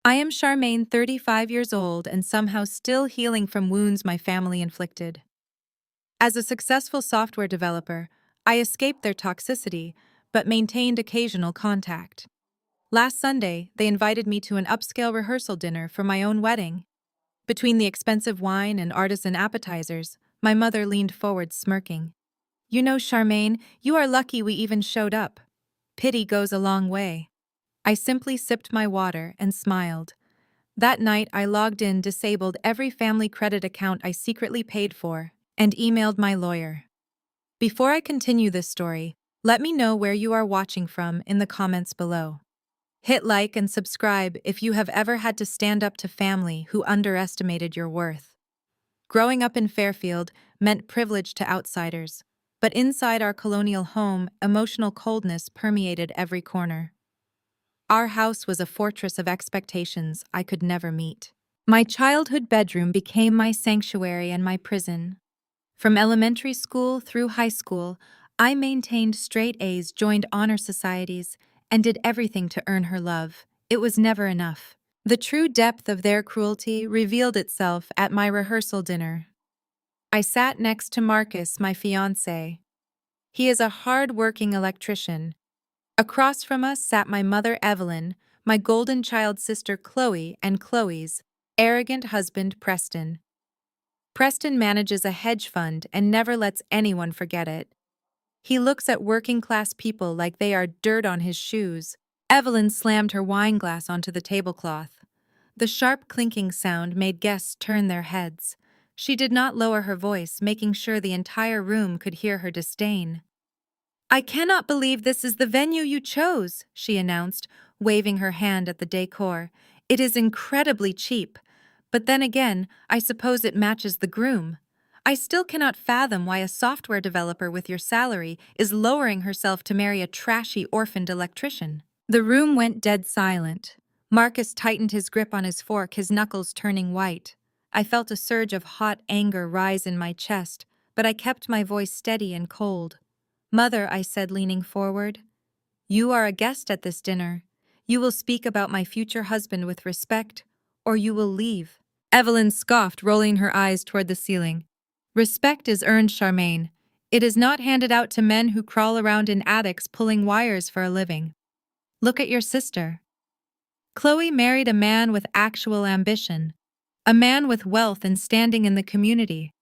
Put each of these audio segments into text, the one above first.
I am Charmaine, 35 years old, and somehow still healing from wounds my family inflicted. As a successful software developer, I escaped their toxicity, but maintained occasional contact. Last Sunday, they invited me to an upscale rehearsal dinner for my own wedding. Between the expensive wine and artisan appetizers, my mother leaned forward, smirking. You know, Charmaine, you are lucky we even showed up. Pity goes a long way. I simply sipped my water and smiled. That night, I logged in, disabled every family credit account I secretly paid for, and emailed my lawyer. Before I continue this story, let me know where you are watching from in the comments below. Hit like and subscribe if you have ever had to stand up to family who underestimated your worth. Growing up in Fairfield meant privilege to outsiders, but inside our colonial home, emotional coldness permeated every corner. Our house was a fortress of expectations I could never meet. My childhood bedroom became my sanctuary and my prison. From elementary school through high school, I maintained straight A's, joined honor societies, and did everything to earn her love. It was never enough. The true depth of their cruelty revealed itself at my rehearsal dinner. I sat next to Marcus, my fiance. He is a hard-working electrician. Across from us sat my mother Evelyn, my golden child sister Chloe, and Chloe's arrogant husband Preston. Preston manages a hedge fund and never lets anyone forget it. He looks at working-class people like they are dirt on his shoes. Evelyn slammed her wine glass onto the tablecloth. The sharp clinking sound made guests turn their heads. She did not lower her voice, making sure the entire room could hear her disdain. I cannot believe this is the venue you chose, she announced, waving her hand at the decor. It is incredibly cheap. But then again, I suppose it matches the groom. I still cannot fathom why a software developer with your salary is lowering herself to marry a trashy orphaned electrician. The room went dead silent. Marcus tightened his grip on his fork, his knuckles turning white. I felt a surge of hot anger rise in my chest, but I kept my voice steady and cold. Mother, I said, leaning forward, you are a guest at this dinner. You will speak about my future husband with respect, or you will leave. Evelyn scoffed, rolling her eyes toward the ceiling. Respect is earned, Charmaine. It is not handed out to men who crawl around in attics pulling wires for a living. Look at your sister. Chloe married a man with actual ambition, a man with wealth and standing in the community.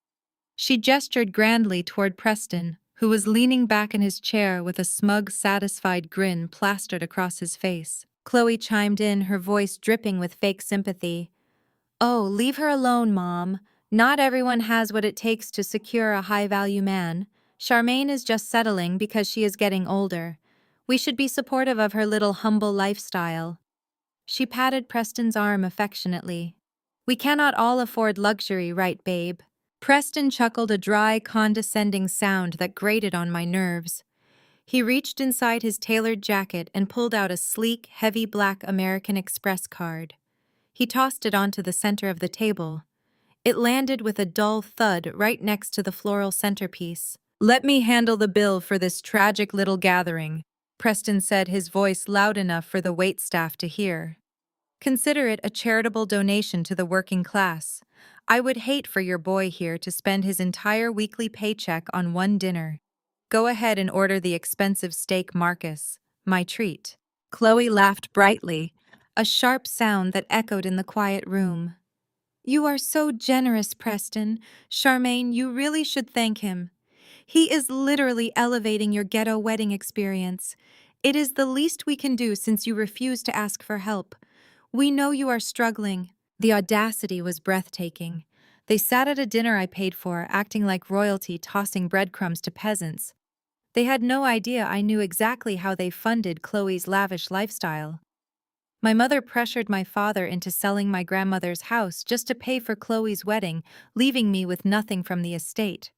She gestured grandly toward Preston, who was leaning back in his chair with a smug, satisfied grin plastered across his face. Chloe chimed in, her voice dripping with fake sympathy. Oh, leave her alone, Mom. Not everyone has what it takes to secure a high-value man. Charmaine is just settling because she is getting older. We should be supportive of her little humble lifestyle. She patted Preston's arm affectionately. We cannot all afford luxury, right, babe? Preston chuckled, a dry, condescending sound that grated on my nerves. He reached inside his tailored jacket and pulled out a sleek, heavy black American Express card. He tossed it onto the center of the table. It landed with a dull thud right next to the floral centerpiece. Let me handle the bill for this tragic little gathering, Preston said, his voice loud enough for the waitstaff to hear. Consider it a charitable donation to the working class. I would hate for your boy here to spend his entire weekly paycheck on one dinner. Go ahead and order the expensive steak, Marcus. My treat. Chloe laughed brightly, a sharp sound that echoed in the quiet room. You are so generous, Preston. Charmaine, you really should thank him. He is literally elevating your ghetto wedding experience. It is the least we can do since you refuse to ask for help. We know you are struggling. The audacity was breathtaking. They sat at a dinner I paid for, acting like royalty, tossing breadcrumbs to peasants. They had no idea I knew exactly how they funded Chloe's lavish lifestyle. My mother pressured my father into selling my grandmother's house just to pay for Chloe's wedding, leaving me with nothing from the estate.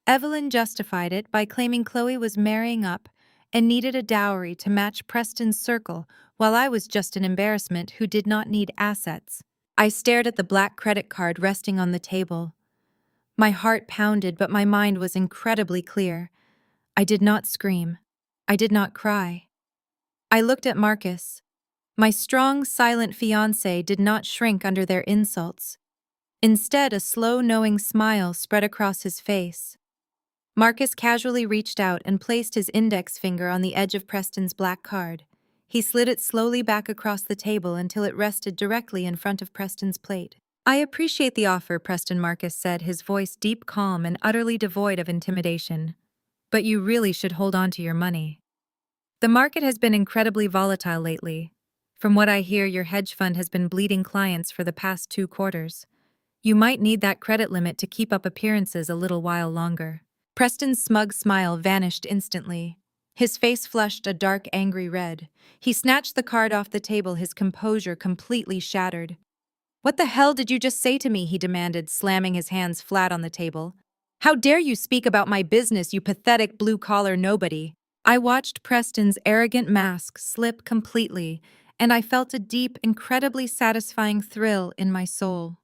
Evelyn justified it by claiming Chloe was marrying up and needed a dowry to match Preston's circle, while I was just an embarrassment who did not need assets. I stared at the black credit card resting on the table. My heart pounded, but my mind was incredibly clear. I did not scream. I did not cry. I looked at Marcus. My strong, silent fiancé did not shrink under their insults. Instead, a slow, knowing smile spread across his face. Marcus casually reached out and placed his index finger on the edge of Preston's black card. He slid it slowly back across the table until it rested directly in front of Preston's plate. "I appreciate the offer," Preston Marcus said, his voice deep calm and utterly devoid of intimidation. "But you really should hold on to your money. The market has been incredibly volatile lately. From what I hear, your hedge fund has been bleeding clients for the past 2 quarters. You might need that credit limit to keep up appearances a little while longer." Preston's smug smile vanished instantly. His face flushed a dark, angry red. He snatched the card off the table, his composure completely shattered. "What the hell did you just say to me?" he demanded, slamming his hands flat on the table. "How dare you speak about my business, you pathetic blue-collar nobody?" I watched Preston's arrogant mask slip completely, and I felt a deep, incredibly satisfying thrill in my soul.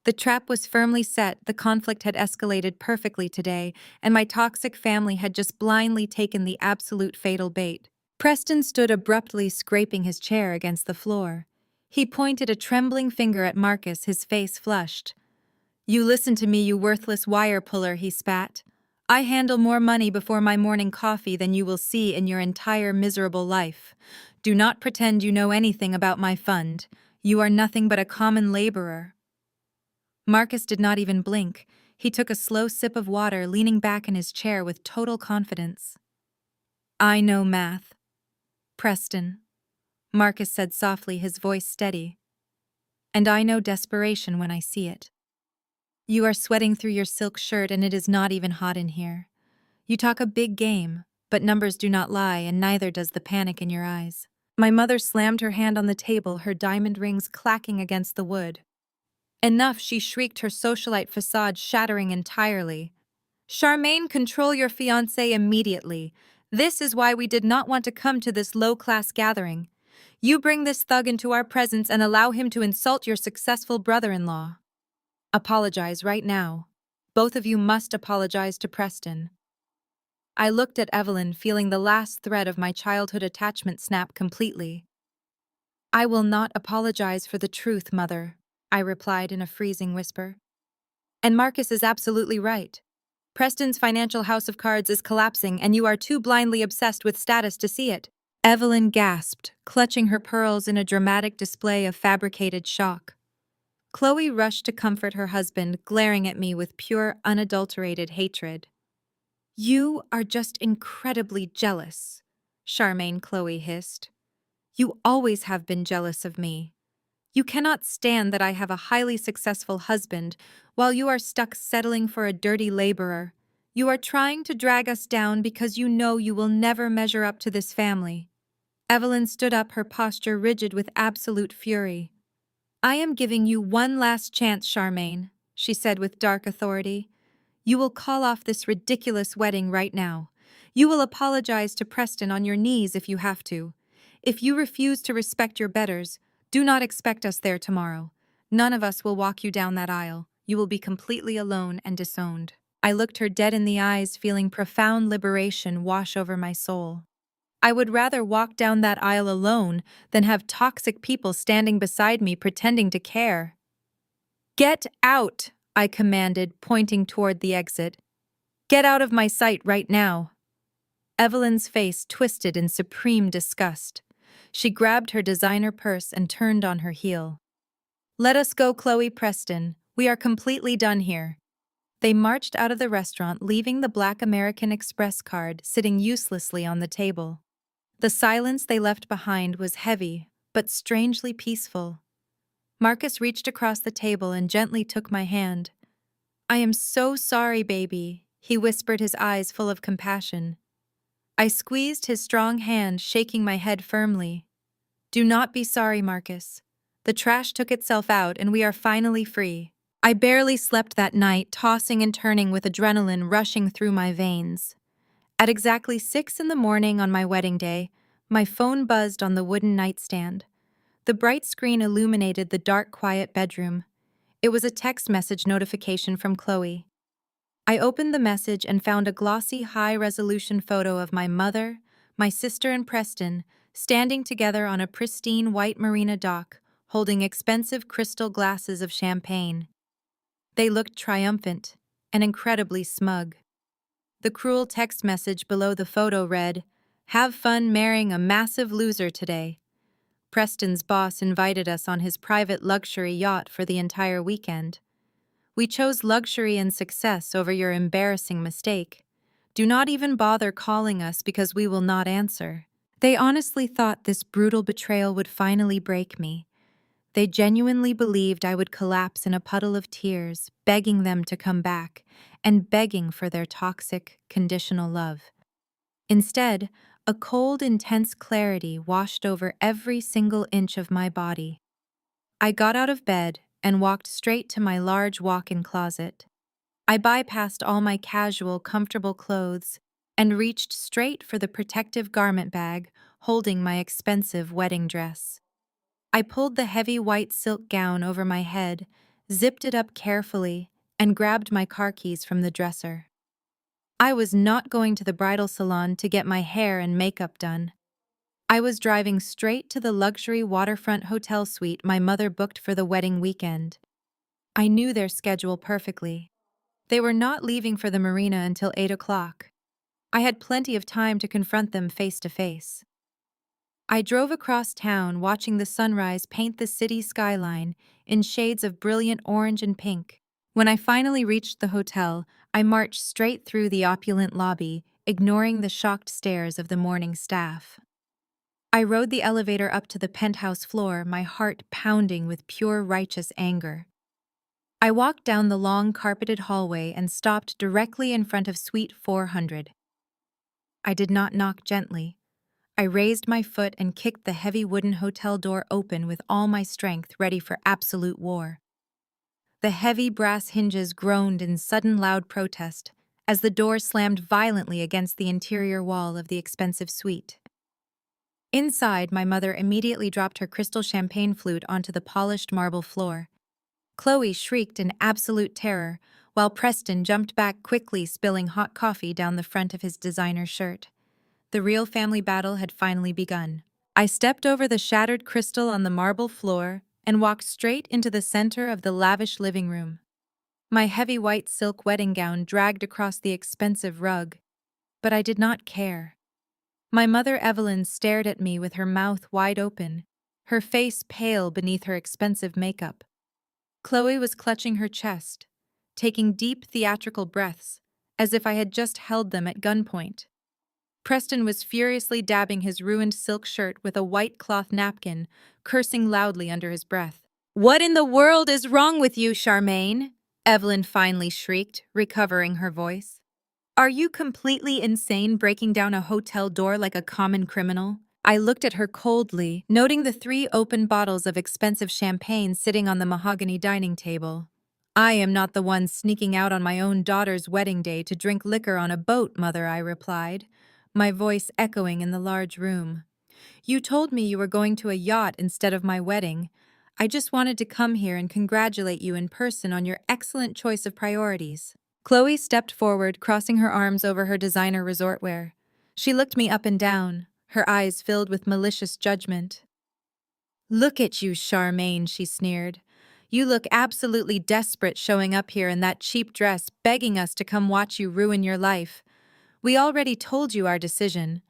The trap was firmly set, the conflict had escalated perfectly today, and my toxic family had just blindly taken the absolute fatal bait. Preston stood abruptly, scraping his chair against the floor. He pointed a trembling finger at Marcus, his face flushed. "You listen to me, you worthless wire puller," he spat. "I handle more money before my morning coffee than you will see in your entire miserable life. Do not pretend you know anything about my fund. You are nothing but a common laborer." Marcus did not even blink. He took a slow sip of water, leaning back in his chair with total confidence. "I know math, Preston," Marcus said softly, his voice steady. "And I know desperation when I see it. You are sweating through your silk shirt and it is not even hot in here. You talk a big game, but numbers do not lie, and neither does the panic in your eyes." My mother slammed her hand on the table, her diamond rings clacking against the wood. "Enough," she shrieked, her socialite facade shattering entirely. "Charmaine, control your fiancé immediately. This is why we did not want to come to this low-class gathering. You bring this thug into our presence and allow him to insult your successful brother-in-law. Apologize right now. Both of you must apologize to Preston." I looked at Evelyn, feeling the last thread of my childhood attachment snap completely. "I will not apologize for the truth, Mother," I replied in a freezing whisper. "And Marcus is absolutely right. Preston's financial house of cards is collapsing, and you are too blindly obsessed with status to see it." Evelyn gasped, clutching her pearls in a dramatic display of fabricated shock. Chloe rushed to comfort her husband, glaring at me with pure, unadulterated hatred. "You are just incredibly jealous," Charmaine, Chloe hissed. "You always have been jealous of me. You cannot stand that I have a highly successful husband, while you are stuck settling for a dirty laborer. You are trying to drag us down because you know you will never measure up to this family." Evelyn stood up, her posture rigid with absolute fury. "I am giving you one last chance, Charmaine," she said with dark authority. "You will call off this ridiculous wedding right now. You will apologize to Preston on your knees if you have to. If you refuse to respect your betters, do not expect us there tomorrow. None of us will walk you down that aisle. You will be completely alone and disowned." I looked her dead in the eyes, feeling profound liberation wash over my soul. I would rather walk down that aisle alone than have toxic people standing beside me pretending to care. "Get out," I commanded, pointing toward the exit. "Get out of my sight right now." Evelyn's face twisted in supreme disgust. She grabbed her designer purse and turned on her heel. "Let us go, Chloe, Preston. We are completely done here." They marched out of the restaurant, leaving the Black American Express card sitting uselessly on the table. The silence they left behind was heavy, but strangely peaceful. Marcus reached across the table and gently took my hand. "I am so sorry, baby," he whispered, his eyes full of compassion. I squeezed his strong hand, shaking my head firmly. "Do not be sorry, Marcus. The trash took itself out and we are finally free." I barely slept that night, tossing and turning with adrenaline rushing through my veins. At exactly 6 in the morning on my wedding day, my phone buzzed on the wooden nightstand. The bright screen illuminated the dark, quiet bedroom. It was a text message notification from Chloe. I opened the message and found a glossy, high-resolution photo of my mother, my sister, and Preston standing together on a pristine white marina dock, holding expensive crystal glasses of champagne. They looked triumphant and incredibly smug. The cruel text message below the photo read, "Have fun marrying a massive loser today." Preston's boss invited us on his private luxury yacht for the entire weekend. We chose luxury and success over your embarrassing mistake. Do not even bother calling us because we will not answer. They honestly thought this brutal betrayal would finally break me. They genuinely believed I would collapse in a puddle of tears, begging them to come back, and begging for their toxic, conditional love. Instead, a cold, intense clarity washed over every single inch of my body. I got out of bed and walked straight to my large walk-in closet. I bypassed all my casual, comfortable clothes and reached straight for the protective garment bag holding my expensive wedding dress. I pulled the heavy white silk gown over my head, zipped it up carefully, and grabbed my car keys from the dresser. I was not going to the bridal salon to get my hair and makeup done. I was driving straight to the luxury waterfront hotel suite my mother booked for the wedding weekend. I knew their schedule perfectly. They were not leaving for the marina until 8 o'clock. I had plenty of time to confront them face to face. I drove across town watching the sunrise paint the city skyline in shades of brilliant orange and pink. When I finally reached the hotel, I marched straight through the opulent lobby, ignoring the shocked stares of the morning staff. I rode the elevator up to the penthouse floor, my heart pounding with pure righteous anger. I walked down the long carpeted hallway and stopped directly in front of Suite 400. I did not knock gently. I raised my foot and kicked the heavy wooden hotel door open with all my strength, ready for absolute war. The heavy brass hinges groaned in sudden loud protest as the door slammed violently against the interior wall of the expensive suite. Inside, my mother immediately dropped her crystal champagne flute onto the polished marble floor. Chloe shrieked in absolute terror, while Preston jumped back quickly, spilling hot coffee down the front of his designer shirt. The real family battle had finally begun. I stepped over the shattered crystal on the marble floor and walked straight into the center of the lavish living room. My heavy white silk wedding gown dragged across the expensive rug, but I did not care. My mother Evelyn stared at me with her mouth wide open, her face pale beneath her expensive makeup. Chloe was clutching her chest, taking deep theatrical breaths, as if I had just held them at gunpoint. Preston was furiously dabbing his ruined silk shirt with a white cloth napkin, cursing loudly under his breath. "What in the world is wrong with you, Charmaine?" Evelyn finally shrieked, recovering her voice. "Are you completely insane breaking down a hotel door like a common criminal?" I looked at her coldly, noting the 3 open bottles of expensive champagne sitting on the mahogany dining table. "I am not the one sneaking out on my own daughter's wedding day to drink liquor on a boat, Mother," I replied, my voice echoing in the large room. "You told me you were going to a yacht instead of my wedding. I just wanted to come here and congratulate you in person on your excellent choice of priorities." Chloe stepped forward, crossing her arms over her designer resort wear. She looked me up and down, her eyes filled with malicious judgment. "Look at you, Charmaine," she sneered. "You look absolutely desperate showing up here in that cheap dress, begging us to come watch you ruin your life. We already told you our decision.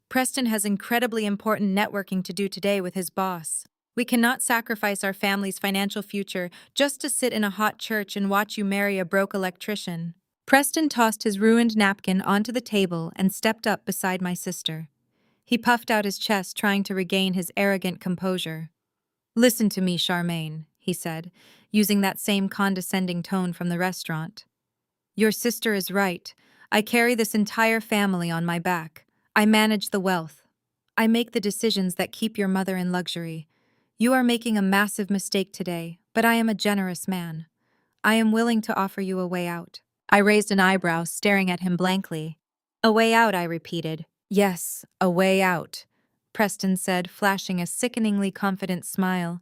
Preston has incredibly important networking to do today with his boss. We cannot sacrifice our family's financial future just to sit in a hot church and watch you marry a broke electrician." Preston tossed his ruined napkin onto the table and stepped up beside my sister. He puffed out his chest, trying to regain his arrogant composure. "Listen to me, Charmaine," he said, using that same condescending tone from the restaurant. "Your sister is right. I carry this entire family on my back. I manage the wealth. I make the decisions that keep your mother in luxury. You are making a massive mistake today, but I am a generous man. I am willing to offer you a way out." I raised an eyebrow, staring at him blankly. "A way out," I repeated. "Yes, a way out," Preston said, flashing a sickeningly confident smile.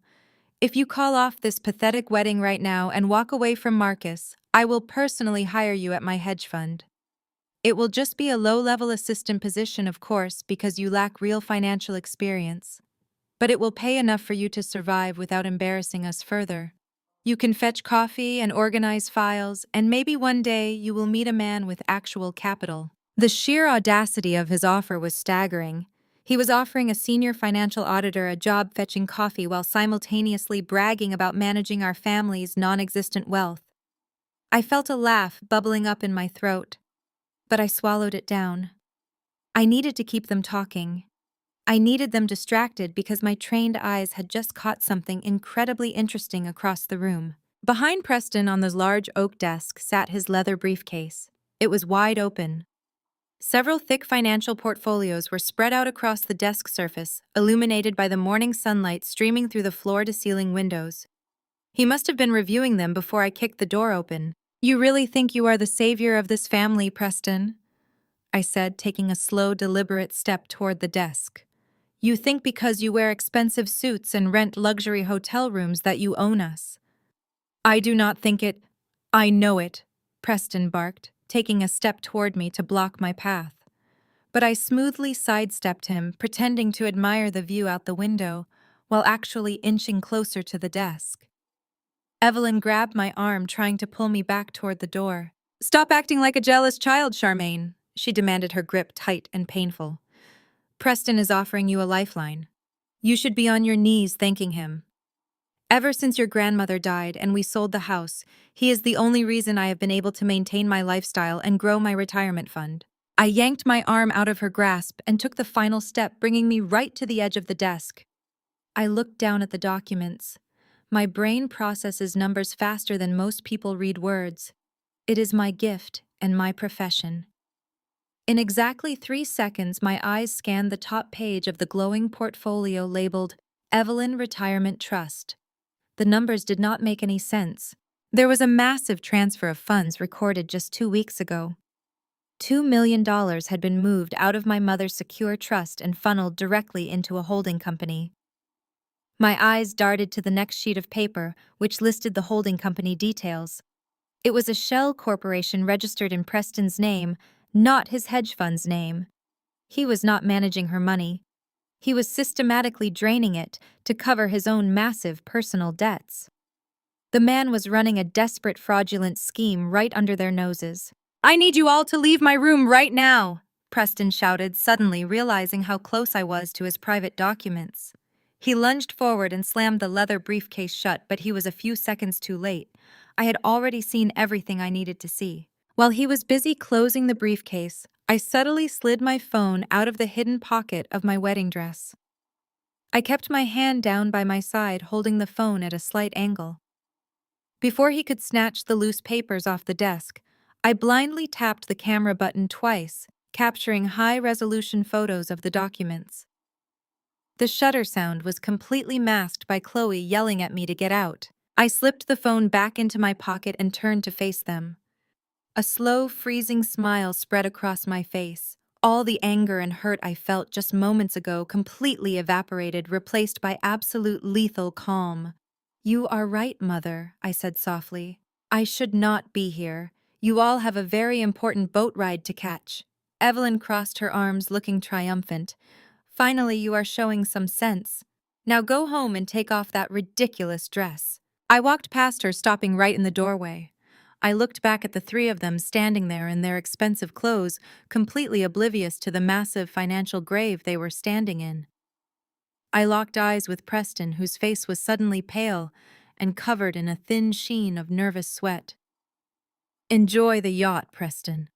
"If you call off this pathetic wedding right now and walk away from Marcus, I will personally hire you at my hedge fund." It will just be a low-level assistant position, of course, because you lack real financial experience. But it will pay enough for you to survive without embarrassing us further. You can fetch coffee and organize files, and maybe one day you will meet a man with actual capital. The sheer audacity of his offer was staggering. He was offering a senior financial auditor a job fetching coffee while simultaneously bragging about managing our family's non-existent wealth. I felt a laugh bubbling up in my throat, but I swallowed it down. I needed to keep them talking. I needed them distracted because my trained eyes had just caught something incredibly interesting across the room. Behind Preston on the large oak desk sat his leather briefcase. It was wide open. Several thick financial portfolios were spread out across the desk surface, illuminated by the morning sunlight streaming through the floor-to-ceiling windows. He must have been reviewing them before I kicked the door open. "You really think you are the savior of this family, Preston?" I said, taking a slow, deliberate step toward the desk. "You think because you wear expensive suits and rent luxury hotel rooms that you own us?" "I do not think it. I know it," Preston barked, taking a step toward me to block my path. But I smoothly sidestepped him, pretending to admire the view out the window, while actually inching closer to the desk. Evelyn grabbed my arm, trying to pull me back toward the door. "Stop acting like a jealous child, Charmaine," she demanded, her grip tight and painful. "Preston is offering you a lifeline. You should be on your knees thanking him. Ever since your grandmother died and we sold the house, he is the only reason I have been able to maintain my lifestyle and grow my retirement fund." I yanked my arm out of her grasp and took the final step, bringing me right to the edge of the desk. I looked down at the documents. My brain processes numbers faster than most people read words. It is my gift and my profession. In exactly 3 seconds, my eyes scanned the top page of the glowing portfolio labeled Evelyn Retirement Trust. The numbers did not make any sense. There was a massive transfer of funds recorded just 2 weeks ago. $2 million had been moved out of my mother's secure trust and funneled directly into a holding company. My eyes darted to the next sheet of paper, which listed the holding company details. It was a shell corporation registered in Preston's name, not his hedge fund's name. He was not managing her money. He was systematically draining it to cover his own massive personal debts. The man was running a desperate, fraudulent scheme right under their noses. "I need you all to leave my room right now," Preston shouted, suddenly realizing how close I was to his private documents. He lunged forward and slammed the leather briefcase shut, but he was a few seconds too late. I had already seen everything I needed to see. While he was busy closing the briefcase, I subtly slid my phone out of the hidden pocket of my wedding dress. I kept my hand down by my side, holding the phone at a slight angle. Before he could snatch the loose papers off the desk, I blindly tapped the camera button twice, capturing high-resolution photos of the documents. The shutter sound was completely masked by Chloe yelling at me to get out. I slipped the phone back into my pocket and turned to face them. A slow, freezing smile spread across my face. All the anger and hurt I felt just moments ago completely evaporated, replaced by absolute lethal calm. "You are right, Mother," I said softly. "I should not be here. You all have a very important boat ride to catch." Evelyn crossed her arms, looking triumphant. "Finally, you are showing some sense. Now go home and take off that ridiculous dress." I walked past her, stopping right in the doorway. I looked back at the three of them standing there in their expensive clothes, completely oblivious to the massive financial grave they were standing in. I locked eyes with Preston, whose face was suddenly pale and covered in a thin sheen of nervous sweat. "Enjoy the yacht, Preston,"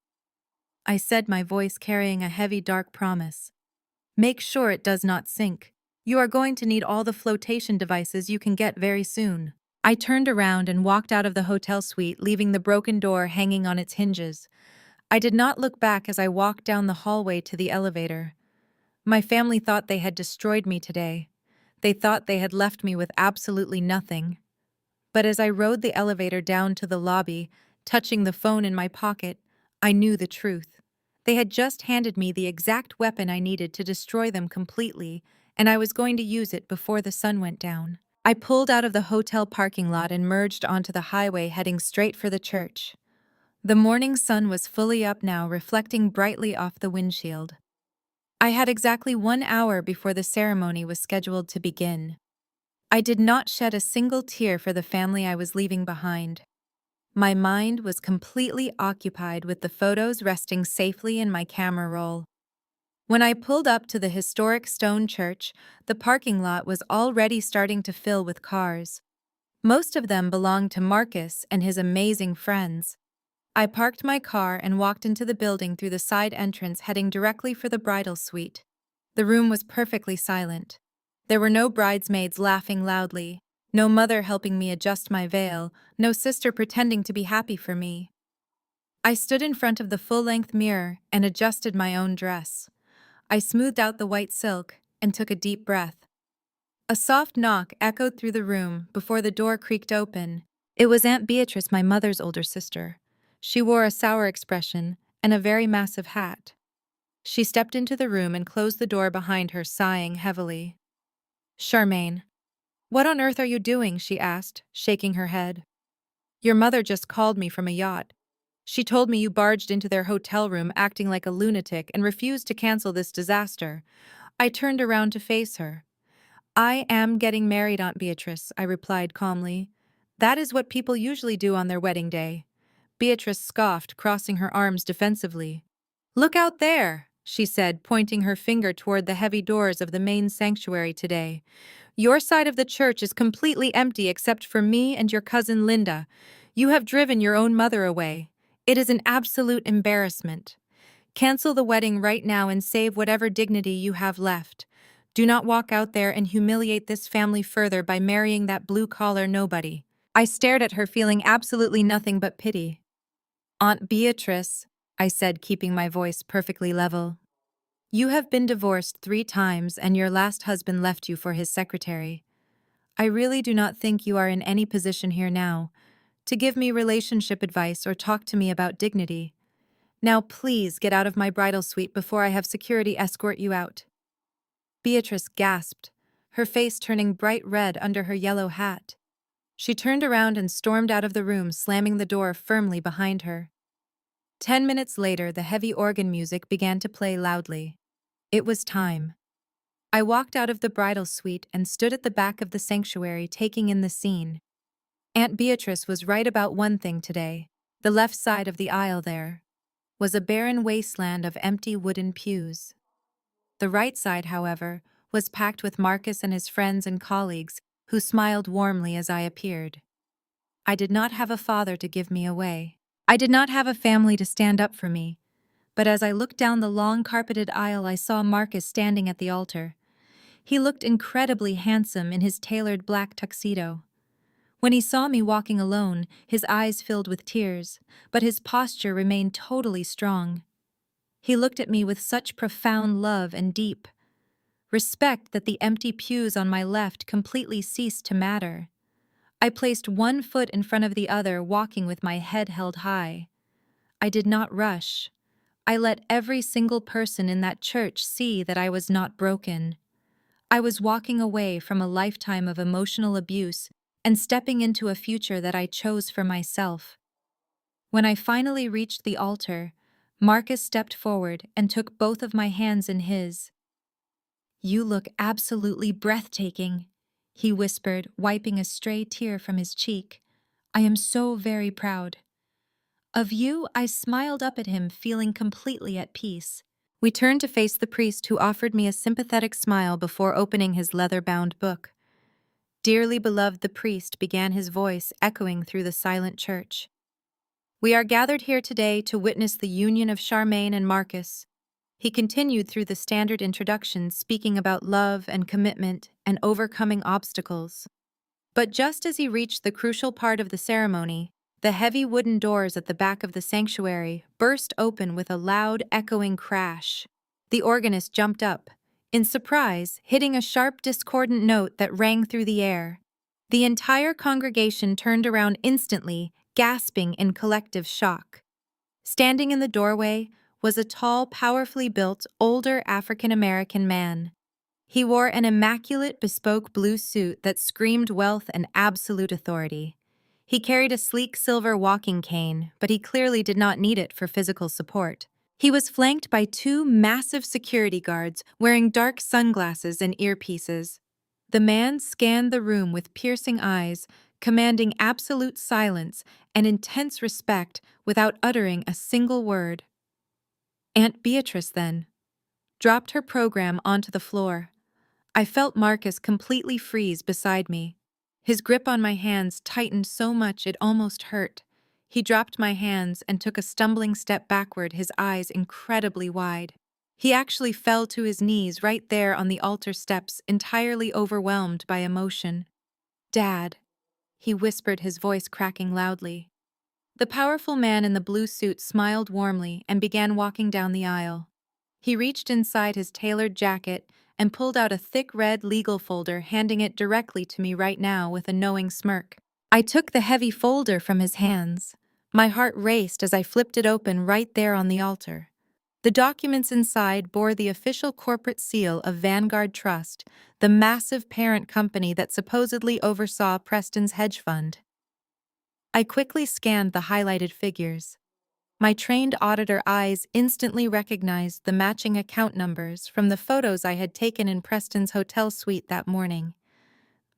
I said, my voice carrying a heavy, dark promise. "Make sure it does not sink. You are going to need all the flotation devices you can get very soon." I turned around and walked out of the hotel suite, leaving the broken door hanging on its hinges. I did not look back as I walked down the hallway to the elevator. My family thought they had destroyed me today. They thought they had left me with absolutely nothing. But as I rode the elevator down to the lobby, touching the phone in my pocket, I knew the truth. They had just handed me the exact weapon I needed to destroy them completely, and I was going to use it before the sun went down. I pulled out of the hotel parking lot and merged onto the highway, heading straight for the church. The morning sun was fully up now, reflecting brightly off the windshield. I had exactly 1 hour before the ceremony was scheduled to begin. I did not shed a single tear for the family I was leaving behind. My mind was completely occupied with the photos resting safely in my camera roll. When I pulled up to the historic stone church, the parking lot was already starting to fill with cars. Most of them belonged to Marcus and his amazing friends. I parked my car and walked into the building through the side entrance, heading directly for the bridal suite. The room was perfectly silent. There were no bridesmaids laughing loudly, no mother helping me adjust my veil, no sister pretending to be happy for me. I stood in front of the full-length mirror and adjusted my own dress. I smoothed out the white silk and took a deep breath. A soft knock echoed through the room before the door creaked open. It was Aunt Beatrice, my mother's older sister. She wore a sour expression and a very massive hat. She stepped into the room and closed the door behind her, sighing heavily. "Charmaine, what on earth are you doing?" she asked, shaking her head. "Your mother just called me from a yacht. She told me you barged into their hotel room acting like a lunatic and refused to cancel this disaster." I turned around to face her. "I am getting married, Aunt Beatrice," I replied calmly. "That is what people usually do on their wedding day." Beatrice scoffed, crossing her arms defensively. "Look out there," she said, pointing her finger toward the heavy doors of the main sanctuary today. "Your side of the church is completely empty except for me and your cousin Linda. You have driven your own mother away. It is an absolute embarrassment. Cancel the wedding right now and save whatever dignity you have left. Do not walk out there and humiliate this family further by marrying that blue-collar nobody." I stared at her, feeling absolutely nothing but pity. "Aunt Beatrice," I said, keeping my voice perfectly level. "You have been divorced 3 times and your last husband left you for his secretary. I really do not think you are in any position here now to give me relationship advice or talk to me about dignity. Now please get out of my bridal suite before I have security escort you out." Beatrice gasped, her face turning bright red under her yellow hat. She turned around and stormed out of the room, slamming the door firmly behind her. 10 minutes later, the heavy organ music began to play loudly. It was time. I walked out of the bridal suite and stood at the back of the sanctuary, taking in the scene. Aunt Beatrice was right about one thing today. The left side of the aisle there was a barren wasteland of empty wooden pews. The right side, however, was packed with Marcus and his friends and colleagues, who smiled warmly as I appeared. I did not have a father to give me away. I did not have a family to stand up for me. But as I looked down the long carpeted aisle, I saw Marcus standing at the altar. He looked incredibly handsome in his tailored black tuxedo. When he saw me walking alone, his eyes filled with tears, but his posture remained totally strong. He looked at me with such profound love and deep respect that the empty pews on my left completely ceased to matter. I placed one foot in front of the other, walking with my head held high. I did not rush. I let every single person in that church see that I was not broken. I was walking away from a lifetime of emotional abuse and stepping into a future that I chose for myself. When I finally reached the altar, Marcus stepped forward and took both of my hands in his. "You look absolutely breathtaking," he whispered, wiping a stray tear from his cheek. "I am so very proud of you." I smiled up at him, feeling completely at peace. We turned to face the priest, who offered me a sympathetic smile before opening his leather-bound book. "Dearly beloved," the priest began, his voice echoing through the silent church. "We are gathered here today to witness the union of Charmaine and Marcus." He continued through the standard introductions, speaking about love and commitment and overcoming obstacles. But just as he reached the crucial part of the ceremony, the heavy wooden doors at the back of the sanctuary burst open with a loud, echoing crash. The organist jumped up, in surprise, hitting a sharp, discordant note that rang through the air. The entire congregation turned around instantly, gasping in collective shock. Standing in the doorway was a tall, powerfully built, older African-American man. He wore an immaculate, bespoke blue suit that screamed wealth and absolute authority. He carried a sleek silver walking cane, but he clearly did not need it for physical support. He was flanked by two massive security guards wearing dark sunglasses and earpieces. The man scanned the room with piercing eyes, commanding absolute silence and intense respect without uttering a single word. Aunt Beatrice, then, dropped her program onto the floor. I felt Marcus completely freeze beside me. His grip on my hands tightened so much it almost hurt. He dropped my hands and took a stumbling step backward, his eyes incredibly wide. He actually fell to his knees right there on the altar steps, entirely overwhelmed by emotion. "Dad," he whispered, his voice cracking loudly. The powerful man in the blue suit smiled warmly and began walking down the aisle. He reached inside his tailored jacket and pulled out a thick red legal folder, handing it directly to me right now with a knowing smirk. I took the heavy folder from his hands. My heart raced as I flipped it open right there on the altar. The documents inside bore the official corporate seal of Vanguard Trust, the massive parent company that supposedly oversaw Preston's hedge fund. I quickly scanned the highlighted figures. My trained auditor eyes instantly recognized the matching account numbers from the photos I had taken in Preston's hotel suite that morning.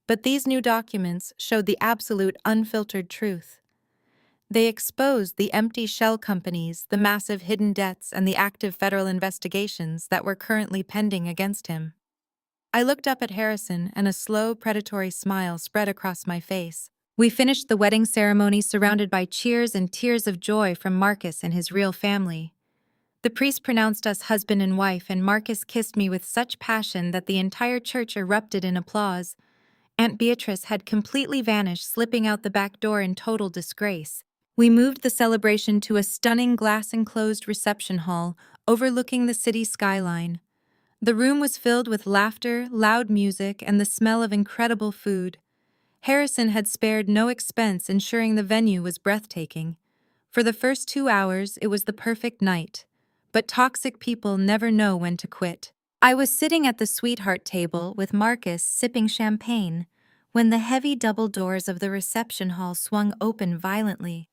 But these new documents showed the absolute unfiltered truth. They exposed the empty shell companies, the massive hidden debts, and the active federal investigations that were currently pending against him. I looked up at Harrison, and a slow, predatory smile spread across my face. We finished the wedding ceremony surrounded by cheers and tears of joy from Marcus and his real family. The priest pronounced us husband and wife, and Marcus kissed me with such passion that the entire church erupted in applause. Aunt Beatrice had completely vanished, slipping out the back door in total disgrace. We moved the celebration to a stunning glass-enclosed reception hall overlooking the city skyline. The room was filled with laughter, loud music, and the smell of incredible food. Harrison had spared no expense, ensuring the venue was breathtaking. For the first 2 hours, it was the perfect night. But toxic people never know when to quit. I was sitting at the sweetheart table with Marcus sipping champagne when the heavy double doors of the reception hall swung open violently.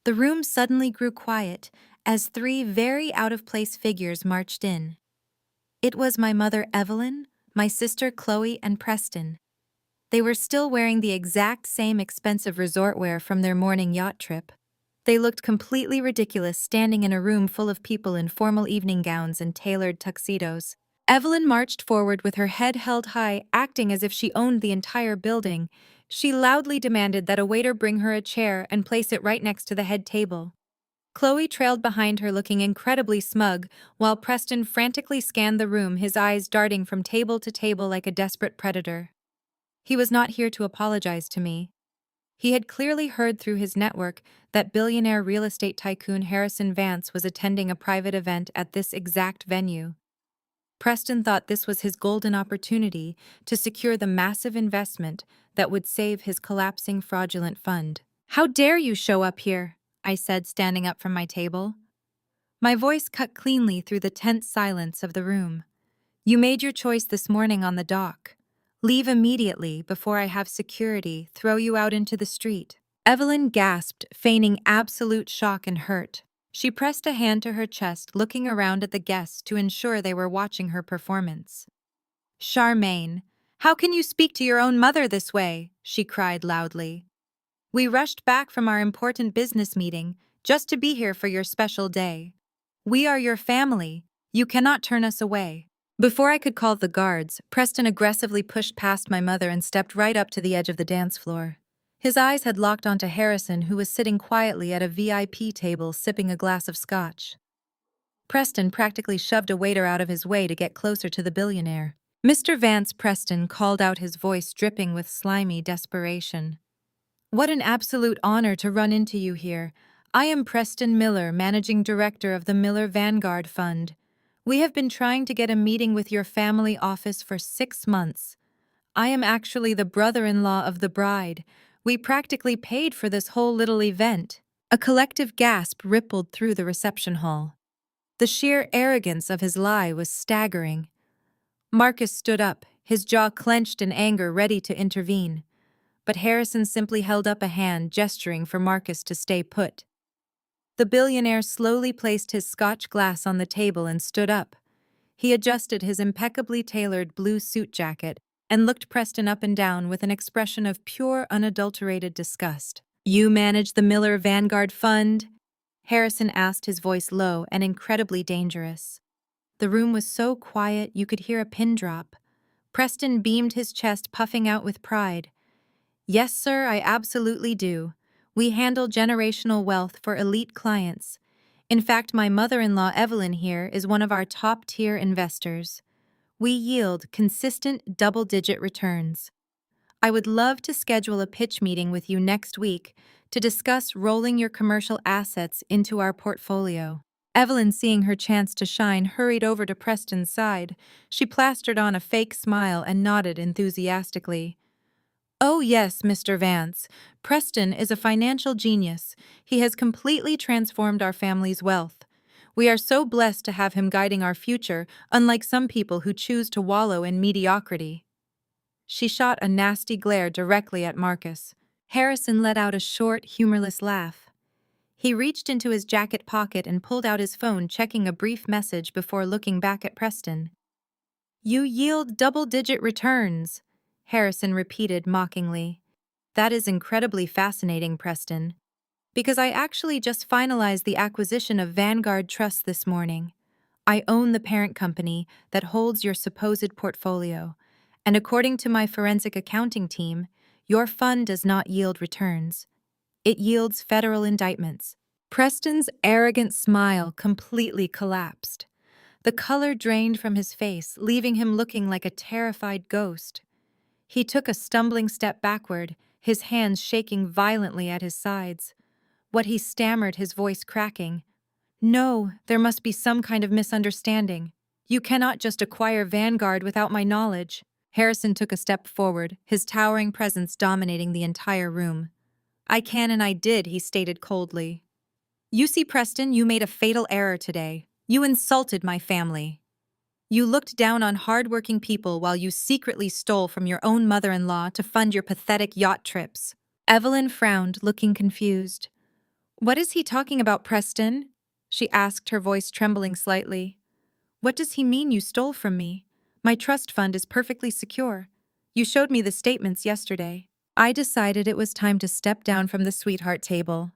The room suddenly grew quiet as three very out-of-place figures marched in. It was my mother Evelyn, my sister Chloe, and Preston. They were still wearing the exact same expensive resort wear from their morning yacht trip. They looked completely ridiculous standing in a room full of people in formal evening gowns and tailored tuxedos. Evelyn marched forward with her head held high, acting as if she owned the entire building. She loudly demanded that a waiter bring her a chair and place it right next to the head table. Chloe trailed behind her, looking incredibly smug, while Preston frantically scanned the room, his eyes darting from table to table like a desperate predator. He was not here to apologize to me. He had clearly heard through his network that billionaire real estate tycoon Harrison Vance was attending a private event at this exact venue. Preston thought this was his golden opportunity to secure the massive investment that would save his collapsing fraudulent fund. "How dare you show up here?" I said, standing up from my table. My voice cut cleanly through the tense silence of the room. "You made your choice this morning on the dock. Leave immediately before I have security throw you out into the street." Evelyn gasped, feigning absolute shock and hurt. She pressed a hand to her chest, looking around at the guests to ensure they were watching her performance. "Charmaine, how can you speak to your own mother this way?" she cried loudly. "We rushed back from our important business meeting just to be here for your special day. We are your family. You cannot turn us away." Before I could call the guards, Preston aggressively pushed past my mother and stepped right up to the edge of the dance floor. His eyes had locked onto Harrison, who was sitting quietly at a VIP table sipping a glass of scotch. Preston practically shoved a waiter out of his way to get closer to the billionaire. "Mr. Vance," Preston called out, his voice dripping with slimy desperation. "What an absolute honor to run into you here. I am Preston Miller, managing director of the Miller Vanguard Fund. We have been trying to get a meeting with your family office for 6 months. I am actually the brother-in-law of the bride. We practically paid for this whole little event." A collective gasp rippled through the reception hall. The sheer arrogance of his lie was staggering. Marcus stood up, his jaw clenched in anger, ready to intervene. but Harrison simply held up a hand, gesturing for Marcus to stay put. The billionaire slowly placed his Scotch glass on the table and stood up. He adjusted his impeccably tailored blue suit jacket and looked Preston up and down with an expression of pure, unadulterated disgust. "You manage the Miller Vanguard Fund?" Harrison asked, his voice low and incredibly dangerous. The room was so quiet you could hear a pin drop. Preston beamed his chest, puffing out with pride. "Yes, sir, I absolutely do. We handle generational wealth for elite clients. In fact, my mother-in-law Evelyn here is one of our top-tier investors. We yield consistent double-digit returns. I would love to schedule a pitch meeting with you next week to discuss rolling your commercial assets into our portfolio." Evelyn, seeing her chance to shine, hurried over to Preston's side. She plastered on a fake smile and nodded enthusiastically. "Oh yes, Mr. Vance. Preston is a financial genius. He has completely transformed our family's wealth. We are so blessed to have him guiding our future, unlike some people who choose to wallow in mediocrity." She shot a nasty glare directly at Marcus. Harrison let out a short, humorless laugh. He reached into his jacket pocket and pulled out his phone, checking a brief message before looking back at Preston. "You yield double-digit returns," Harrison repeated mockingly. "That is incredibly fascinating, Preston. Because I actually just finalized the acquisition of Vanguard Trust this morning. I own the parent company that holds your supposed portfolio, and according to my forensic accounting team, your fund does not yield returns. It yields federal indictments." Preston's arrogant smile completely collapsed. The color drained from his face, leaving him looking like a terrified ghost. He took a stumbling step backward, his hands shaking violently at his sides. What he stammered, his voice cracking. "No, there must be some kind of misunderstanding. You cannot just acquire Vanguard without my knowledge." Harrison took a step forward, his towering presence dominating the entire room. "I can and I did," he stated coldly. "You see, Preston, you made a fatal error today. You insulted my family. You looked down on hardworking people while you secretly stole from your own mother-in-law to fund your pathetic yacht trips." Evelyn frowned, looking confused. "What is he talking about, Preston?" she asked, her voice trembling slightly. "What does he mean you stole from me? My trust fund is perfectly secure. You showed me the statements yesterday." I decided it was time to step down from the sweetheart table.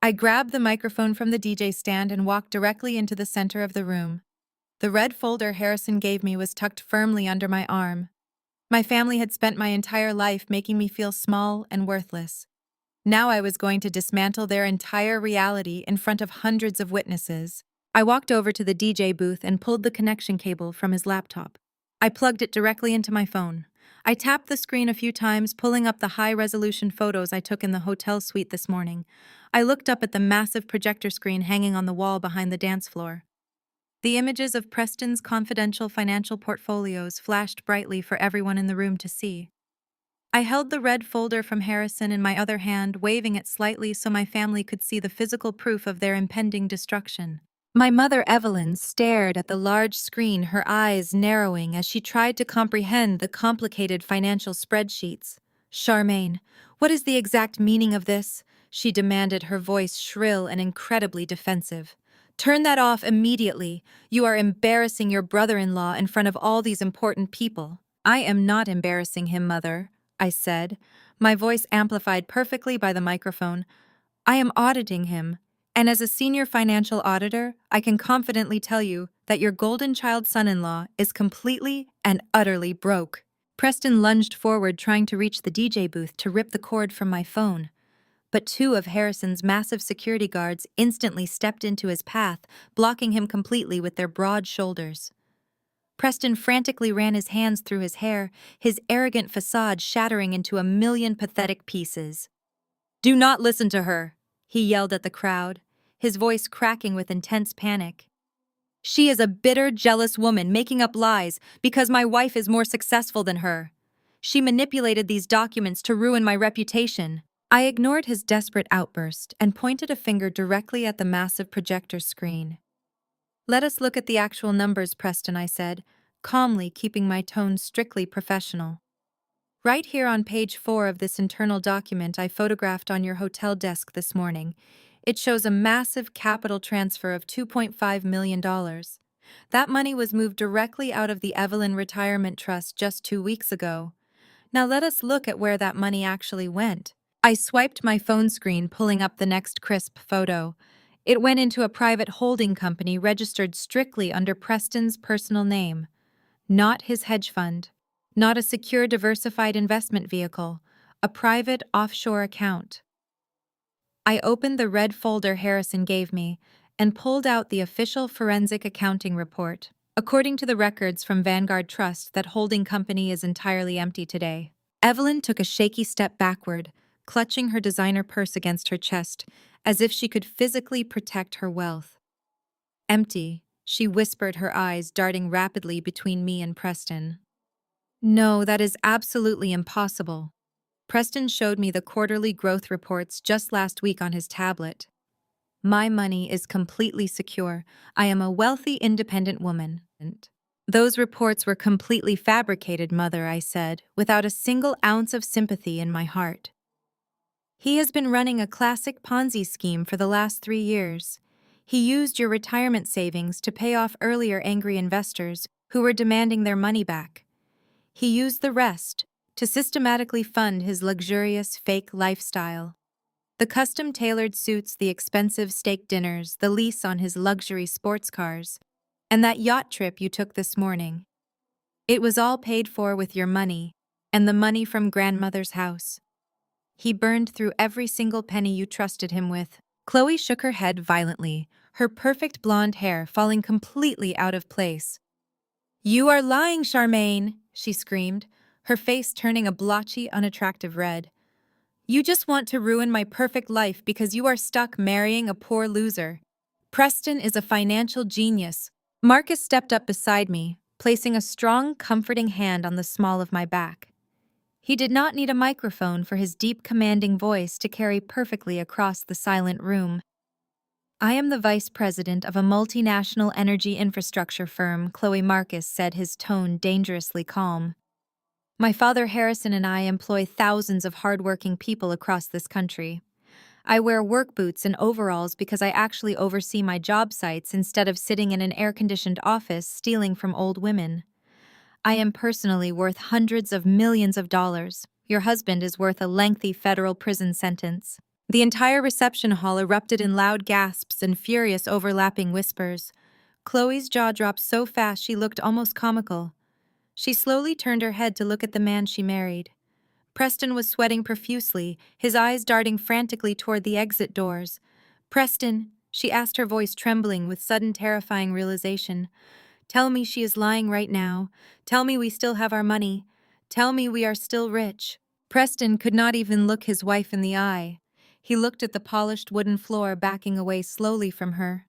I grabbed the microphone from the DJ stand and walked directly into the center of the room. The red folder Harrison gave me was tucked firmly under my arm. My family had spent my entire life making me feel small and worthless. Now I was going to dismantle their entire reality in front of hundreds of witnesses. I walked over to the DJ booth and pulled the connection cable from his laptop. I plugged it directly into my phone. I tapped the screen a few times, pulling up the high-resolution photos I took in the hotel suite this morning. I looked up at the massive projector screen hanging on the wall behind the dance floor. The images of Preston's confidential financial portfolios flashed brightly for everyone in the room to see. I held the red folder from Harrison in my other hand, waving it slightly so my family could see the physical proof of their impending destruction. My mother, Evelyn, stared at the large screen, her eyes narrowing as she tried to comprehend the complicated financial spreadsheets. "Charmaine, what is the exact meaning of this?" she demanded, her voice shrill and incredibly defensive. "Turn that off immediately. You are embarrassing your brother-in-law in front of all these important people." "I am not embarrassing him, Mother," I said, my voice amplified perfectly by the microphone. "I am auditing him. And as a senior financial auditor, I can confidently tell you that your golden child son-in-law is completely and utterly broke." Preston lunged forward, trying to reach the DJ booth to rip the cord from my phone. But two of Harrison's massive security guards instantly stepped into his path, blocking him completely with their broad shoulders. Preston frantically ran his hands through his hair, his arrogant facade shattering into a million pathetic pieces. "Do not listen to her," he yelled at the crowd, his voice cracking with intense panic. "She is a bitter, jealous woman making up lies because my wife is more successful than her. She manipulated these documents to ruin my reputation." I ignored his desperate outburst and pointed a finger directly at the massive projector screen. "Let us look at the actual numbers, Preston," I said, calmly keeping my tone strictly professional. Right here on page 4 of this internal document I photographed on your hotel desk this morning, it shows a massive capital transfer of $2.5 million. That money was moved directly out of the Evelyn Retirement Trust just 2 weeks ago. Now let us look at where that money actually went. I swiped my phone screen, pulling up the next crisp photo. It went into a private holding company registered strictly under Preston's personal name. Not his hedge fund. Not a secure diversified investment vehicle. A private offshore account. I opened the red folder Harrison gave me and pulled out the official forensic accounting report. According to the records from Vanguard Trust, that holding company is entirely empty today. Evelyn took a shaky step backward, clutching her designer purse against her chest, as if she could physically protect her wealth. Empty, she whispered, her eyes darting rapidly between me and Preston. No, that is absolutely impossible. Preston showed me the quarterly growth reports just last week on his tablet. My money is completely secure. I am a wealthy, independent woman. Those reports were completely fabricated, Mother, I said, without a single ounce of sympathy in my heart. He has been running a classic Ponzi scheme for the last 3 years. He used your retirement savings to pay off earlier angry investors who were demanding their money back. He used the rest to systematically fund his luxurious fake lifestyle. The custom-tailored suits, the expensive steak dinners, the lease on his luxury sports cars, and that yacht trip you took this morning. It was all paid for with your money and the money from grandmother's house. He burned through every single penny you trusted him with. Chloe shook her head violently, her perfect blonde hair falling completely out of place. You are lying, Charmaine, she screamed, her face turning a blotchy, unattractive red. You just want to ruin my perfect life because you are stuck marrying a poor loser. Preston is a financial genius. Marcus stepped up beside me, placing a strong, comforting hand on the small of my back. He did not need a microphone for his deep, commanding voice to carry perfectly across the silent room. I am the vice president of a multinational energy infrastructure firm, Chloe Marcus said, his tone dangerously calm. My father Harrison and I employ thousands of hardworking people across this country. I wear work boots and overalls because I actually oversee my job sites instead of sitting in an air-conditioned office stealing from old women. I am personally worth hundreds of millions of dollars. Your husband is worth a lengthy federal prison sentence. The entire reception hall erupted in loud gasps and furious overlapping whispers. Chloe's jaw dropped so fast she looked almost comical. She slowly turned her head to look at the man she married. Preston was sweating profusely, his eyes darting frantically toward the exit doors. Preston, she asked, her voice trembling with sudden terrifying realization. Tell me she is lying right now. Tell me we still have our money. Tell me we are still rich. Preston could not even look his wife in the eye. He looked at the polished wooden floor, backing away slowly from her.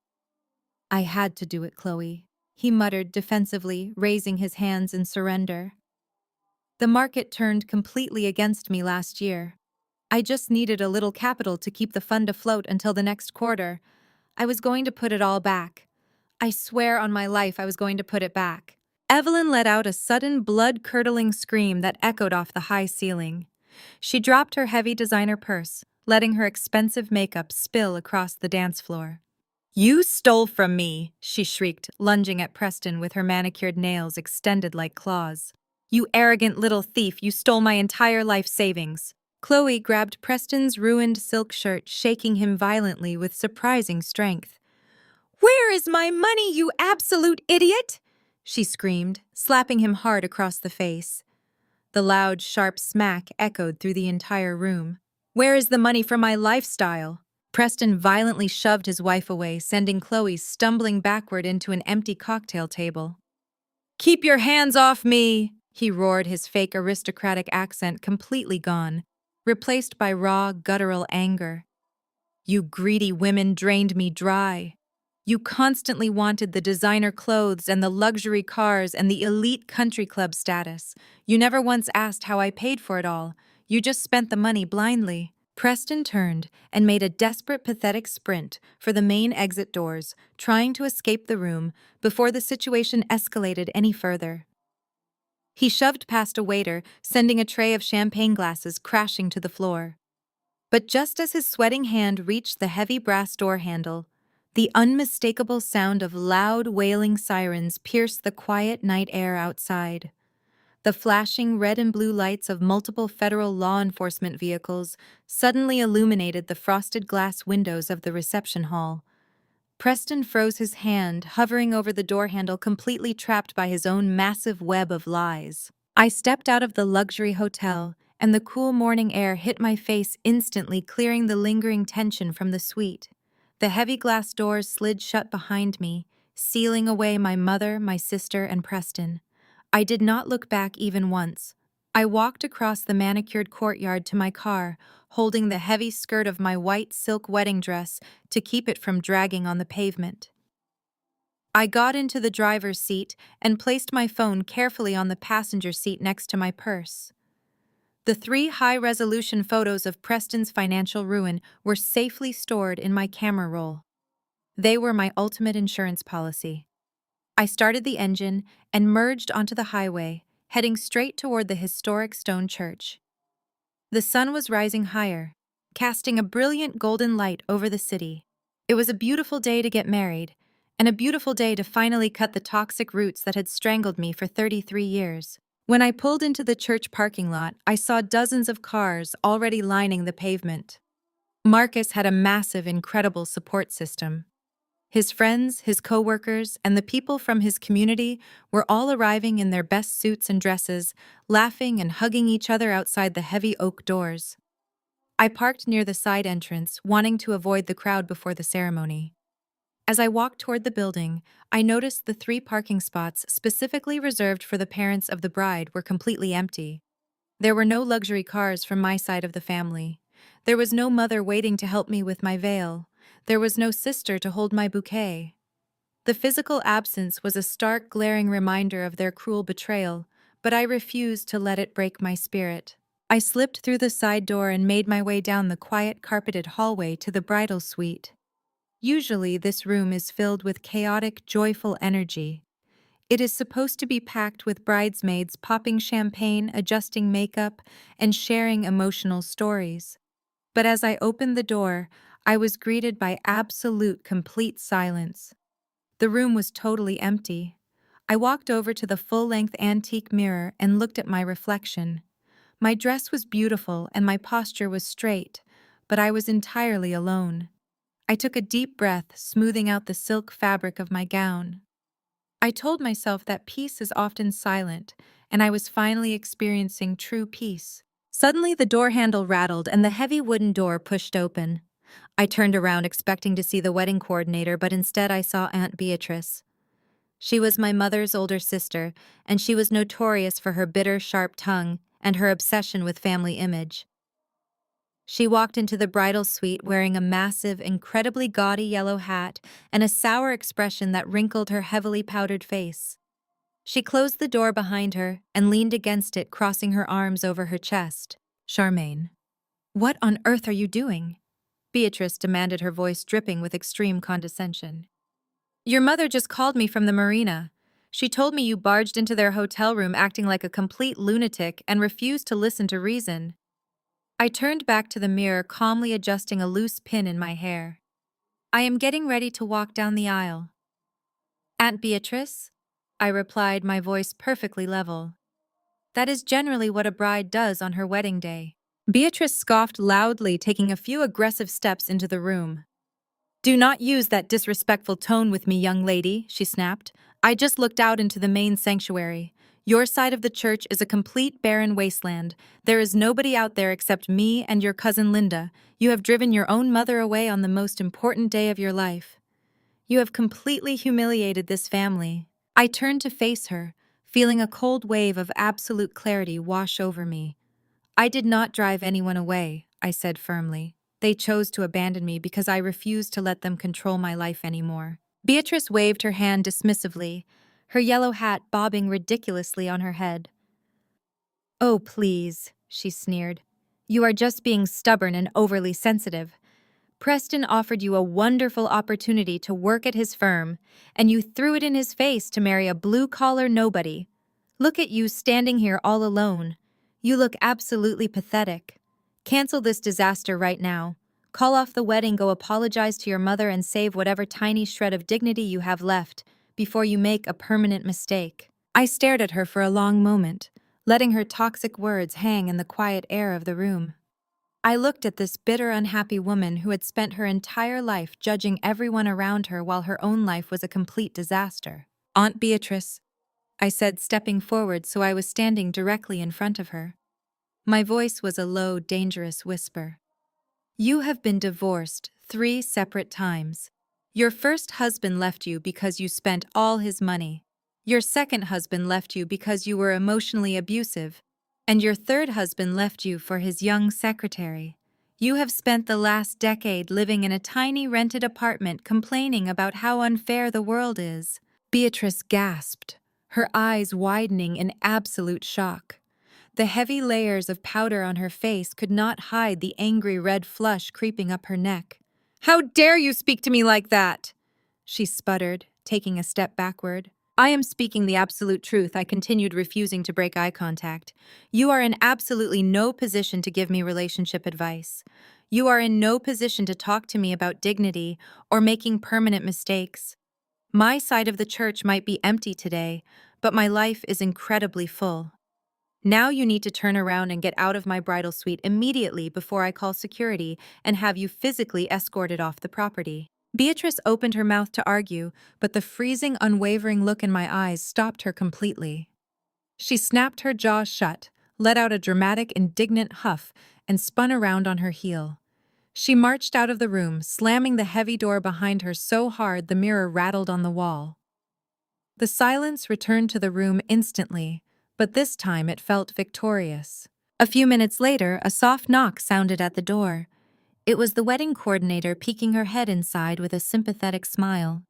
I had to do it, Chloe, he muttered defensively, raising his hands in surrender. The market turned completely against me last year. I just needed a little capital to keep the fund afloat until the next quarter. I was going to put it all back. I swear on my life I was going to put it back. Evelyn let out a sudden, blood-curdling scream that echoed off the high ceiling. She dropped her heavy designer purse, letting her expensive makeup spill across the dance floor. You stole from me, she shrieked, lunging at Preston with her manicured nails extended like claws. You arrogant little thief, you stole my entire life savings. Chloe grabbed Preston's ruined silk shirt, shaking him violently with surprising strength. Where is my money, you absolute idiot? She screamed, slapping him hard across the face. The loud, sharp smack echoed through the entire room. Where is the money for my lifestyle? Preston violently shoved his wife away, sending Chloe stumbling backward into an empty cocktail table. Keep your hands off me, he roared, his fake aristocratic accent completely gone, replaced by raw, guttural anger. You greedy women drained me dry. You constantly wanted the designer clothes and the luxury cars and the elite country club status. You never once asked how I paid for it all. You just spent the money blindly. Preston turned and made a desperate, pathetic sprint for the main exit doors, trying to escape the room before the situation escalated any further. He shoved past a waiter, sending a tray of champagne glasses crashing to the floor. But just as his sweating hand reached the heavy brass door handle, the unmistakable sound of loud, wailing sirens pierced the quiet night air outside. The flashing red and blue lights of multiple federal law enforcement vehicles suddenly illuminated the frosted glass windows of the reception hall. Preston froze his hand, hovering over the door handle, completely trapped by his own massive web of lies. I stepped out of the luxury hotel, and the cool morning air hit my face instantly, clearing the lingering tension from the suite. The heavy glass doors slid shut behind me, sealing away my mother, my sister, and Preston. I did not look back even once. I walked across the manicured courtyard to my car, holding the heavy skirt of my white silk wedding dress to keep it from dragging on the pavement. I got into the driver's seat and placed my phone carefully on the passenger seat next to my purse. The 3 high-resolution photos of Preston's financial ruin were safely stored in my camera roll. They were my ultimate insurance policy. I started the engine and merged onto the highway, heading straight toward the historic stone church. The sun was rising higher, casting a brilliant golden light over the city. It was a beautiful day to get married, and a beautiful day to finally cut the toxic roots that had strangled me for 33 years. When I pulled into the church parking lot, I saw dozens of cars already lining the pavement. Marcus had a massive, incredible support system. His friends, his co-workers, and the people from his community were all arriving in their best suits and dresses, laughing and hugging each other outside the heavy oak doors. I parked near the side entrance, wanting to avoid the crowd before the ceremony. As I walked toward the building, I noticed the 3 parking spots specifically reserved for the parents of the bride were completely empty. There were no luxury cars from my side of the family. There was no mother waiting to help me with my veil. There was no sister to hold my bouquet. The physical absence was a stark, glaring reminder of their cruel betrayal, but I refused to let it break my spirit. I slipped through the side door and made my way down the quiet, carpeted hallway to the bridal suite. Usually, this room is filled with chaotic, joyful energy. It is supposed to be packed with bridesmaids popping champagne, adjusting makeup, and sharing emotional stories. But as I opened the door, I was greeted by absolute, complete silence. The room was totally empty. I walked over to the full-length antique mirror and looked at my reflection. My dress was beautiful and my posture was straight, but I was entirely alone. I took a deep breath, smoothing out the silk fabric of my gown. I told myself that peace is often silent, and I was finally experiencing true peace. Suddenly, the door handle rattled and the heavy wooden door pushed open. I turned around expecting to see the wedding coordinator, but instead I saw Aunt Beatrice. She was my mother's older sister, and she was notorious for her bitter, sharp tongue and her obsession with family image. She walked into the bridal suite wearing a massive, incredibly gaudy yellow hat and a sour expression that wrinkled her heavily powdered face. She closed the door behind her and leaned against it, crossing her arms over her chest. "Charmaine, what on earth are you doing?" Beatrice demanded, her voice dripping with extreme condescension. "Your mother just called me from the marina. She told me you barged into their hotel room acting like a complete lunatic and refused to listen to reason." I turned back to the mirror, calmly adjusting a loose pin in my hair. "I am getting ready to walk down the aisle." "Aunt Beatrice?" I replied, my voice perfectly level. "That is generally what a bride does on her wedding day." Beatrice scoffed loudly, taking a few aggressive steps into the room. "Do not use that disrespectful tone with me, young lady," she snapped. "I just looked out into the main sanctuary. Your side of the church is a complete barren wasteland. There is nobody out there except me and your cousin Linda. You have driven your own mother away on the most important day of your life. You have completely humiliated this family." I turned to face her, feeling a cold wave of absolute clarity wash over me. "I did not drive anyone away," I said firmly. "They chose to abandon me because I refused to let them control my life anymore." Beatrice waved her hand dismissively, her yellow hat bobbing ridiculously on her head. "Oh, please," she sneered. "You are just being stubborn and overly sensitive. Preston offered you a wonderful opportunity to work at his firm, and you threw it in his face to marry a blue-collar nobody. Look at you standing here all alone. You look absolutely pathetic. Cancel this disaster right now. Call off the wedding, go apologize to your mother, and save whatever tiny shred of dignity you have left before you make a permanent mistake. I stared at her for a long moment, letting her toxic words hang in the quiet air of the room. I looked at this bitter, unhappy woman who had spent her entire life judging everyone around her while her own life was a complete disaster. Aunt Beatrice, I said, stepping forward so I was standing directly in front of her. My voice was a low, dangerous whisper. You have been divorced 3 separate times. Your first husband left you because you spent all his money. Your second husband left you because you were emotionally abusive. And your third husband left you for his young secretary. You have spent the last decade living in a tiny rented apartment complaining about how unfair the world is. Beatrice gasped, her eyes widening in absolute shock. The heavy layers of powder on her face could not hide the angry red flush creeping up her neck. "How dare you speak to me like that?" she sputtered, taking a step backward. "I am speaking the absolute truth," I continued, refusing to break eye contact. "You are in absolutely no position to give me relationship advice. You are in no position to talk to me about dignity or making permanent mistakes. My side of the church might be empty today, but my life is incredibly full. Now you need to turn around and get out of my bridal suite immediately before I call security and have you physically escorted off the property." Beatrice opened her mouth to argue, but the freezing, unwavering look in my eyes stopped her completely. She snapped her jaw shut, let out a dramatic, indignant huff, and spun around on her heel. She marched out of the room, slamming the heavy door behind her so hard the mirror rattled on the wall. The silence returned to the room instantly, but this time it felt victorious. A few minutes later, a soft knock sounded at the door. It was the wedding coordinator peeking her head inside with a sympathetic smile.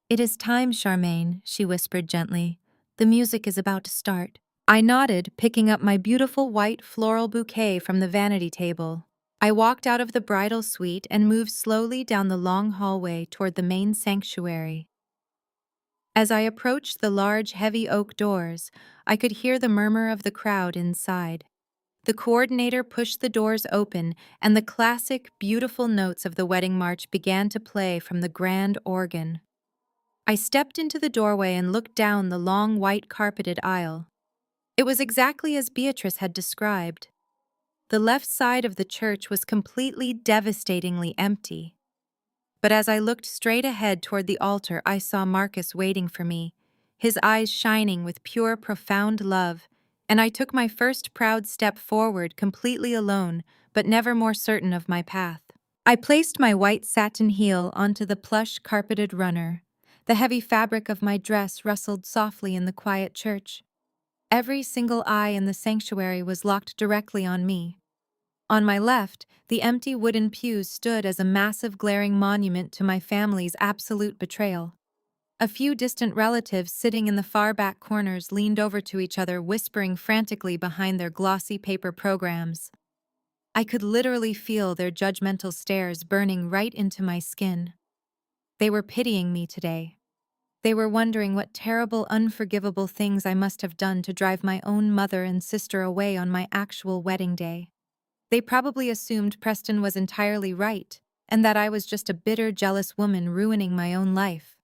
"It is time, Charmaine," she whispered gently. "The music is about to start." I nodded, picking up my beautiful white floral bouquet from the vanity table. I walked out of the bridal suite and moved slowly down the long hallway toward the main sanctuary. As I approached the large, heavy oak doors, I could hear the murmur of the crowd inside. The coordinator pushed the doors open, and the classic, beautiful notes of the wedding march began to play from the grand organ. I stepped into the doorway and looked down the long, white-carpeted aisle. It was exactly as Beatrice had described. The left side of the church was completely, devastatingly empty. But as I looked straight ahead toward the altar, I saw Marcus waiting for me, his eyes shining with pure, profound love, and I took my first proud step forward, completely alone, but never more certain of my path. I placed my white satin heel onto the plush, carpeted runner. The heavy fabric of my dress rustled softly in the quiet church. Every single eye in the sanctuary was locked directly on me. On my left, the empty wooden pews stood as a massive, glaring monument to my family's absolute betrayal. A few distant relatives sitting in the far back corners leaned over to each other, whispering frantically behind their glossy paper programs. I could literally feel their judgmental stares burning right into my skin. They were pitying me today. They were wondering what terrible, unforgivable things I must have done to drive my own mother and sister away on my actual wedding day. They probably assumed Preston was entirely right, and that I was just a bitter, jealous woman ruining my own life.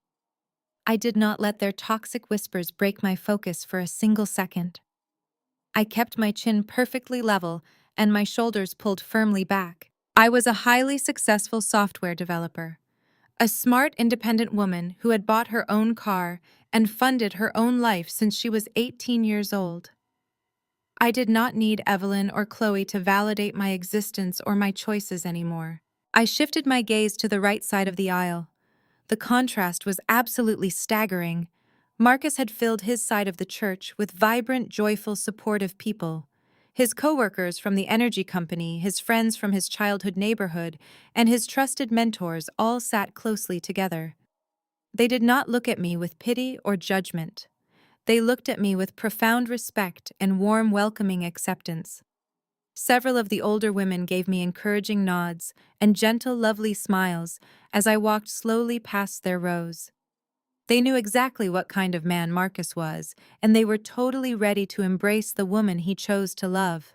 I did not let their toxic whispers break my focus for a single second. I kept my chin perfectly level and my shoulders pulled firmly back. I was a highly successful software developer, a smart, independent woman who had bought her own car and funded her own life since she was 18 years old. I did not need Evelyn or Chloe to validate my existence or my choices anymore. I shifted my gaze to the right side of the aisle. The contrast was absolutely staggering. Marcus had filled his side of the church with vibrant, joyful, supportive people. His coworkers from the energy company, his friends from his childhood neighborhood, and his trusted mentors all sat closely together. They did not look at me with pity or judgment. They looked at me with profound respect and warm, welcoming acceptance. Several of the older women gave me encouraging nods and gentle, lovely smiles as I walked slowly past their rows. They knew exactly what kind of man Marcus was, and they were totally ready to embrace the woman he chose to love.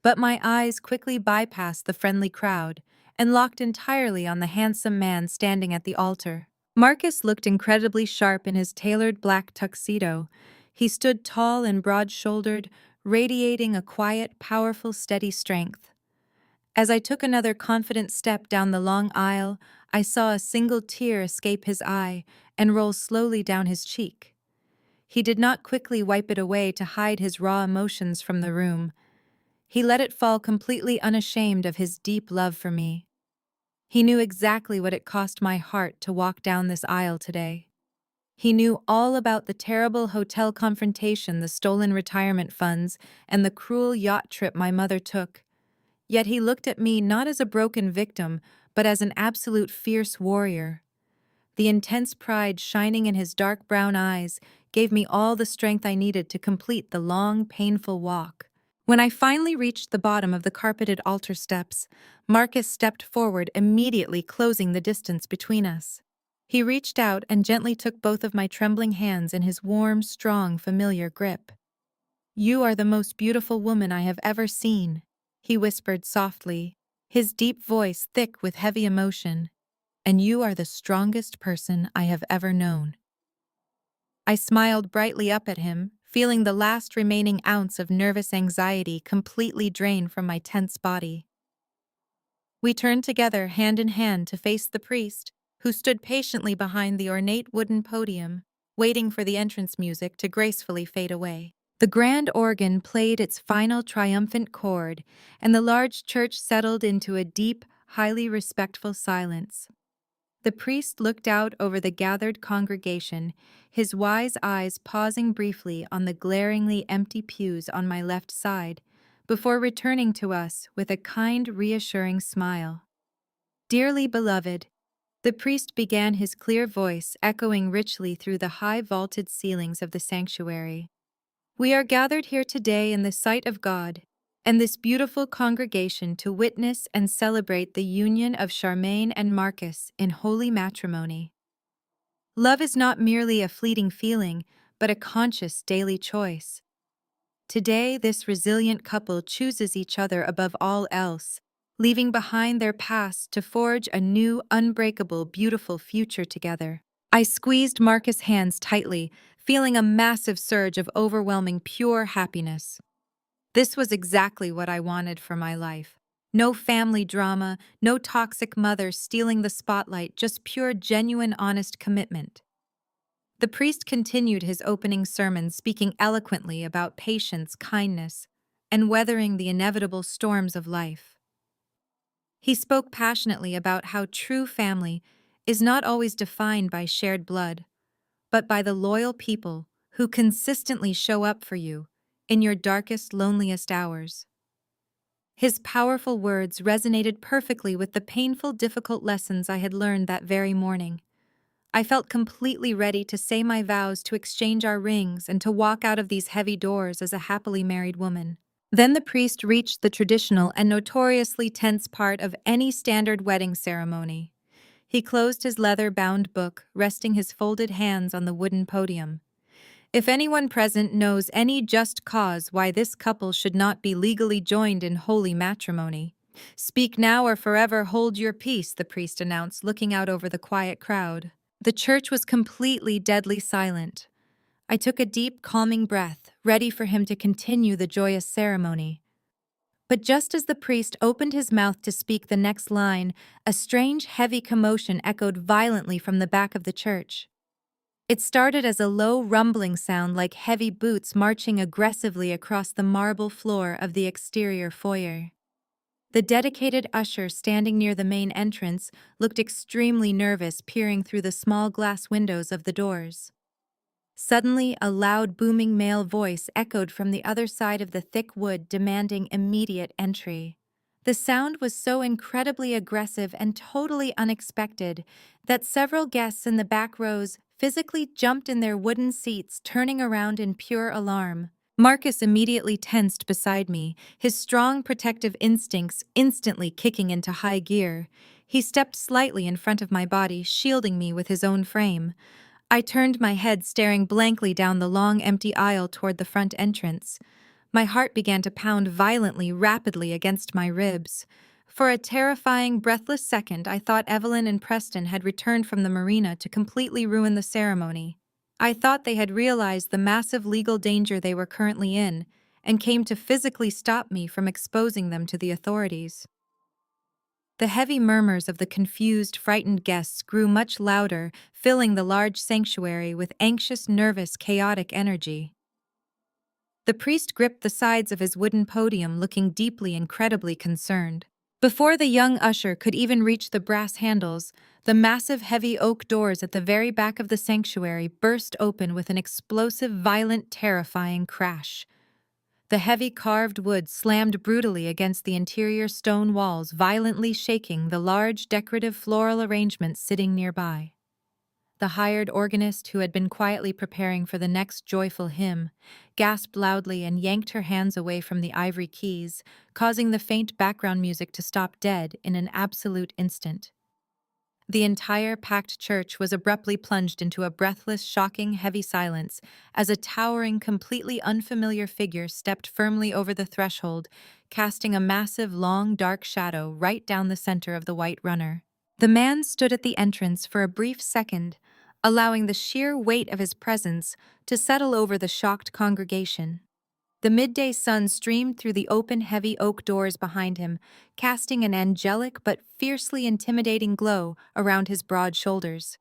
But my eyes quickly bypassed the friendly crowd and locked entirely on the handsome man standing at the altar. Marcus looked incredibly sharp in his tailored black tuxedo. He stood tall and broad-shouldered, radiating a quiet, powerful, steady strength. As I took another confident step down the long aisle, I saw a single tear escape his eye and roll slowly down his cheek. He did not quickly wipe it away to hide his raw emotions from the room. He let it fall completely unashamed of his deep love for me. He knew exactly what it cost my heart to walk down this aisle today. He knew all about the terrible hotel confrontation, the stolen retirement funds, and the cruel yacht trip my mother took. Yet he looked at me not as a broken victim, but as an absolute fierce warrior. The intense pride shining in his dark brown eyes gave me all the strength I needed to complete the long, painful walk. When I finally reached the bottom of the carpeted altar steps, Marcus stepped forward, immediately closing the distance between us. He reached out and gently took both of my trembling hands in his warm, strong, familiar grip. "You are the most beautiful woman I have ever seen," he whispered softly, his deep voice thick with heavy emotion. "And you are the strongest person I have ever known." I smiled brightly up at him, feeling the last remaining ounce of nervous anxiety completely drain from my tense body. We turned together hand in hand to face the priest, who stood patiently behind the ornate wooden podium, waiting for the entrance music to gracefully fade away. The grand organ played its final triumphant chord, and the large church settled into a deep, highly respectful silence. The priest looked out over the gathered congregation, his wise eyes pausing briefly on the glaringly empty pews on my left side, before returning to us with a kind, reassuring smile. "Dearly beloved," the priest began, his clear voice echoing richly through the high vaulted ceilings of the sanctuary. "We are gathered here today in the sight of God and this beautiful congregation to witness and celebrate the union of Charmaine and Marcus in holy matrimony. Love is not merely a fleeting feeling, but a conscious daily choice. Today, this resilient couple chooses each other above all else, leaving behind their past to forge a new, unbreakable, beautiful future together." I squeezed Marcus' hands tightly, feeling a massive surge of overwhelming, pure happiness. This was exactly what I wanted for my life. No family drama, no toxic mother stealing the spotlight, just pure, genuine, honest commitment. The priest continued his opening sermon, speaking eloquently about patience, kindness, and weathering the inevitable storms of life. He spoke passionately about how true family is not always defined by shared blood, but by the loyal people who consistently show up for you in your darkest, loneliest hours. His powerful words resonated perfectly with the painful, difficult lessons I had learned that very morning. I felt completely ready to say my vows, to exchange our rings, and to walk out of these heavy doors as a happily married woman. Then the priest reached the traditional and notoriously tense part of any standard wedding ceremony. He closed his leather-bound book, resting his folded hands on the wooden podium. "If anyone present knows any just cause why this couple should not be legally joined in holy matrimony, speak now or forever hold your peace," the priest announced, looking out over the quiet crowd. The church was completely deadly silent. I took a deep, calming breath, ready for him to continue the joyous ceremony. But just as the priest opened his mouth to speak the next line, a strange, heavy commotion echoed violently from the back of the church. It started as a low, rumbling sound like heavy boots marching aggressively across the marble floor of the exterior foyer. The dedicated usher standing near the main entrance looked extremely nervous, peering through the small glass windows of the doors. Suddenly, a loud, booming male voice echoed from the other side of the thick wood, demanding immediate entry. The sound was so incredibly aggressive and totally unexpected that several guests in the back rows physically jumped in their wooden seats, turning around in pure alarm. Marcus immediately tensed beside me, his strong protective instincts instantly kicking into high gear. He stepped slightly in front of my body, shielding me with his own frame. I turned my head, staring blankly down the long, empty aisle toward the front entrance. My heart began to pound violently, rapidly against my ribs. For a terrifying, breathless second, I thought Evelyn and Preston had returned from the marina to completely ruin the ceremony. I thought they had realized the massive legal danger they were currently in and came to physically stop me from exposing them to the authorities. The heavy murmurs of the confused, frightened guests grew much louder, filling the large sanctuary with anxious, nervous, chaotic energy. The priest gripped the sides of his wooden podium, looking deeply, incredibly concerned. Before the young usher could even reach the brass handles, the massive, heavy oak doors at the very back of the sanctuary burst open with an explosive, violent, terrifying crash. The heavy carved wood slammed brutally against the interior stone walls, violently shaking the large decorative floral arrangements sitting nearby. The hired organist, who had been quietly preparing for the next joyful hymn, gasped loudly and yanked her hands away from the ivory keys, causing the faint background music to stop dead in an absolute instant. The entire packed church was abruptly plunged into a breathless, shocking, heavy silence as a towering, completely unfamiliar figure stepped firmly over the threshold, casting a massive, long, dark shadow right down the center of the white runner. The man stood at the entrance for a brief second, allowing the sheer weight of his presence to settle over the shocked congregation. The midday sun streamed through the open, heavy oak doors behind him, casting an angelic but fiercely intimidating glow around his broad shoulders.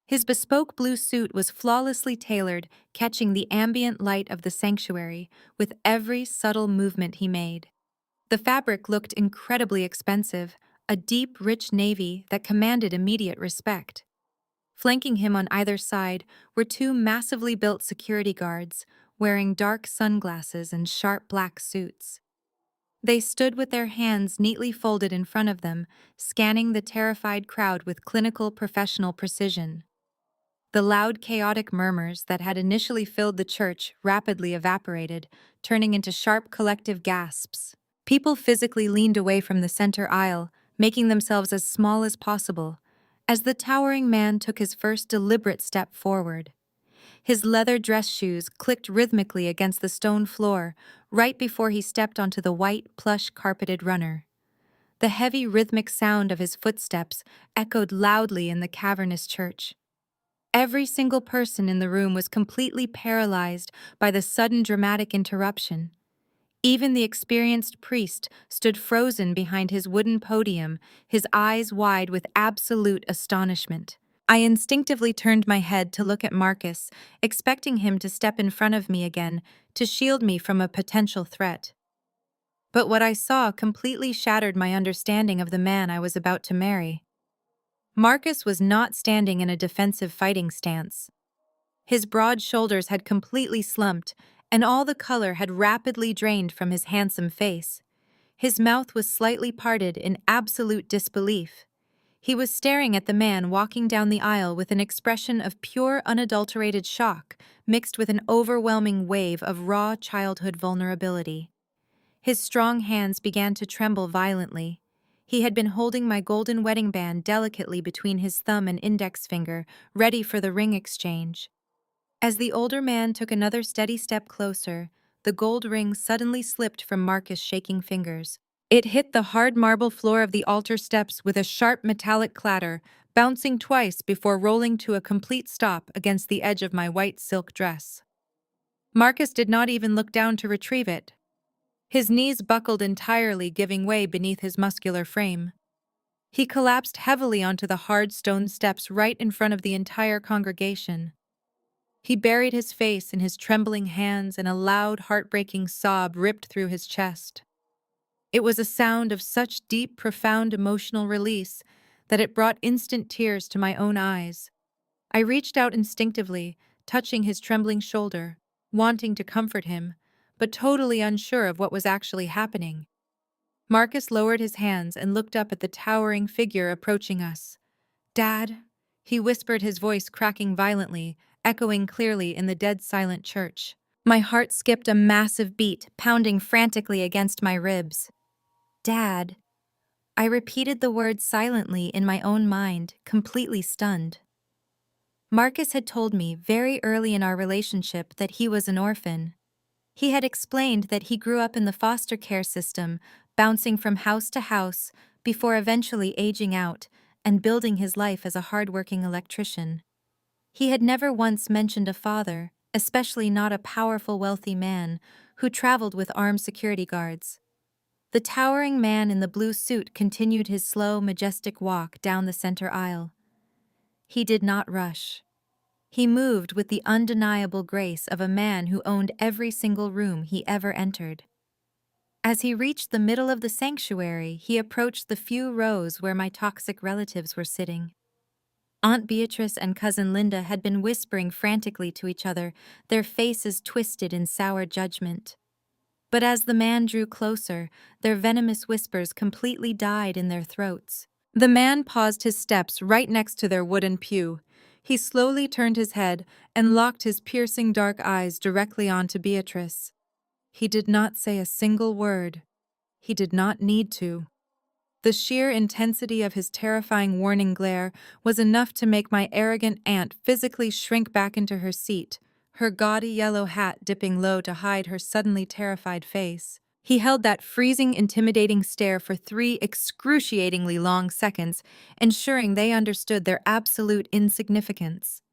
His bespoke blue suit was flawlessly tailored, catching the ambient light of the sanctuary with every subtle movement he made. The fabric looked incredibly expensive, a deep, rich navy that commanded immediate respect. Flanking him on either side were two massively built security guards, wearing dark sunglasses and sharp black suits. They stood with their hands neatly folded in front of them, scanning the terrified crowd with clinical professional precision. The loud, chaotic murmurs that had initially filled the church rapidly evaporated, turning into sharp collective gasps. People physically leaned away from the center aisle, making themselves as small as possible, as the towering man took his first deliberate step forward. His leather dress shoes clicked rhythmically against the stone floor right before he stepped onto the white, plush carpeted runner. The heavy, rhythmic sound of his footsteps echoed loudly in the cavernous church. Every single person in the room was completely paralyzed by the sudden dramatic interruption. Even the experienced priest stood frozen behind his wooden podium, his eyes wide with absolute astonishment. I instinctively turned my head to look at Marcus, expecting him to step in front of me again to shield me from a potential threat. But what I saw completely shattered my understanding of the man I was about to marry. Marcus was not standing in a defensive fighting stance. His broad shoulders had completely slumped, and all the color had rapidly drained from his handsome face. His mouth was slightly parted in absolute disbelief. He was staring at the man walking down the aisle with an expression of pure, unadulterated shock, mixed with an overwhelming wave of raw childhood vulnerability. His strong hands began to tremble violently. He had been holding my golden wedding band delicately between his thumb and index finger, ready for the ring exchange. As the older man took another steady step closer, the gold ring suddenly slipped from Marcus' shaking fingers. It hit the hard marble floor of the altar steps with a sharp metallic clatter, bouncing twice before rolling to a complete stop against the edge of my white silk dress. Marcus did not even look down to retrieve it. His knees buckled entirely, giving way beneath his muscular frame. He collapsed heavily onto the hard stone steps right in front of the entire congregation. He buried his face in his trembling hands, and a loud, heartbreaking sob ripped through his chest. It was a sound of such deep, profound emotional release that it brought instant tears to my own eyes. I reached out instinctively, touching his trembling shoulder, wanting to comfort him, but totally unsure of what was actually happening. Marcus lowered his hands and looked up at the towering figure approaching us. "Dad," he whispered, his voice cracking violently, echoing clearly in the dead-silent church. My heart skipped a massive beat, pounding frantically against my ribs. "Dad." I repeated the word silently in my own mind, completely stunned. Marcus had told me very early in our relationship that he was an orphan. He had explained that he grew up in the foster care system, bouncing from house to house, before eventually aging out and building his life as a hardworking electrician. He had never once mentioned a father, especially not a powerful, wealthy man who traveled with armed security guards. The towering man in the blue suit continued his slow, majestic walk down the center aisle. He did not rush. He moved with the undeniable grace of a man who owned every single room he ever entered. As he reached the middle of the sanctuary, he approached the few rows where my toxic relatives were sitting. Aunt Beatrice and Cousin Linda had been whispering frantically to each other, their faces twisted in sour judgment. But as the man drew closer, their venomous whispers completely died in their throats. The man paused his steps right next to their wooden pew. He slowly turned his head and locked his piercing dark eyes directly onto Beatrice. He did not say a single word. He did not need to. The sheer intensity of his terrifying warning glare was enough to make my arrogant aunt physically shrink back into her seat, her gaudy yellow hat dipping low to hide her suddenly terrified face. He held that freezing, intimidating stare for 3 excruciatingly long seconds, ensuring they understood their absolute insignificance.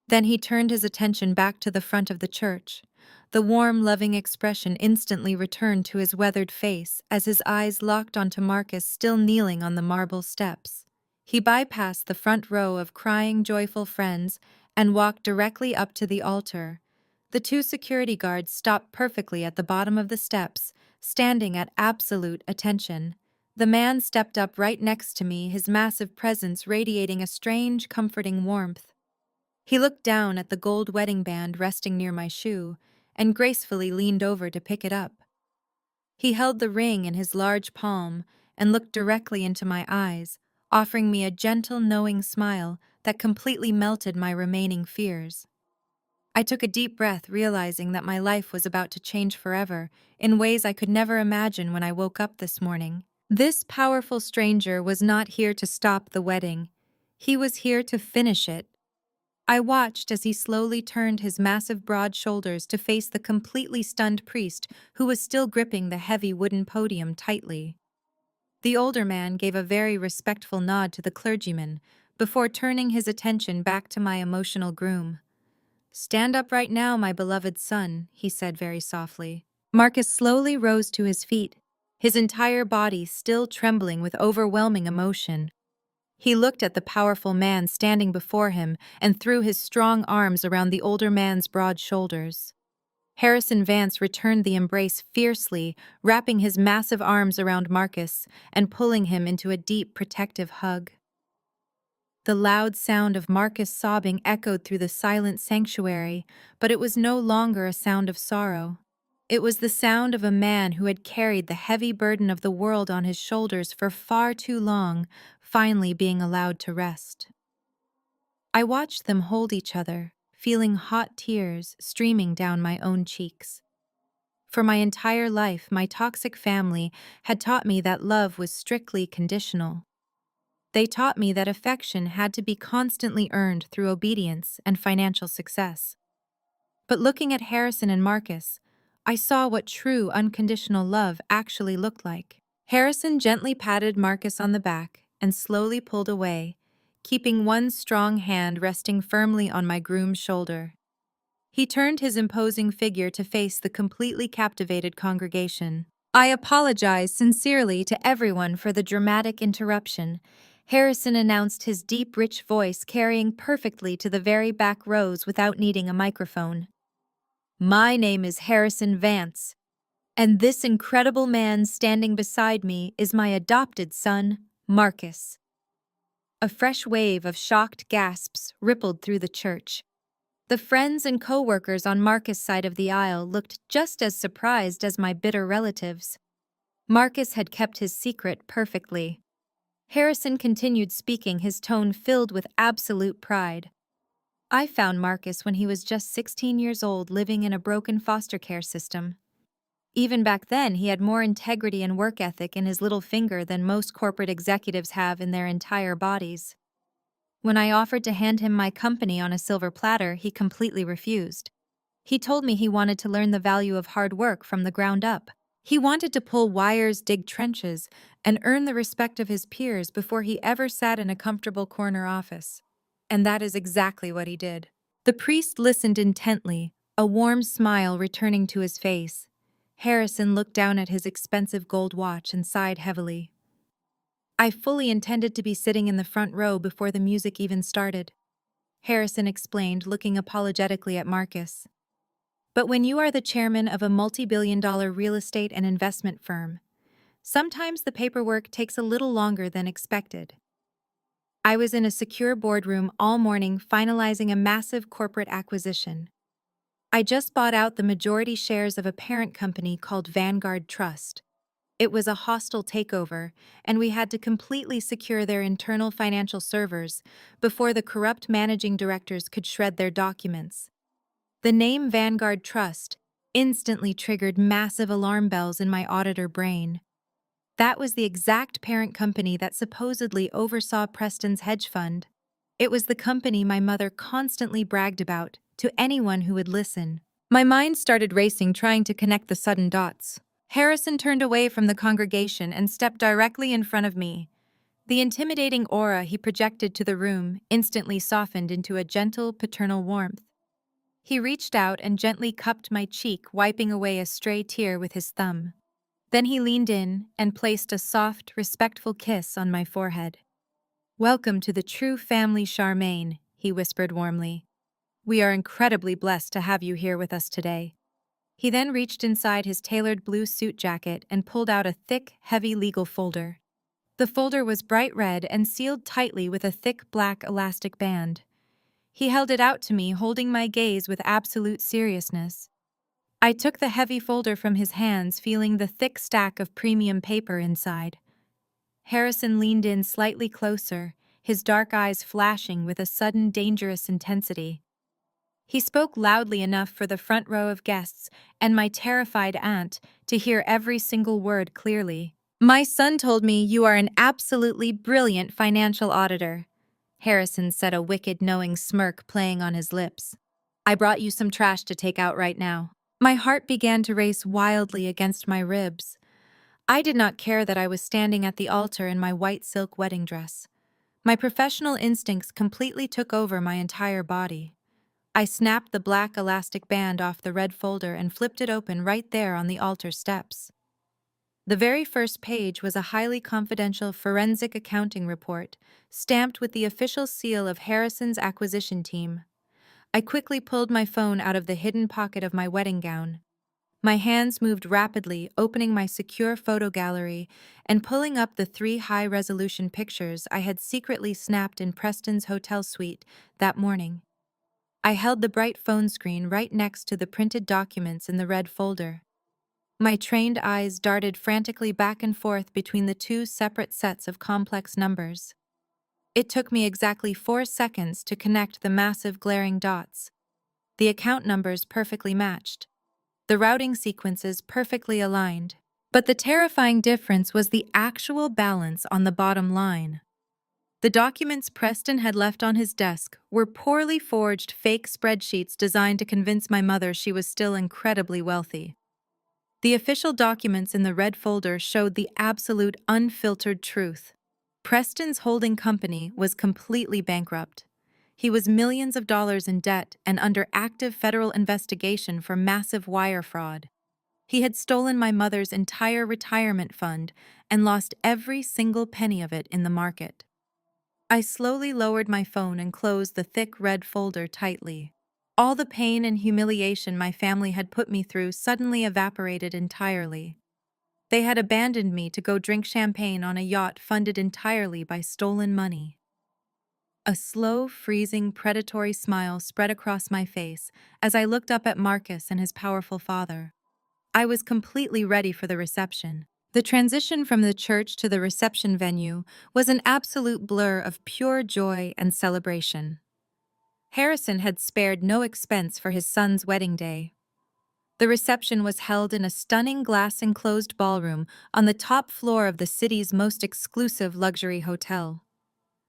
Then he turned his attention back to the front of the church. The warm, loving expression instantly returned to his weathered face as his eyes locked onto Marcus still kneeling on the marble steps. He bypassed the front row of crying, joyful friends and walked directly up to the altar. The 2 security guards stopped perfectly at the bottom of the steps, standing at absolute attention. The man stepped up right next to me, his massive presence radiating a strange, comforting warmth. He looked down at the gold wedding band resting near my shoe and gracefully leaned over to pick it up. He held the ring in his large palm and looked directly into my eyes, offering me a gentle, knowing smile that completely melted my remaining fears. I took a deep breath, realizing that my life was about to change forever in ways I could never imagine when I woke up this morning. This powerful stranger was not here to stop the wedding. He was here to finish it. I watched as he slowly turned his massive broad shoulders to face the completely stunned priest who was still gripping the heavy wooden podium tightly. The older man gave a very respectful nod to the clergyman before turning his attention back to my emotional groom. "Stand up right now, my beloved son," he said very softly. Marcus slowly rose to his feet, his entire body still trembling with overwhelming emotion. He looked at the powerful man standing before him and threw his strong arms around the older man's broad shoulders. Harrison Vance returned the embrace fiercely, wrapping his massive arms around Marcus and pulling him into a deep, protective hug. The loud sound of Marcus sobbing echoed through the silent sanctuary, but it was no longer a sound of sorrow. It was the sound of a man who had carried the heavy burden of the world on his shoulders for far too long, finally being allowed to rest. I watched them hold each other, feeling hot tears streaming down my own cheeks. For my entire life, my toxic family had taught me that love was strictly conditional. They taught me that affection had to be constantly earned through obedience and financial success. But looking at Harrison and Marcus, I saw what true unconditional love actually looked like. Harrison gently patted Marcus on the back and slowly pulled away, keeping one strong hand resting firmly on my groom's shoulder. He turned his imposing figure to face the completely captivated congregation. "I apologize sincerely to everyone for the dramatic interruption," Harrison announced, his deep, rich voice carrying perfectly to the very back rows without needing a microphone. "My name is Harrison Vance, and this incredible man standing beside me is my adopted son, Marcus." A fresh wave of shocked gasps rippled through the church. The friends and co-workers on Marcus' side of the aisle looked just as surprised as my bitter relatives. Marcus had kept his secret perfectly. Harrison continued speaking, his tone filled with absolute pride. "I found Marcus when he was just 16 years old, living in a broken foster care system. Even back then, he had more integrity and work ethic in his little finger than most corporate executives have in their entire bodies. When I offered to hand him my company on a silver platter, he completely refused. He told me he wanted to learn the value of hard work from the ground up. He wanted to pull wires, dig trenches, and earn the respect of his peers before he ever sat in a comfortable corner office. And that is exactly what he did. The priest listened intently, a warm smile returning to his face. Harrison looked down at his expensive gold watch and sighed heavily. I fully intended to be sitting in the front row before the music even started, Harrison explained, looking apologetically at Marcus. But when you are the chairman of a multi-billion-dollar real estate and investment firm, sometimes the paperwork takes a little longer than expected. I was in a secure boardroom all morning finalizing a massive corporate acquisition. I just bought out the majority shares of a parent company called Vanguard Trust. It was a hostile takeover, and we had to completely secure their internal financial servers before the corrupt managing directors could shred their documents. The name Vanguard Trust instantly triggered massive alarm bells in my auditor brain. That was the exact parent company that supposedly oversaw Preston's hedge fund. It was the company my mother constantly bragged about to anyone who would listen. My mind started racing, trying to connect the sudden dots. Harrison turned away from the congregation and stepped directly in front of me. The intimidating aura he projected to the room instantly softened into a gentle, paternal warmth. He reached out and gently cupped my cheek, wiping away a stray tear with his thumb. Then he leaned in and placed a soft, respectful kiss on my forehead. "Welcome to the true family, Charmaine," he whispered warmly. "We are incredibly blessed to have you here with us today." He then reached inside his tailored blue suit jacket and pulled out a thick, heavy legal folder. The folder was bright red and sealed tightly with a thick black elastic band. He held it out to me, holding my gaze with absolute seriousness. I took the heavy folder from his hands, feeling the thick stack of premium paper inside. Harrison leaned in slightly closer, his dark eyes flashing with a sudden dangerous intensity. He spoke loudly enough for the front row of guests and my terrified aunt to hear every single word clearly. "My son told me you are an absolutely brilliant financial auditor," Harrison said, a wicked, knowing smirk playing on his lips. "I brought you some trash to take out right now." My heart began to race wildly against my ribs. I did not care that I was standing at the altar in my white silk wedding dress. My professional instincts completely took over my entire body. I snapped the black elastic band off the red folder and flipped it open right there on the altar steps. The very first page was a highly confidential forensic accounting report, stamped with the official seal of Harrison's acquisition team. I quickly pulled my phone out of the hidden pocket of my wedding gown. My hands moved rapidly, opening my secure photo gallery and pulling up the 3 high-resolution pictures I had secretly snapped in Preston's hotel suite that morning. I held the bright phone screen right next to the printed documents in the red folder. My trained eyes darted frantically back and forth between the 2 separate sets of complex numbers. It took me exactly 4 seconds to connect the massive glaring dots. The account numbers perfectly matched. The routing sequences perfectly aligned. But the terrifying difference was the actual balance on the bottom line. The documents Preston had left on his desk were poorly forged fake spreadsheets designed to convince my mother she was still incredibly wealthy. The official documents in the red folder showed the absolute unfiltered truth. Preston's holding company was completely bankrupt. He was millions of dollars in debt and under active federal investigation for massive wire fraud. He had stolen my mother's entire retirement fund and lost every single penny of it in the market. I slowly lowered my phone and closed the thick red folder tightly. All the pain and humiliation my family had put me through suddenly evaporated entirely. They had abandoned me to go drink champagne on a yacht funded entirely by stolen money. A slow, freezing, predatory smile spread across my face as I looked up at Marcus and his powerful father. I was completely ready for the reception. The transition from the church to the reception venue was an absolute blur of pure joy and celebration. Harrison had spared no expense for his son's wedding day. The reception was held in a stunning glass-enclosed ballroom on the top floor of the city's most exclusive luxury hotel.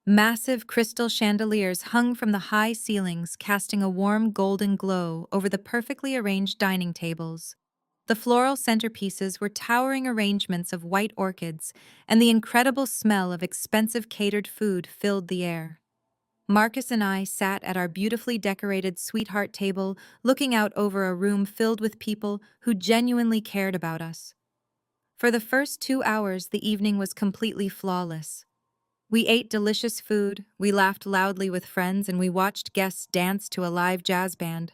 Massive crystal chandeliers hung from the high ceilings, casting a warm golden glow over the perfectly arranged dining tables. The floral centerpieces were towering arrangements of white orchids, and the incredible smell of expensive catered food filled the air. Marcus and I sat at our beautifully decorated sweetheart table, looking out over a room filled with people who genuinely cared about us. For the first 2 hours, the evening was completely flawless. We ate delicious food, we laughed loudly with friends, and we watched guests dance to a live jazz band.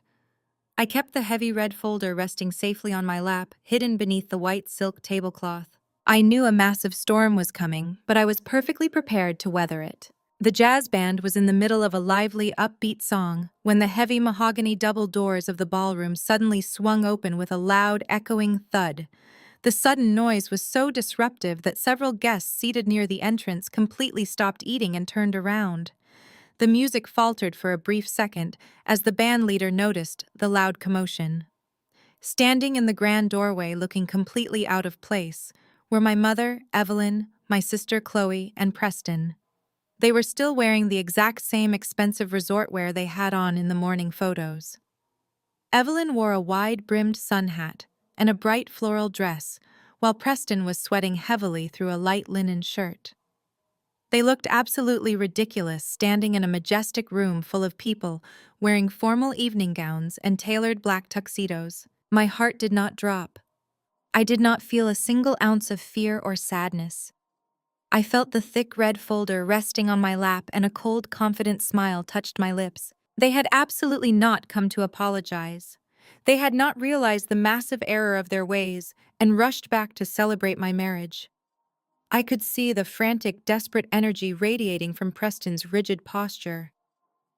I kept the heavy red folder resting safely on my lap, hidden beneath the white silk tablecloth. I knew a massive storm was coming, but I was perfectly prepared to weather it. The jazz band was in the middle of a lively, upbeat song when the heavy mahogany double doors of the ballroom suddenly swung open with a loud, echoing thud. The sudden noise was so disruptive that several guests seated near the entrance completely stopped eating and turned around. The music faltered for a brief second as the band leader noticed the loud commotion. Standing in the grand doorway looking completely out of place were my mother, Evelyn, my sister Chloe, and Preston. They were still wearing the exact same expensive resort wear they had on in the morning photos. Evelyn wore a wide-brimmed sun hat and a bright floral dress, while Preston was sweating heavily through a light linen shirt. They looked absolutely ridiculous standing in a majestic room full of people wearing formal evening gowns and tailored black tuxedos. My heart did not drop. I did not feel a single ounce of fear or sadness. I felt the thick red folder resting on my lap and a cold, confident smile touched my lips. They had absolutely not come to apologize. They had not realized the massive error of their ways and rushed back to celebrate my marriage. I could see the frantic, desperate energy radiating from Preston's rigid posture.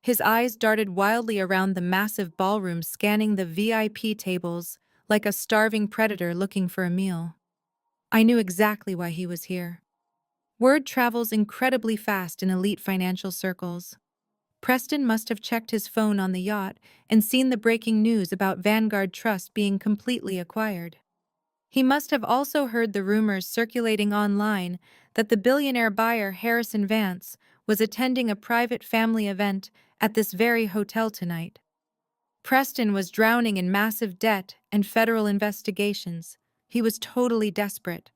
His eyes darted wildly around the massive ballroom, scanning the VIP tables like a starving predator looking for a meal. I knew exactly why he was here. Word travels incredibly fast in elite financial circles. Preston must have checked his phone on the yacht and seen the breaking news about Vanguard Trust being completely acquired. He must have also heard the rumors circulating online that the billionaire buyer Harrison Vance was attending a private family event at this very hotel tonight. Preston was drowning in massive debt and federal investigations. He was totally desperate.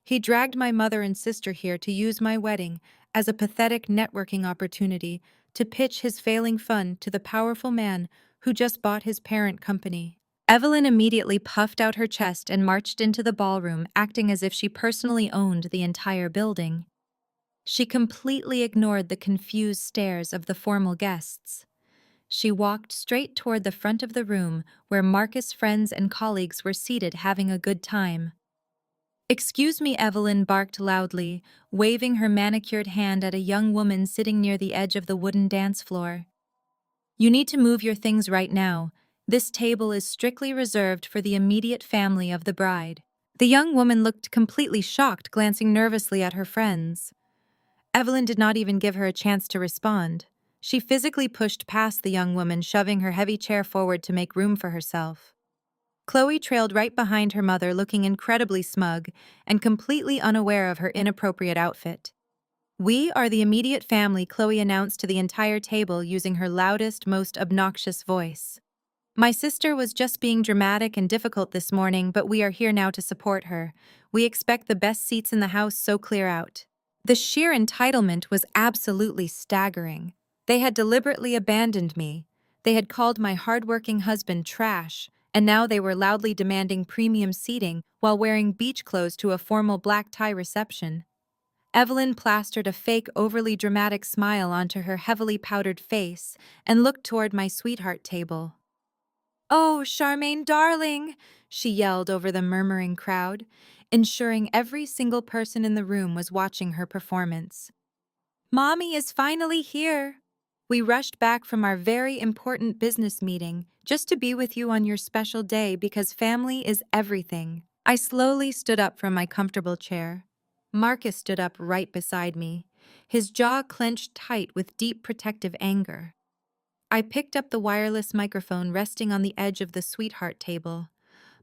He dragged my mother and sister here to use my wedding as a pathetic networking opportunity to pitch his failing fund to the powerful man who just bought his parent company. Evelyn immediately puffed out her chest and marched into the ballroom, acting as if she personally owned the entire building. She completely ignored the confused stares of the formal guests. She walked straight toward the front of the room where Marcus' friends and colleagues were seated having a good time. "Excuse me," Evelyn barked loudly, waving her manicured hand at a young woman sitting near the edge of the wooden dance floor. "You need to move your things right now. This table is strictly reserved for the immediate family of the bride." The young woman looked completely shocked, glancing nervously at her friends. Evelyn did not even give her a chance to respond. She physically pushed past the young woman, shoving her heavy chair forward to make room for herself. Chloe trailed right behind her mother, looking incredibly smug and completely unaware of her inappropriate outfit. "We are the immediate family," Chloe announced to the entire table using her loudest, most obnoxious voice. "My sister was just being dramatic and difficult this morning, but we are here now to support her. We expect the best seats in the house, so clear out." The sheer entitlement was absolutely staggering. They had deliberately abandoned me. They had called my hardworking husband trash, and now they were loudly demanding premium seating while wearing beach clothes to a formal black tie reception. Evelyn plastered a fake, overly dramatic smile onto her heavily powdered face and looked toward my sweetheart table. "Oh, Charmaine, darling!" she yelled over the murmuring crowd, ensuring every single person in the room was watching her performance. "Mommy is finally here! We rushed back from our very important business meeting just to be with you on your special day because family is everything." I slowly stood up from my comfortable chair. Marcus stood up right beside me, his jaw clenched tight with deep protective anger. I picked up the wireless microphone resting on the edge of the sweetheart table.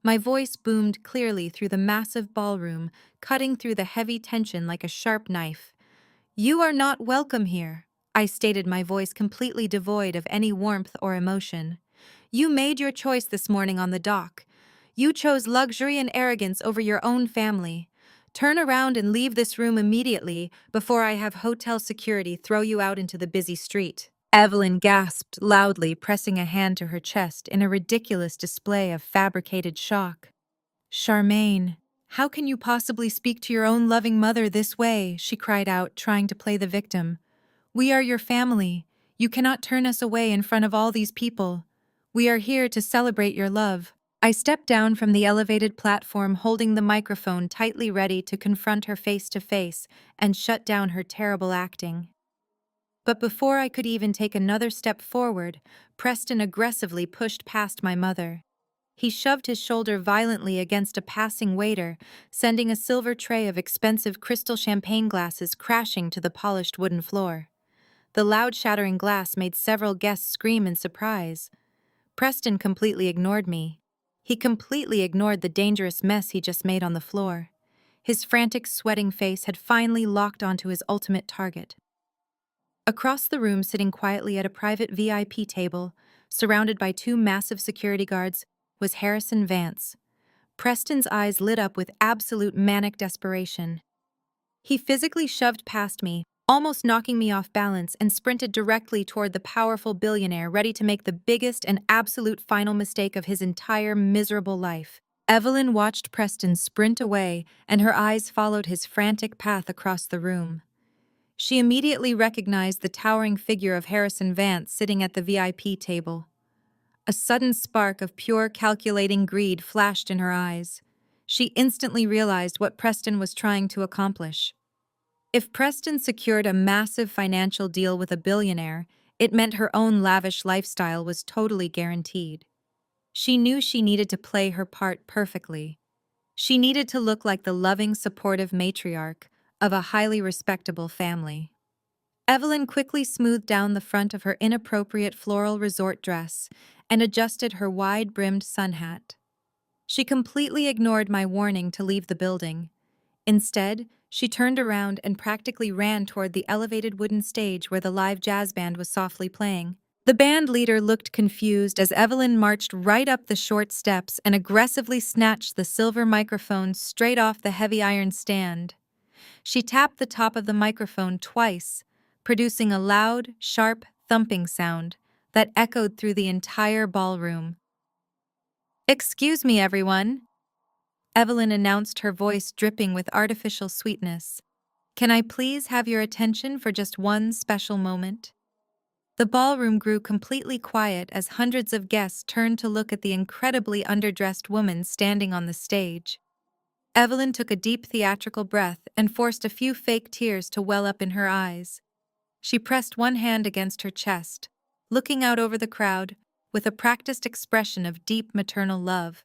My voice boomed clearly through the massive ballroom, cutting through the heavy tension like a sharp knife. "You are not welcome here," I stated, my voice completely devoid of any warmth or emotion. "You made your choice this morning on the dock. You chose luxury and arrogance over your own family. Turn around and leave this room immediately before I have hotel security throw you out into the busy street." Evelyn gasped loudly, pressing a hand to her chest in a ridiculous display of fabricated shock. "Charmaine, how can you possibly speak to your own loving mother this way?" she cried out, trying to play the victim. "We are your family. You cannot turn us away in front of all these people. We are here to celebrate your love." I stepped down from the elevated platform, holding the microphone tightly ready to confront her face to face and shut down her terrible acting. But before I could even take another step forward, Preston aggressively pushed past my mother. He shoved his shoulder violently against a passing waiter, sending a silver tray of expensive crystal champagne glasses crashing to the polished wooden floor. The loud shattering glass made several guests scream in surprise. Preston completely ignored me. He completely ignored the dangerous mess he just made on the floor. His frantic, sweating face had finally locked onto his ultimate target. Across the room, sitting quietly at a private VIP table, surrounded by two massive security guards, was Harrison Vance. Preston's eyes lit up with absolute manic desperation. He physically shoved past me, almost knocking me off balance, and sprinted directly toward the powerful billionaire, ready to make the biggest and absolute final mistake of his entire miserable life. Evelyn watched Preston sprint away, and her eyes followed his frantic path across the room. She immediately recognized the towering figure of Harrison Vance sitting at the VIP table. A sudden spark of pure calculating greed flashed in her eyes. She instantly realized what Preston was trying to accomplish. If Preston secured a massive financial deal with a billionaire, it meant her own lavish lifestyle was totally guaranteed. She knew she needed to play her part perfectly. She needed to look like the loving, supportive matriarch of a highly respectable family. Evelyn quickly smoothed down the front of her inappropriate floral resort dress and adjusted her wide-brimmed sun hat. She completely ignored my warning to leave the building. Instead, she turned around and practically ran toward the elevated wooden stage where the live jazz band was softly playing. The band leader looked confused as Evelyn marched right up the short steps and aggressively snatched the silver microphone straight off the heavy iron stand. She tapped the top of the microphone twice, producing a loud, sharp, thumping sound that echoed through the entire ballroom. "Excuse me, everyone," Evelyn announced, her voice dripping with artificial sweetness. "Can I please have your attention for just one special moment?" The ballroom grew completely quiet as hundreds of guests turned to look at the incredibly underdressed woman standing on the stage. Evelyn took a deep theatrical breath and forced a few fake tears to well up in her eyes. She pressed one hand against her chest, looking out over the crowd with a practiced expression of deep maternal love.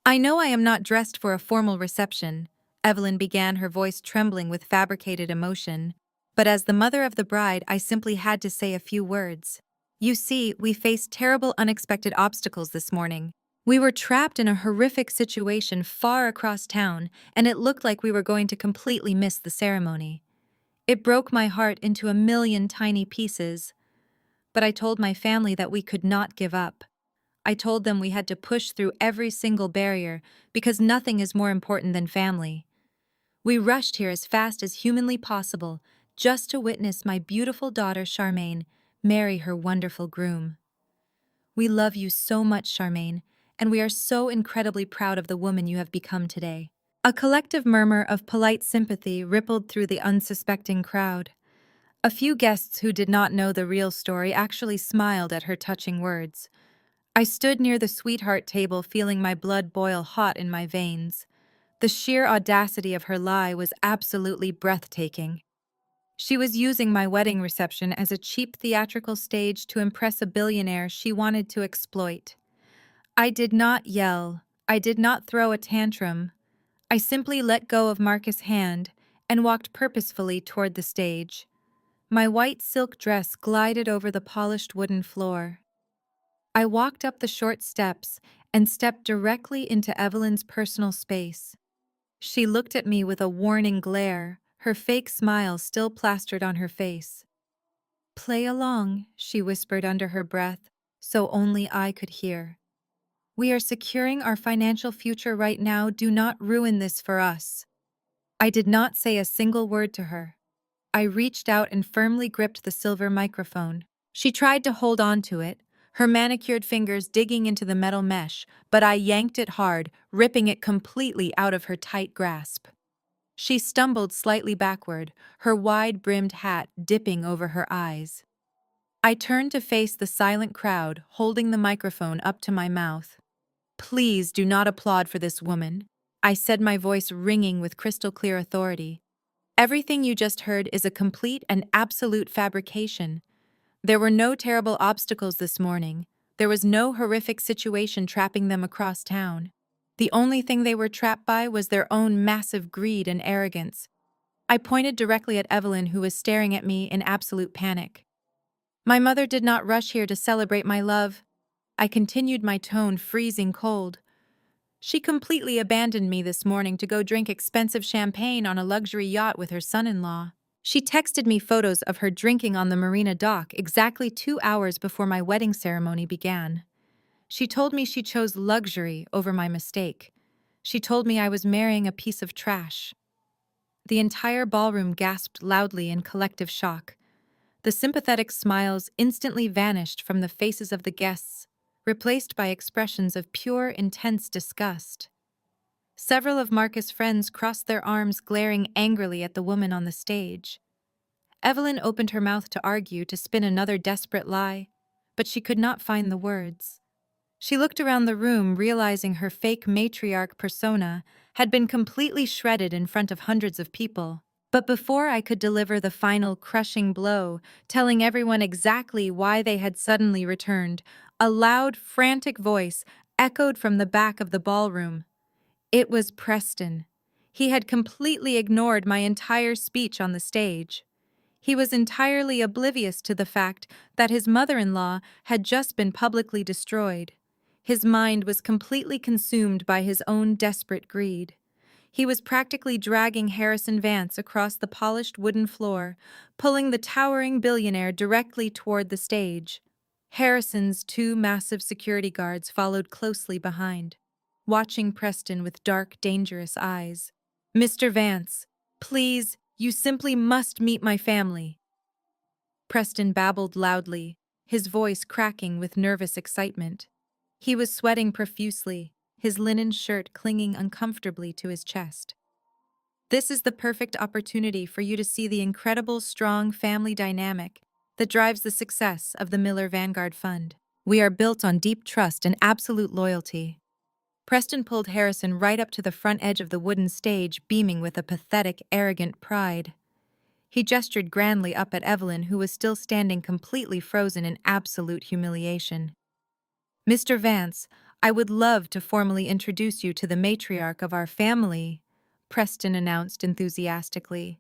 "I know I am not dressed for a formal reception," Evelyn began, her voice trembling with fabricated emotion, "but as the mother of the bride, I simply had to say a few words. You see, we faced terrible unexpected obstacles this morning. We were trapped in a horrific situation far across town, and it looked like we were going to completely miss the ceremony. It broke my heart into a million tiny pieces, but I told my family that we could not give up. I told them we had to push through every single barrier because nothing is more important than family. We rushed here as fast as humanly possible just to witness my beautiful daughter Charmaine marry her wonderful groom. We love you so much, Charmaine, and we are so incredibly proud of the woman you have become today." A collective murmur of polite sympathy rippled through the unsuspecting crowd. A few guests who did not know the real story actually smiled at her touching words. I stood near the sweetheart table, feeling my blood boil hot in my veins. The sheer audacity of her lie was absolutely breathtaking. She was using my wedding reception as a cheap theatrical stage to impress a billionaire she wanted to exploit. I did not yell. I did not throw a tantrum. I simply let go of Marcus' hand and walked purposefully toward the stage. My white silk dress glided over the polished wooden floor. I walked up the short steps and stepped directly into Evelyn's personal space. She looked at me with a warning glare, her fake smile still plastered on her face. "Play along," she whispered under her breath, so only I could hear. "We are securing our financial future right now. Do not ruin this for us." I did not say a single word to her. I reached out and firmly gripped the silver microphone. She tried to hold on to it, her manicured fingers digging into the metal mesh, but I yanked it hard, ripping it completely out of her tight grasp. She stumbled slightly backward, her wide-brimmed hat dipping over her eyes. I turned to face the silent crowd, holding the microphone up to my mouth. "Please do not applaud for this woman," I said, my voice ringing with crystal-clear authority. "Everything you just heard is a complete and absolute fabrication. There were no terrible obstacles this morning. There was no horrific situation trapping them across town. The only thing they were trapped by was their own massive greed and arrogance." I pointed directly at Evelyn, who was staring at me in absolute panic. "My mother did not rush here to celebrate my love." I continued, my tone freezing cold. "She completely abandoned me this morning to go drink expensive champagne on a luxury yacht with her son-in-law. She texted me photos of her drinking on the marina dock exactly 2 hours before my wedding ceremony began. She told me she chose luxury over my mistake. She told me I was marrying a piece of trash." The entire ballroom gasped loudly in collective shock. The sympathetic smiles instantly vanished from the faces of the guests, replaced by expressions of pure, intense disgust. Several of Marcus' friends crossed their arms, glaring angrily at the woman on the stage. Evelyn opened her mouth to argue, to spin another desperate lie, but she could not find the words. She looked around the room, realizing her fake matriarch persona had been completely shredded in front of hundreds of people. But before I could deliver the final crushing blow, telling everyone exactly why they had suddenly returned, a loud, frantic voice echoed from the back of the ballroom. It was Preston. He had completely ignored my entire speech on the stage. He was entirely oblivious to the fact that his mother-in-law had just been publicly destroyed. His mind was completely consumed by his own desperate greed. He was practically dragging Harrison Vance across the polished wooden floor, pulling the towering billionaire directly toward the stage. Harrison's 2 massive security guards followed closely behind, watching Preston with dark, dangerous eyes. "Mr. Vance, please, you simply must meet my family." Preston babbled loudly, his voice cracking with nervous excitement. He was sweating profusely, his linen shirt clinging uncomfortably to his chest. "This is the perfect opportunity for you to see the incredible, strong family dynamic that drives the success of the Miller Vanguard Fund. We are built on deep trust and absolute loyalty." Preston pulled Harrison right up to the front edge of the wooden stage, beaming with a pathetic, arrogant pride. He gestured grandly up at Evelyn, who was still standing completely frozen in absolute humiliation. "Mr. Vance, I would love to formally introduce you to the matriarch of our family," Preston announced enthusiastically.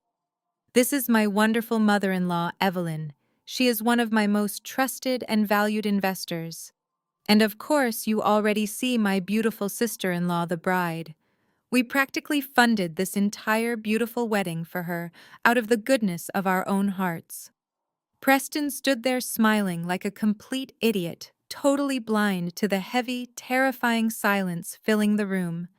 "This is my wonderful mother-in-law, Evelyn. She is one of my most trusted and valued investors. And of course, you already see my beautiful sister-in-law, the bride. We practically funded this entire beautiful wedding for her out of the goodness of our own hearts." Preston stood there smiling like a complete idiot, totally blind to the heavy, terrifying silence filling the room.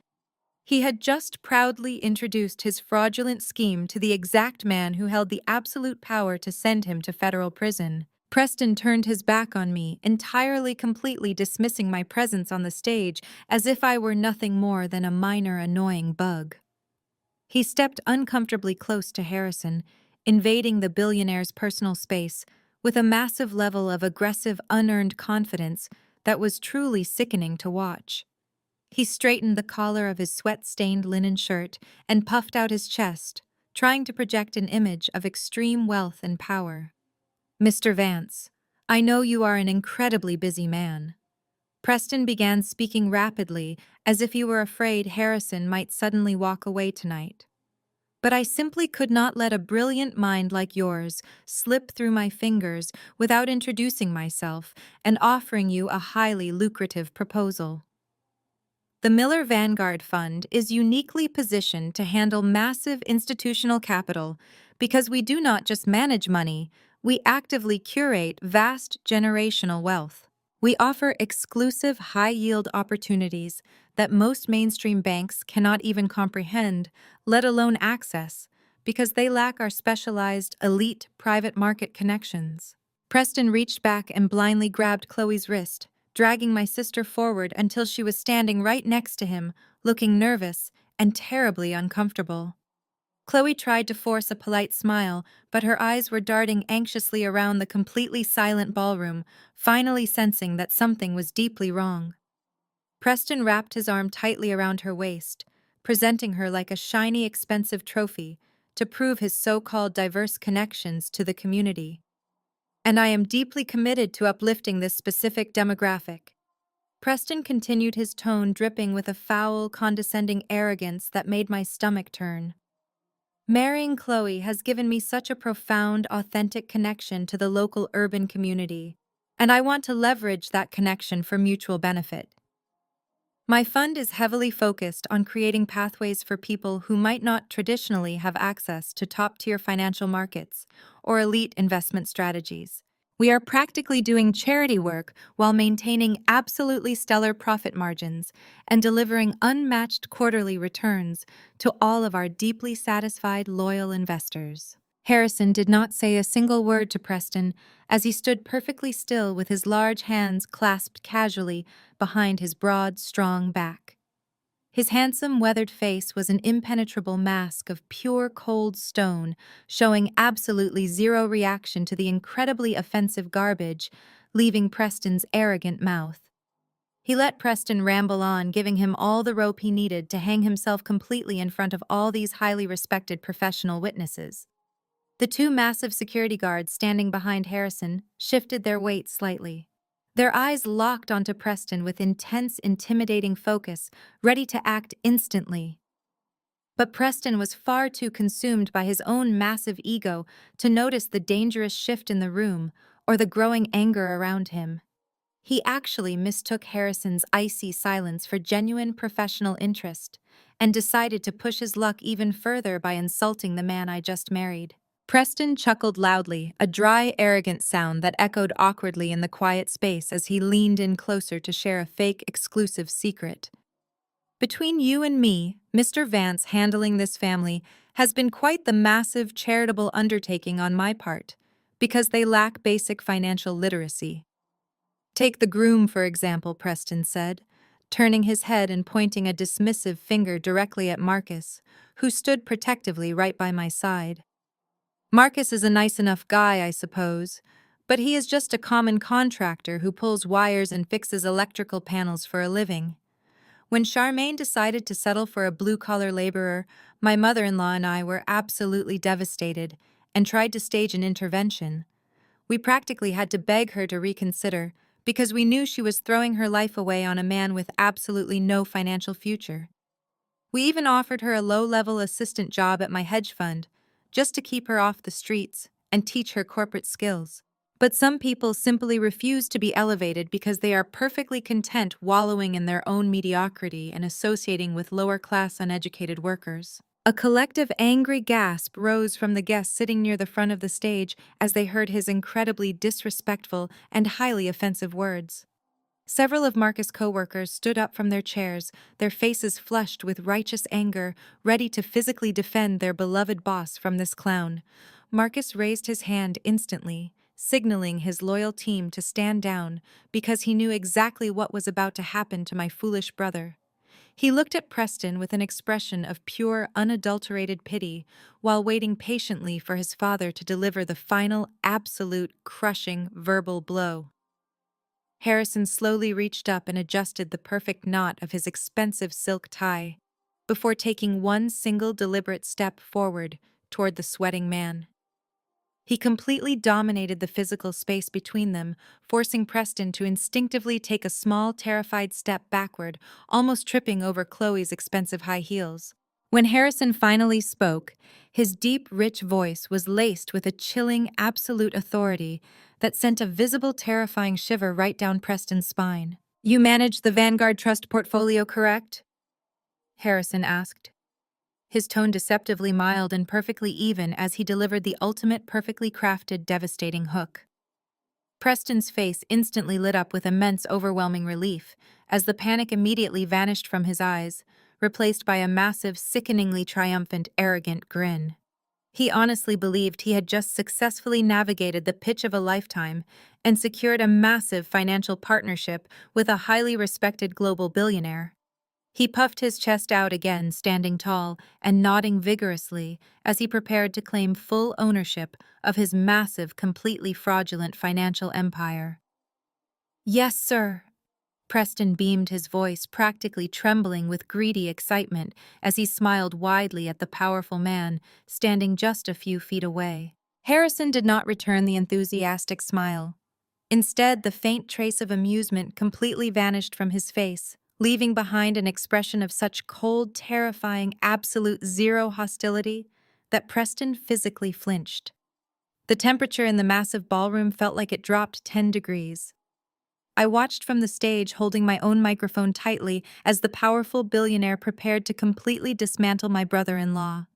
He had just proudly introduced his fraudulent scheme to the exact man who held the absolute power to send him to federal prison. Preston turned his back on me, entirely completely dismissing my presence on the stage as if I were nothing more than a minor annoying bug. He stepped uncomfortably close to Harrison, invading the billionaire's personal space with a massive level of aggressive, unearned confidence that was truly sickening to watch. He straightened the collar of his sweat-stained linen shirt and puffed out his chest, trying to project an image of extreme wealth and power. "Mr. Vance, I know you are an incredibly busy man." Preston began speaking rapidly, as if he were afraid Harrison might suddenly walk away tonight. "But I simply could not let a brilliant mind like yours slip through my fingers without introducing myself and offering you a highly lucrative proposal." The Miller Vanguard Fund is uniquely positioned to handle massive institutional capital because we do not just manage money, we actively curate vast generational wealth. We offer exclusive high-yield opportunities that most mainstream banks cannot even comprehend, let alone access, because they lack our specialized, elite private market connections. Preston reached back and blindly grabbed Chloe's wrist, dragging my sister forward until she was standing right next to him, looking nervous and terribly uncomfortable. Chloe tried to force a polite smile, but her eyes were darting anxiously around the completely silent ballroom, finally sensing that something was deeply wrong. Preston wrapped his arm tightly around her waist, presenting her like a shiny, expensive trophy to prove his so-called diverse connections to the community. And I am deeply committed to uplifting this specific demographic. Preston continued, his tone dripping with a foul, condescending arrogance that made my stomach turn. Marrying Chloe has given me such a profound, authentic connection to the local urban community, and I want to leverage that connection for mutual benefit. My fund is heavily focused on creating pathways for people who might not traditionally have access to top-tier financial markets or elite investment strategies. We are practically doing charity work while maintaining absolutely stellar profit margins and delivering unmatched quarterly returns to all of our deeply satisfied, loyal investors. Harrison did not say a single word to Preston as he stood perfectly still with his large hands clasped casually behind his broad, strong back. His handsome, weathered face was an impenetrable mask of pure, cold stone, showing absolutely zero reaction to the incredibly offensive garbage leaving Preston's arrogant mouth. He let Preston ramble on, giving him all the rope he needed to hang himself completely in front of all these highly respected professional witnesses. The two massive security guards standing behind Harrison shifted their weight slightly. Their eyes locked onto Preston with intense, intimidating focus, ready to act instantly. But Preston was far too consumed by his own massive ego to notice the dangerous shift in the room or the growing anger around him. He actually mistook Harrison's icy silence for genuine professional interest and decided to push his luck even further by insulting the man I just married. Preston chuckled loudly, a dry, arrogant sound that echoed awkwardly in the quiet space as he leaned in closer to share a fake, exclusive secret. Between you and me, Mr. Vance handling this family has been quite the massive charitable undertaking on my part, because they lack basic financial literacy. Take the groom, for example, Preston said, turning his head and pointing a dismissive finger directly at Marcus, who stood protectively right by my side. Marcus is a nice enough guy, I suppose, but he is just a common contractor who pulls wires and fixes electrical panels for a living. When Charmaine decided to settle for a blue-collar laborer, my mother-in-law and I were absolutely devastated and tried to stage an intervention. We practically had to beg her to reconsider because we knew she was throwing her life away on a man with absolutely no financial future. We even offered her a low-level assistant job at my hedge fund, just to keep her off the streets and teach her corporate skills. But some people simply refuse to be elevated because they are perfectly content wallowing in their own mediocrity and associating with lower-class uneducated workers. A collective angry gasp rose from the guests sitting near the front of the stage as they heard his incredibly disrespectful and highly offensive words. Several of Marcus' co-workers stood up from their chairs, their faces flushed with righteous anger, ready to physically defend their beloved boss from this clown. Marcus raised his hand instantly, signaling his loyal team to stand down because he knew exactly what was about to happen to my foolish brother. He looked at Preston with an expression of pure, unadulterated pity while waiting patiently for his father to deliver the final, absolute, crushing verbal blow. Harrison slowly reached up and adjusted the perfect knot of his expensive silk tie before taking one single deliberate step forward toward the sweating man. He completely dominated the physical space between them, forcing Preston to instinctively take a small, terrified step backward, almost tripping over Chloe's expensive high heels. When Harrison finally spoke, his deep, rich voice was laced with a chilling, absolute authority that sent a visible, terrifying shiver right down Preston's spine. You manage the Vanguard Trust portfolio, correct? Harrison asked, his tone deceptively mild and perfectly even as he delivered the ultimate perfectly crafted, devastating hook. Preston's face instantly lit up with immense, overwhelming relief, as the panic immediately vanished from his eyes, replaced by a massive, sickeningly triumphant, arrogant grin. He honestly believed he had just successfully navigated the pitch of a lifetime and secured a massive financial partnership with a highly respected global billionaire. He puffed his chest out again, standing tall and nodding vigorously as he prepared to claim full ownership of his massive, completely fraudulent financial empire. Yes, sir. Preston beamed, his voice practically trembling with greedy excitement as he smiled widely at the powerful man standing just a few feet away. Harrison did not return the enthusiastic smile. Instead, the faint trace of amusement completely vanished from his face, leaving behind an expression of such cold, terrifying, absolute zero hostility that Preston physically flinched. The temperature in the massive ballroom felt like it dropped 10 degrees. I watched from the stage, holding my own microphone tightly as the powerful billionaire prepared to completely dismantle my brother-in-law.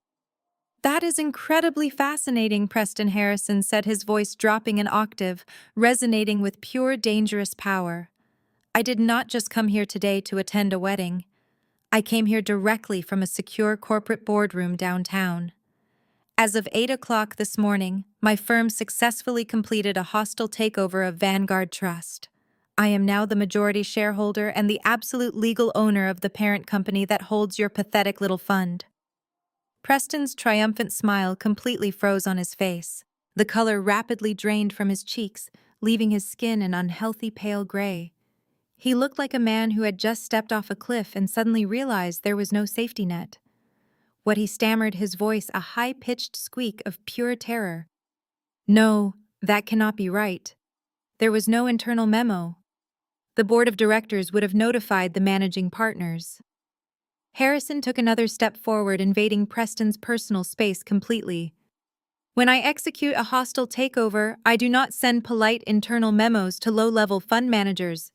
That is incredibly fascinating, Preston Harrison said, his voice dropping an octave, resonating with pure dangerous power. I did not just come here today to attend a wedding. I came here directly from a secure corporate boardroom downtown. As of 8 o'clock this morning, my firm successfully completed a hostile takeover of Vanguard Trust. I am now the majority shareholder and the absolute legal owner of the parent company that holds your pathetic little fund. Preston's triumphant smile completely froze on his face. The color rapidly drained from his cheeks, leaving his skin an unhealthy pale gray. He looked like a man who had just stepped off a cliff and suddenly realized there was no safety net. What he stammered, his voice a high-pitched squeak of pure terror. No, that cannot be right. There was no internal memo. The board of directors would have notified the managing partners. Harrison took another step forward, invading Preston's personal space completely. When I execute a hostile takeover, I do not send polite internal memos to low-level fund managers,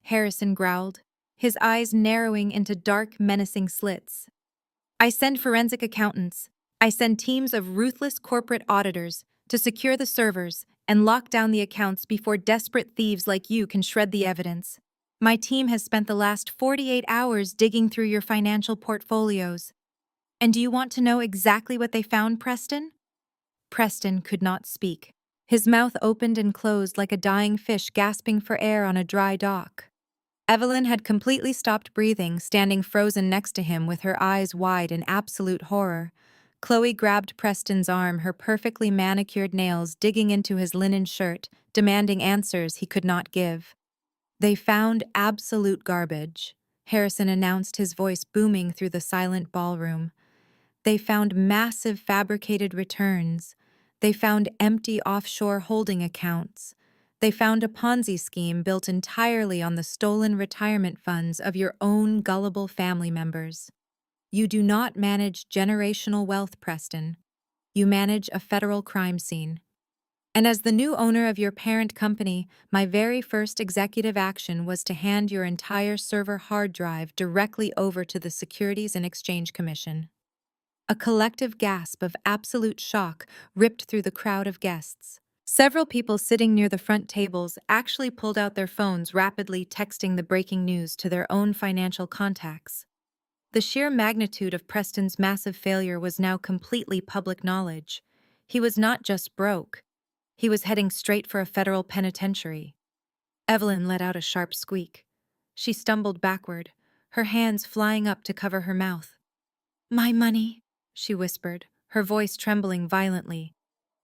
Harrison growled, his eyes narrowing into dark, menacing slits. I send forensic accountants. I send teams of ruthless corporate auditors to secure the servers and lock down the accounts before desperate thieves like you can shred the evidence. My team has spent the last 48 hours digging through your financial portfolios. And do you want to know exactly what they found, Preston? Preston could not speak. His mouth opened and closed like a dying fish gasping for air on a dry dock. Evelyn had completely stopped breathing, standing frozen next to him with her eyes wide in absolute horror. Chloe grabbed Preston's arm, her perfectly manicured nails digging into his linen shirt, demanding answers he could not give. They found absolute garbage, Harrison announced, his voice booming through the silent ballroom. They found massive fabricated returns. They found empty offshore holding accounts. They found a Ponzi scheme built entirely on the stolen retirement funds of your own gullible family members. You do not manage generational wealth, Preston. You manage a federal crime scene. And as the new owner of your parent company, my very first executive action was to hand your entire server hard drive directly over to the Securities and Exchange Commission. A collective gasp of absolute shock ripped through the crowd of guests. Several people sitting near the front tables actually pulled out their phones, rapidly texting the breaking news to their own financial contacts. The sheer magnitude of Preston's massive failure was now completely public knowledge. He was not just broke. He was heading straight for a federal penitentiary. Evelyn let out a sharp squeak. She stumbled backward, her hands flying up to cover her mouth. "My money," she whispered, her voice trembling violently.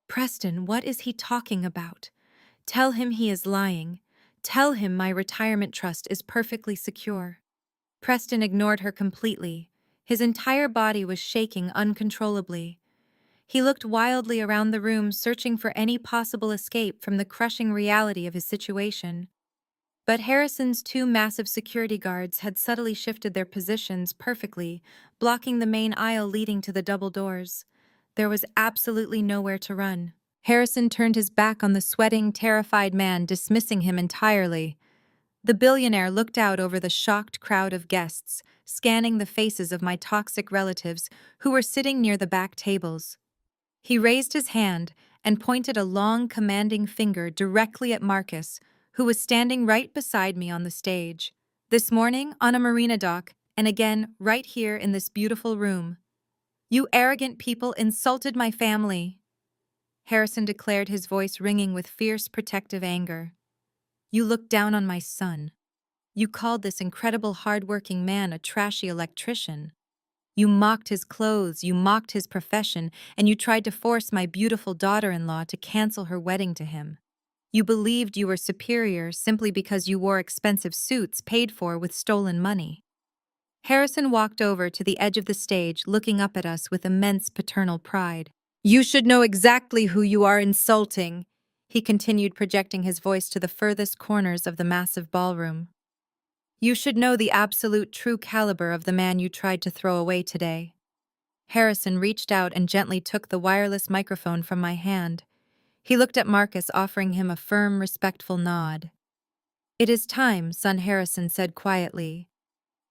"Preston, what is he talking about? Tell him he is lying. Tell him my retirement trust is perfectly secure." Preston ignored her completely. His entire body was shaking uncontrollably. He looked wildly around the room, searching for any possible escape from the crushing reality of his situation. But Harrison's two massive security guards had subtly shifted their positions perfectly, blocking the main aisle leading to the double doors. There was absolutely nowhere to run. Harrison turned his back on the sweating, terrified man, dismissing him entirely. The billionaire looked out over the shocked crowd of guests, scanning the faces of my toxic relatives who were sitting near the back tables. He raised his hand and pointed a long, commanding finger directly at Marcus, who was standing right beside me on the stage. This morning, on a marina dock, and again, right here in this beautiful room. You arrogant people insulted my family, Harrison declared, his voice ringing with fierce, protective anger. You looked down on my son. You called this incredible, hard-working man a trashy electrician. You mocked his clothes, you mocked his profession, and you tried to force my beautiful daughter-in-law to cancel her wedding to him. You believed you were superior simply because you wore expensive suits paid for with stolen money. Harrison walked over to the edge of the stage, looking up at us with immense paternal pride. You should know exactly who you are insulting, he continued, projecting his voice to the furthest corners of the massive ballroom. You should know the absolute true caliber of the man you tried to throw away today. Harrison reached out and gently took the wireless microphone from my hand. He looked at Marcus, offering him a firm, respectful nod. It is time, son, Harrison said quietly.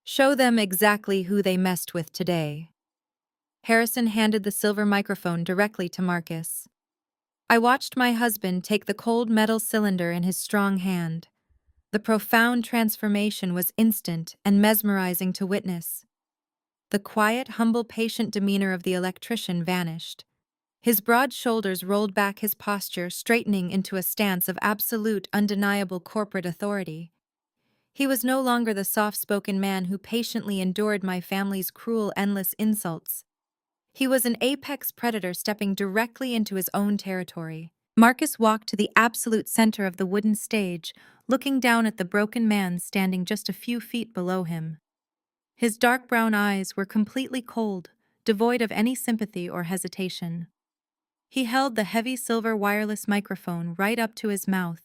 Show them exactly who they messed with today. Harrison handed the silver microphone directly to Marcus. I watched my husband take the cold metal cylinder in his strong hand. The profound transformation was instant and mesmerizing to witness. The quiet, humble, patient demeanor of the electrician vanished. His broad shoulders rolled back, his posture straightening into a stance of absolute, undeniable corporate authority. He was no longer the soft-spoken man who patiently endured my family's cruel, endless insults. He was an apex predator stepping directly into his own territory. Marcus walked to the absolute center of the wooden stage, looking down at the broken man standing just a few feet below him. His dark brown eyes were completely cold, devoid of any sympathy or hesitation. He held the heavy silver wireless microphone right up to his mouth,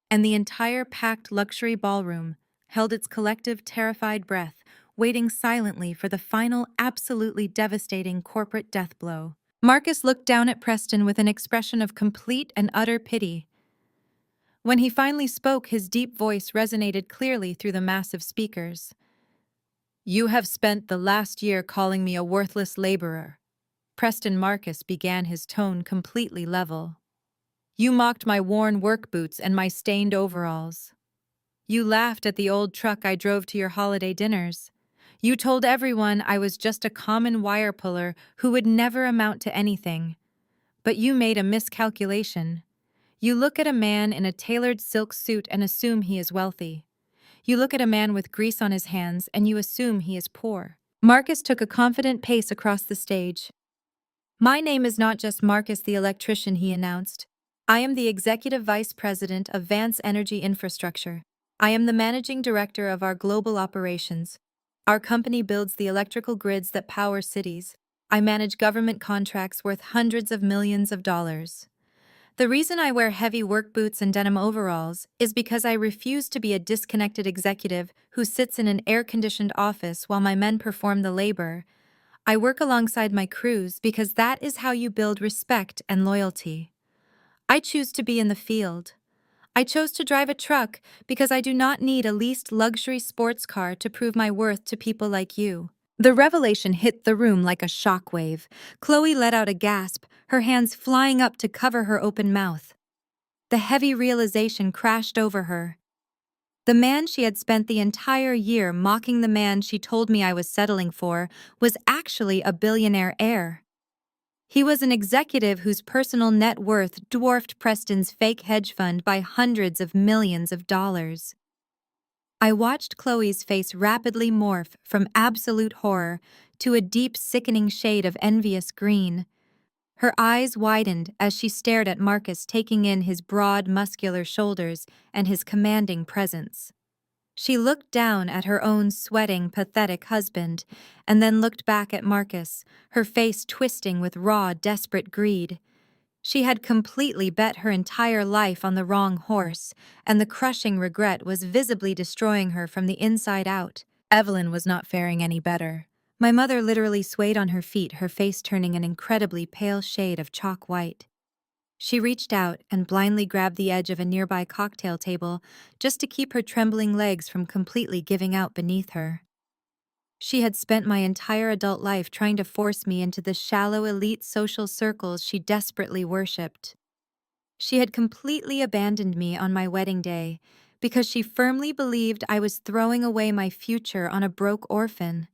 and the entire packed luxury ballroom held its collective terrified breath, waiting silently for the final, absolutely devastating corporate death blow. Marcus looked down at Preston with an expression of complete and utter pity. When he finally spoke, his deep voice resonated clearly through the massive speakers. You have spent the last year calling me a worthless laborer. Preston Marcus began, his tone completely level. You mocked my worn work boots and my stained overalls. You laughed at the old truck I drove to your holiday dinners. You told everyone I was just a common wire puller who would never amount to anything. But you made a miscalculation. You look at a man in a tailored silk suit and assume he is wealthy. You look at a man with grease on his hands and you assume he is poor. Marcus took a confident pace across the stage. My name is not just Marcus the electrician, he announced. I am the executive vice president of Vance Energy Infrastructure. I am the managing director of our global operations. Our company builds the electrical grids that power cities. I manage government contracts worth hundreds of millions of dollars. The reason I wear heavy work boots and denim overalls is because I refuse to be a disconnected executive who sits in an air-conditioned office while my men perform the labor. I work alongside my crews because that is how you build respect and loyalty. I choose to be in the field. I chose to drive a truck because I do not need a leased luxury sports car to prove my worth to people like you. The revelation hit the room like a shockwave. Chloe let out a gasp, her hands flying up to cover her open mouth. The heavy realization crashed over her. The man she had spent the entire year mocking, the man she told me I was settling for, was actually a billionaire heir. He was an executive whose personal net worth dwarfed Preston's fake hedge fund by hundreds of millions of dollars. I watched Chloe's face rapidly morph from absolute horror to a deep, sickening shade of envious green. Her eyes widened as she stared at Marcus, taking in his broad, muscular shoulders and his commanding presence. She looked down at her own sweating, pathetic husband, and then looked back at Marcus, her face twisting with raw, desperate greed. She had completely bet her entire life on the wrong horse, and the crushing regret was visibly destroying her from the inside out. Evelyn was not faring any better. My mother literally swayed on her feet, her face turning an incredibly pale shade of chalk white. She reached out and blindly grabbed the edge of a nearby cocktail table just to keep her trembling legs from completely giving out beneath her. She had spent my entire adult life trying to force me into the shallow elite social circles she desperately worshipped. She had completely abandoned me on my wedding day because she firmly believed I was throwing away my future on a broke orphan.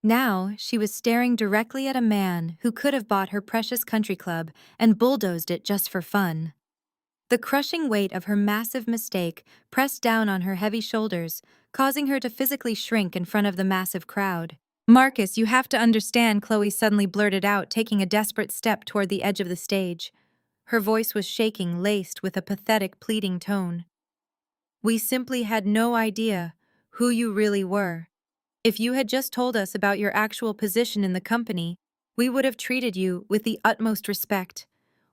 Now, she was staring directly at a man who could have bought her precious country club and bulldozed it just for fun. The crushing weight of her massive mistake pressed down on her heavy shoulders, causing her to physically shrink in front of the massive crowd. "Marcus, you have to understand," Chloe suddenly blurted out, taking a desperate step toward the edge of the stage. Her voice was shaking, laced with a pathetic, pleading tone. "We simply had no idea who you really were. If you had just told us about your actual position in the company, we would have treated you with the utmost respect.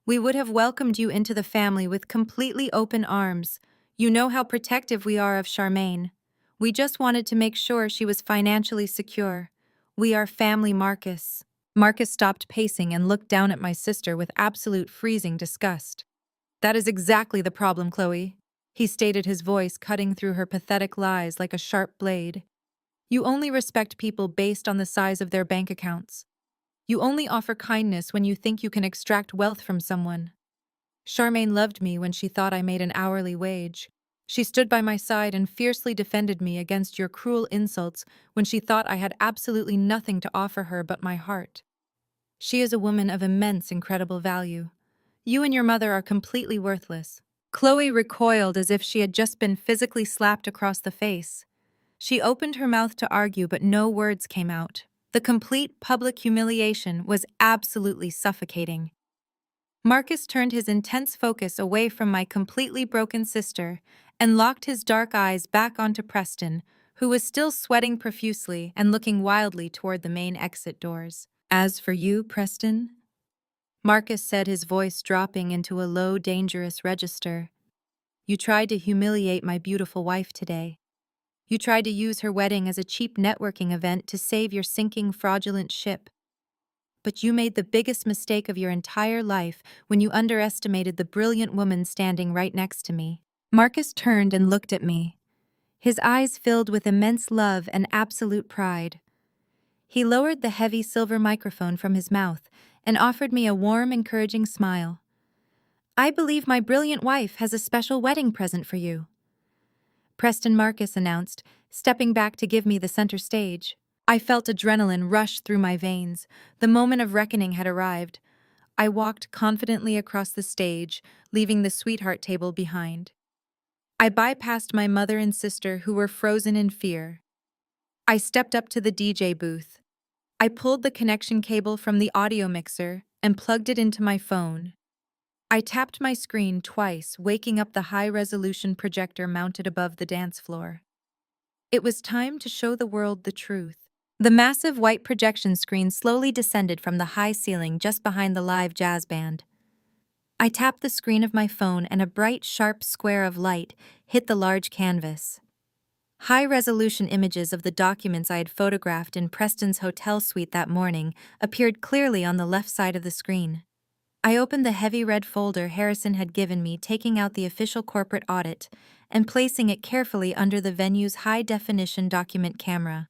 We would have welcomed you into the family with completely open arms. You know how protective we are of Charmaine. We just wanted to make sure she was financially secure. We are family, Marcus." Marcus stopped pacing and looked down at my sister with absolute freezing disgust. "That is exactly the problem, Chloe," he stated, his voice cutting through her pathetic lies like a sharp blade. "You only respect people based on the size of their bank accounts. You only offer kindness when you think you can extract wealth from someone. Charmaine loved me when she thought I made an hourly wage. She stood by my side and fiercely defended me against your cruel insults when she thought I had absolutely nothing to offer her but my heart. She is a woman of immense, incredible value. You and your mother are completely worthless." Chloe recoiled as if she had just been physically slapped across the face. She opened her mouth to argue, but no words came out. The complete public humiliation was absolutely suffocating. Marcus turned his intense focus away from my completely broken sister and locked his dark eyes back onto Preston, who was still sweating profusely and looking wildly toward the main exit doors. "As for you, Preston," Marcus said, his voice dropping into a low, dangerous register, "you tried to humiliate my beautiful wife today. You tried to use her wedding as a cheap networking event to save your sinking, fraudulent ship. But you made the biggest mistake of your entire life when you underestimated the brilliant woman standing right next to me." Marcus turned and looked at me, his eyes filled with immense love and absolute pride. He lowered the heavy silver microphone from his mouth and offered me a warm, encouraging smile. "I believe my brilliant wife has a special wedding present for you," Preston Marcus announced, stepping back to give me the center stage. I felt adrenaline rush through my veins. The moment of reckoning had arrived. I walked confidently across the stage, leaving the sweetheart table behind. I bypassed my mother and sister, who were frozen in fear. I stepped up to the DJ booth. I pulled the connection cable from the audio mixer and plugged it into my phone. I tapped my screen twice, waking up the high-resolution projector mounted above the dance floor. It was time to show the world the truth. The massive white projection screen slowly descended from the high ceiling just behind the live jazz band. I tapped the screen of my phone and a bright, sharp square of light hit the large canvas. High-resolution images of the documents I had photographed in Preston's hotel suite that morning appeared clearly on the left side of the screen. I opened the heavy red folder Harrison had given me, taking out the official corporate audit and placing it carefully under the venue's high-definition document camera.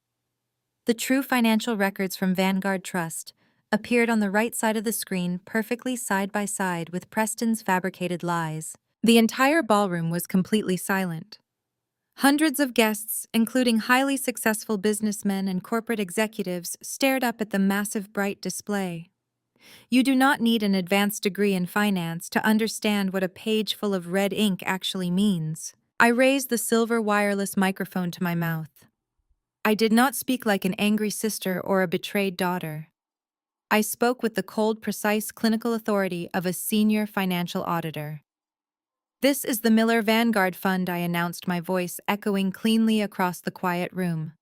The true financial records from Vanguard Trust appeared on the right side of the screen, perfectly side by side with Preston's fabricated lies. The entire ballroom was completely silent. Hundreds of guests, including highly successful businessmen and corporate executives, stared up at the massive bright display. You do not need an advanced degree in finance to understand what a page full of red ink actually means. I raised the silver wireless microphone to my mouth. I did not speak like an angry sister or a betrayed daughter. I spoke with the cold, precise clinical authority of a senior financial auditor. "This is the Miller Vanguard Fund," I announced, my voice echoing cleanly across the quiet room.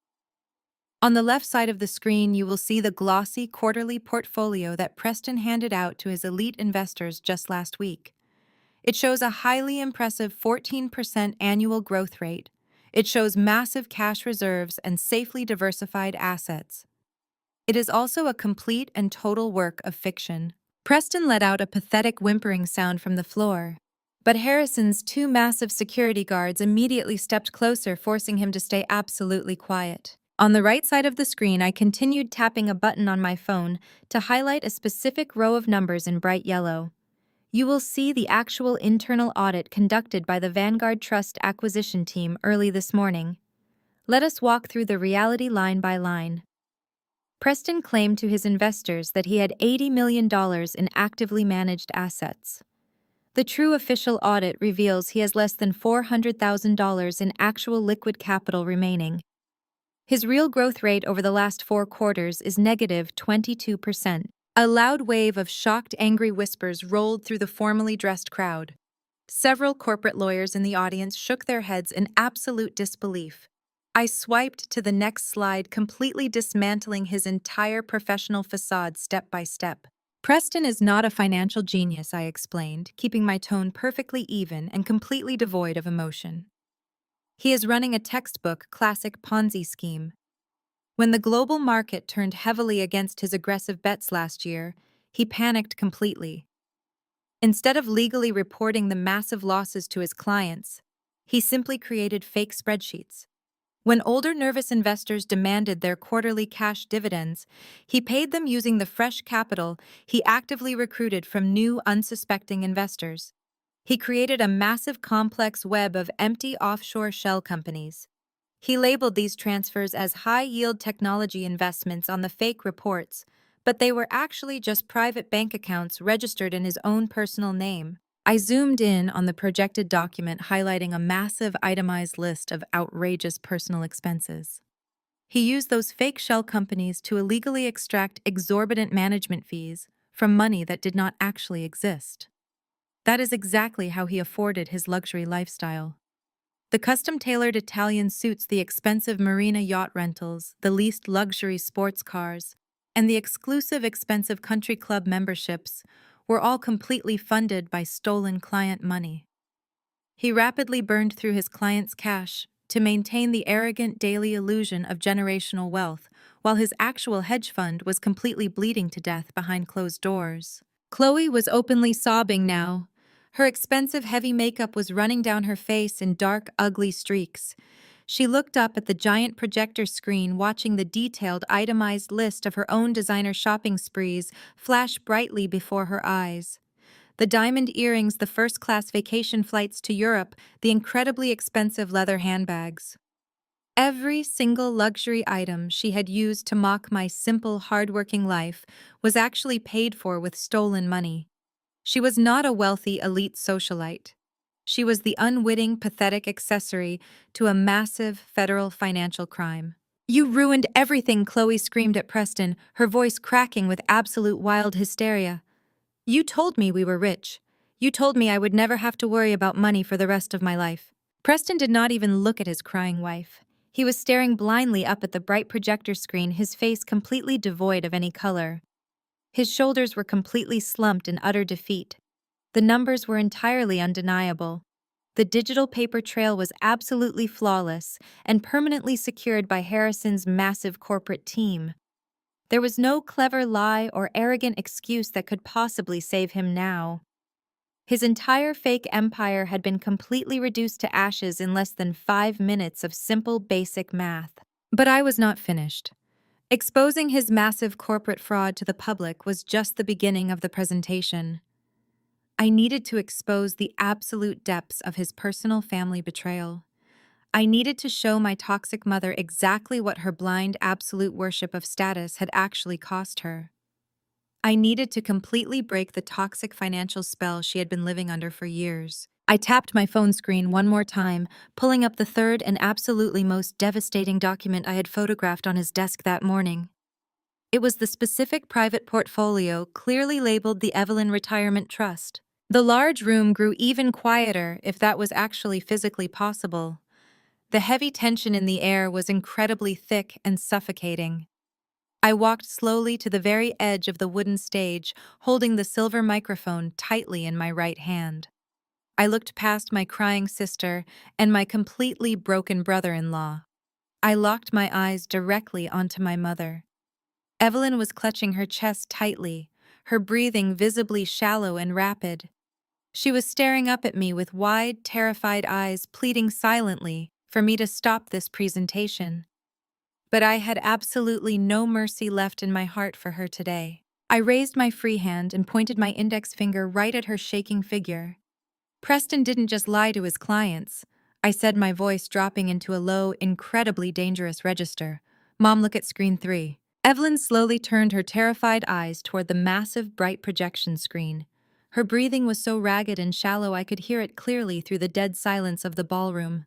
On the left side of the screen, you will see the glossy quarterly portfolio that Preston handed out to his elite investors just last week. It shows a highly impressive 14% annual growth rate. It shows massive cash reserves and safely diversified assets. It is also a complete and total work of fiction. Preston let out a pathetic whimpering sound from the floor. But Harrison's two massive security guards immediately stepped closer, forcing him to stay absolutely quiet. On the right side of the screen, I continued tapping a button on my phone to highlight a specific row of numbers in bright yellow. You will see the actual internal audit conducted by the Vanguard Trust acquisition team early this morning. Let us walk through the reality line by line. Preston claimed to his investors that he had $80 million in actively managed assets. The true official audit reveals he has less than $400,000 in actual liquid capital remaining. His real growth rate over the last 4 quarters is negative 22%. A loud wave of shocked, angry whispers rolled through the formally dressed crowd. Several corporate lawyers in the audience shook their heads in absolute disbelief. I swiped to the next slide, completely dismantling his entire professional facade step by step. Preston is not a financial genius, I explained, keeping my tone perfectly even and completely devoid of emotion. He is running a textbook classic Ponzi scheme. When the global market turned heavily against his aggressive bets last year, he panicked completely. Instead of legally reporting the massive losses to his clients, he simply created fake spreadsheets. When older nervous investors demanded their quarterly cash dividends, he paid them using the fresh capital he actively recruited from new, unsuspecting investors. He created a massive complex web of empty offshore shell companies. He labeled these transfers as high-yield technology investments on the fake reports, but they were actually just private bank accounts registered in his own personal name. I zoomed in on the projected document highlighting a massive itemized list of outrageous personal expenses. He used those fake shell companies to illegally extract exorbitant management fees from money that did not actually exist. That is exactly how he afforded his luxury lifestyle. The custom-tailored Italian suits, the expensive marina yacht rentals, the leased luxury sports cars, and the exclusive expensive country club memberships were all completely funded by stolen client money. He rapidly burned through his clients' cash to maintain the arrogant daily illusion of generational wealth, while his actual hedge fund was completely bleeding to death behind closed doors. Chloe was openly sobbing now. Her expensive heavy makeup was running down her face in dark, ugly streaks. She looked up at the giant projector screen, watching the detailed, itemized list of her own designer shopping sprees flash brightly before her eyes. The diamond earrings, the first-class vacation flights to Europe, the incredibly expensive leather handbags. Every single luxury item she had used to mock my simple, hard-working life was actually paid for with stolen money. She was not a wealthy, elite socialite. She was the unwitting, pathetic accessory to a massive federal financial crime. "You ruined everything," Chloe screamed at Preston, her voice cracking with absolute wild hysteria. "You told me we were rich. You told me I would never have to worry about money for the rest of my life." Preston did not even look at his crying wife. He was staring blindly up at the bright projector screen, his face completely devoid of any color. His shoulders were completely slumped in utter defeat. The numbers were entirely undeniable. The digital paper trail was absolutely flawless and permanently secured by Harrison's massive corporate team. There was no clever lie or arrogant excuse that could possibly save him now. His entire fake empire had been completely reduced to ashes in less than 5 minutes of simple, basic math. But I was not finished. Exposing his massive corporate fraud to the public was just the beginning of the presentation. I needed to expose the absolute depths of his personal family betrayal. I needed to show my toxic mother exactly what her blind, absolute worship of status had actually cost her. I needed to completely break the toxic financial spell she had been living under for years. I tapped my phone screen one more time, pulling up the third and absolutely most devastating document I had photographed on his desk that morning. It was the specific private portfolio clearly labeled the Evelyn Retirement Trust. The large room grew even quieter, if that was actually physically possible. The heavy tension in the air was incredibly thick and suffocating. I walked slowly to the very edge of the wooden stage, holding the silver microphone tightly in my right hand. I looked past my crying sister and my completely broken brother-in-law. I locked my eyes directly onto my mother. Evelyn was clutching her chest tightly, her breathing visibly shallow and rapid. She was staring up at me with wide, terrified eyes, pleading silently for me to stop this presentation. But I had absolutely no mercy left in my heart for her today. I raised my free hand and pointed my index finger right at her shaking figure. Preston didn't just lie to his clients, I said, my voice dropping into a low, incredibly dangerous register. Mom, look at screen 3. Evelyn slowly turned her terrified eyes toward the massive, bright projection screen. Her breathing was so ragged and shallow I could hear it clearly through the dead silence of the ballroom.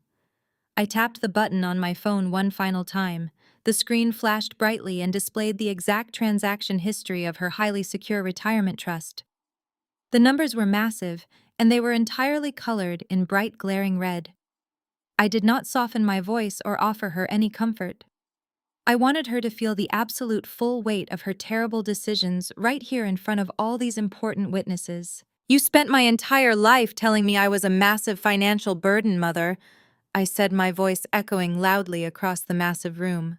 I tapped the button on my phone one final time. The screen flashed brightly and displayed the exact transaction history of her highly secure retirement trust. The numbers were massive, and they were entirely colored in bright, glaring red. I did not soften my voice or offer her any comfort. I wanted her to feel the absolute full weight of her terrible decisions right here in front of all these important witnesses. You spent my entire life telling me I was a massive financial burden, Mother, I said, my voice echoing loudly across the massive room.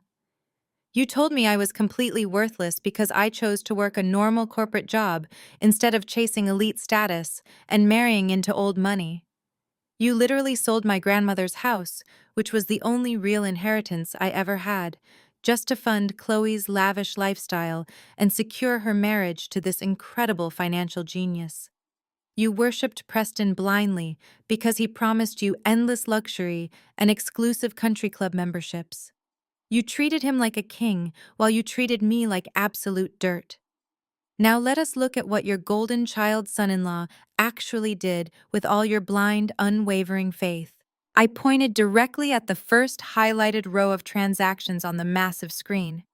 You told me I was completely worthless because I chose to work a normal corporate job instead of chasing elite status and marrying into old money. You literally sold my grandmother's house, which was the only real inheritance I ever had, just to fund Chloe's lavish lifestyle and secure her marriage to this incredible financial genius. You worshipped Preston blindly because he promised you endless luxury and exclusive country club memberships. You treated him like a king while you treated me like absolute dirt. Now let us look at what your golden child son-in-law actually did with all your blind, unwavering faith. I pointed directly at the first highlighted row of transactions on the massive screen.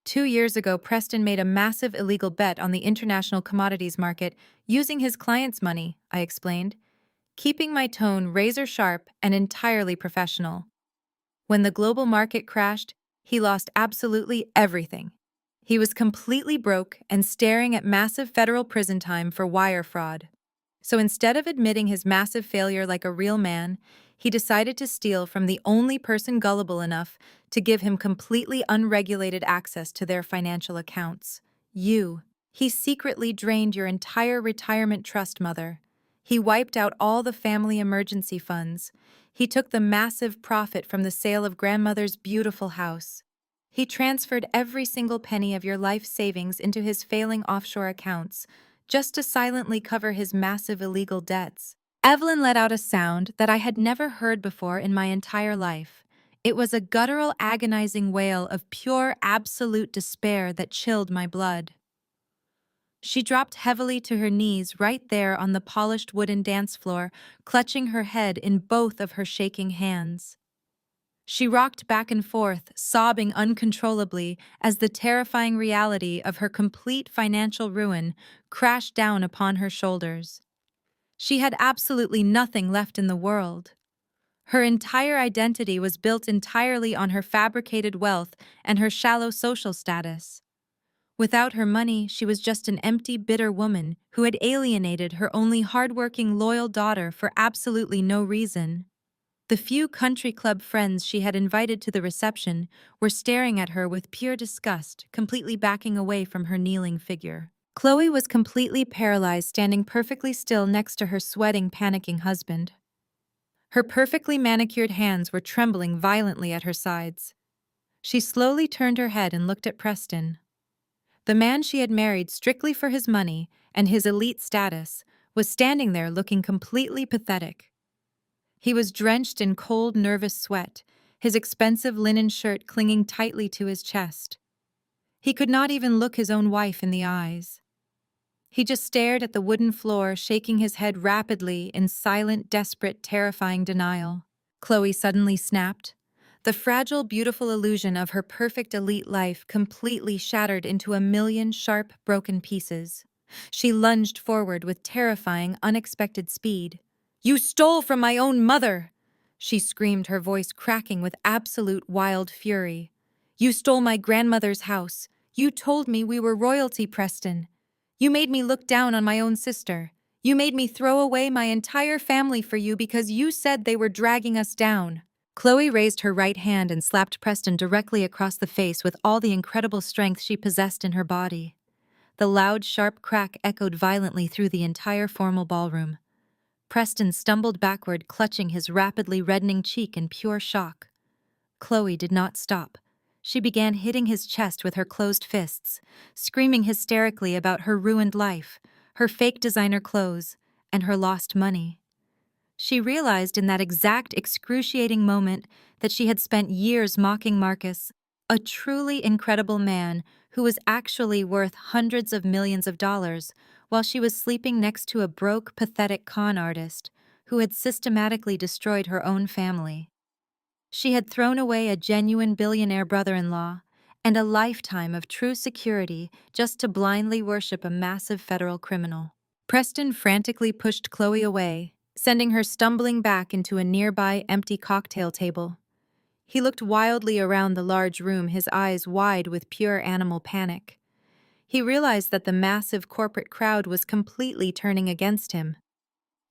2 years ago, Preston made a massive illegal bet on the international commodities market using his client's money, I explained, keeping my tone razor-sharp and entirely professional. When the global market crashed, he lost absolutely everything. He was completely broke and staring at massive federal prison time for wire fraud. So instead of admitting his massive failure like a real man, he decided to steal from the only person gullible enough to give him completely unregulated access to their financial accounts. You. He secretly drained your entire retirement trust, Mother. He wiped out all the family emergency funds. He took the massive profit from the sale of grandmother's beautiful house. He transferred every single penny of your life savings into his failing offshore accounts, just to silently cover his massive illegal debts. Evelyn let out a sound that I had never heard before in my entire life. It was a guttural, agonizing wail of pure, absolute despair that chilled my blood. She dropped heavily to her knees right there on the polished wooden dance floor, clutching her head in both of her shaking hands. She rocked back and forth, sobbing uncontrollably as the terrifying reality of her complete financial ruin crashed down upon her shoulders. She had absolutely nothing left in the world. Her entire identity was built entirely on her fabricated wealth and her shallow social status. Without her money, she was just an empty, bitter woman who had alienated her only hardworking, loyal daughter for absolutely no reason. The few country club friends she had invited to the reception were staring at her with pure disgust, completely backing away from her kneeling figure. Chloe was completely paralyzed, standing perfectly still next to her sweating, panicking husband. Her perfectly manicured hands were trembling violently at her sides. She slowly turned her head and looked at Preston. The man she had married strictly for his money and his elite status was standing there looking completely pathetic. He was drenched in cold, nervous sweat, his expensive linen shirt clinging tightly to his chest. He could not even look his own wife in the eyes. He just stared at the wooden floor, shaking his head rapidly in silent, desperate, terrifying denial. Chloe suddenly snapped. The fragile, beautiful illusion of her perfect elite life completely shattered into a million sharp, broken pieces. She lunged forward with terrifying, unexpected speed. "You stole from my own mother!" she screamed, her voice cracking with absolute wild fury. "You stole my grandmother's house. You told me we were royalty, Preston. You made me look down on my own sister. You made me throw away my entire family for you because you said they were dragging us down." Chloe raised her right hand and slapped Preston directly across the face with all the incredible strength she possessed in her body. The loud, sharp crack echoed violently through the entire formal ballroom. Preston stumbled backward, clutching his rapidly reddening cheek in pure shock. Chloe did not stop. She began hitting his chest with her closed fists, screaming hysterically about her ruined life, her fake designer clothes, and her lost money. She realized in that exact excruciating moment that she had spent years mocking Marcus, a truly incredible man who was actually worth hundreds of millions of dollars, while she was sleeping next to a broke, pathetic con artist who had systematically destroyed her own family. She had thrown away a genuine billionaire brother-in-law and a lifetime of true security just to blindly worship a massive federal criminal. Preston frantically pushed Chloe away, sending her stumbling back into a nearby empty cocktail table. He looked wildly around the large room, his eyes wide with pure animal panic. He realized that the massive corporate crowd was completely turning against him.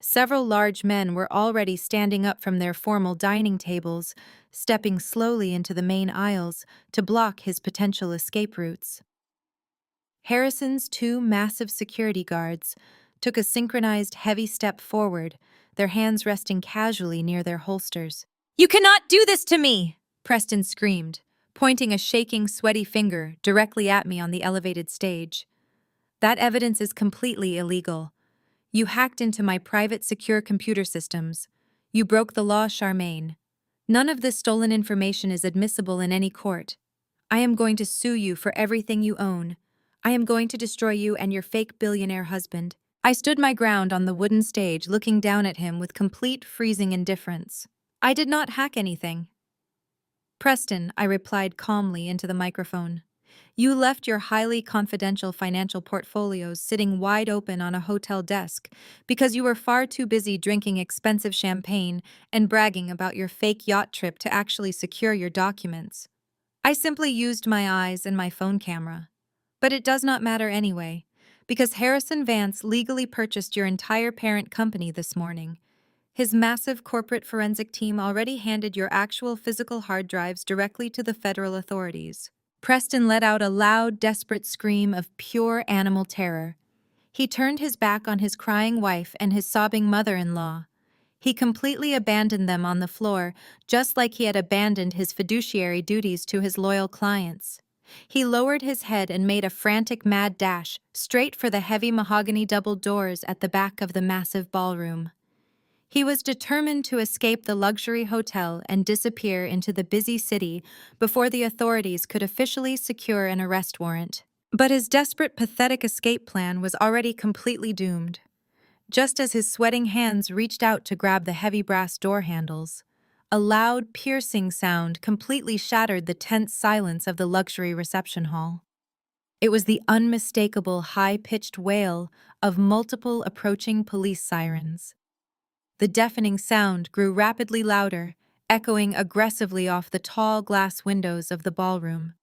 Several large men were already standing up from their formal dining tables, stepping slowly into the main aisles to block his potential escape routes. Harrison's two massive security guards took a synchronized heavy step forward, their hands resting casually near their holsters. "You cannot do this to me!" Preston screamed, pointing a shaking, sweaty finger directly at me on the elevated stage. "That evidence is completely illegal. You hacked into my private secure computer systems. You broke the law, Charmaine. None of this stolen information is admissible in any court. I am going to sue you for everything you own. I am going to destroy you and your fake billionaire husband." I stood my ground on the wooden stage, looking down at him with complete freezing indifference. "I did not hack anything." "Preston," I replied calmly into the microphone. "You left your highly confidential financial portfolios sitting wide open on a hotel desk because you were far too busy drinking expensive champagne and bragging about your fake yacht trip to actually secure your documents. I simply used my eyes and my phone camera. But it does not matter anyway, because Harrison Vance legally purchased your entire parent company this morning. His massive corporate forensic team already handed your actual physical hard drives directly to the federal authorities." Preston let out a loud, desperate scream of pure animal terror. He turned his back on his crying wife and his sobbing mother-in-law. He completely abandoned them on the floor, just like he had abandoned his fiduciary duties to his loyal clients. He lowered his head and made a frantic mad dash, straight for the heavy mahogany double doors at the back of the massive ballroom. He was determined to escape the luxury hotel and disappear into the busy city before the authorities could officially secure an arrest warrant. But his desperate, pathetic escape plan was already completely doomed. Just as his sweating hands reached out to grab the heavy brass door handles, a loud, piercing sound completely shattered the tense silence of the luxury reception hall. It was the unmistakable, high-pitched wail of multiple approaching police sirens. The deafening sound grew rapidly louder, echoing aggressively off the tall glass windows of the ballroom.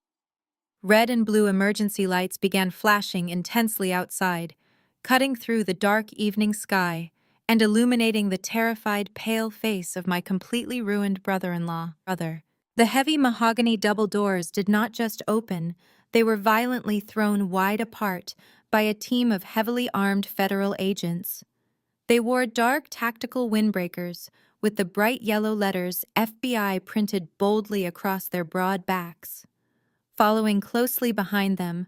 Red and blue emergency lights began flashing intensely outside, cutting through the dark evening sky and illuminating the terrified, pale face of my completely ruined brother-in-law. The heavy mahogany double doors did not just open, they were violently thrown wide apart by a team of heavily armed federal agents. They wore dark tactical windbreakers with the bright yellow letters FBI printed boldly across their broad backs. Following closely behind them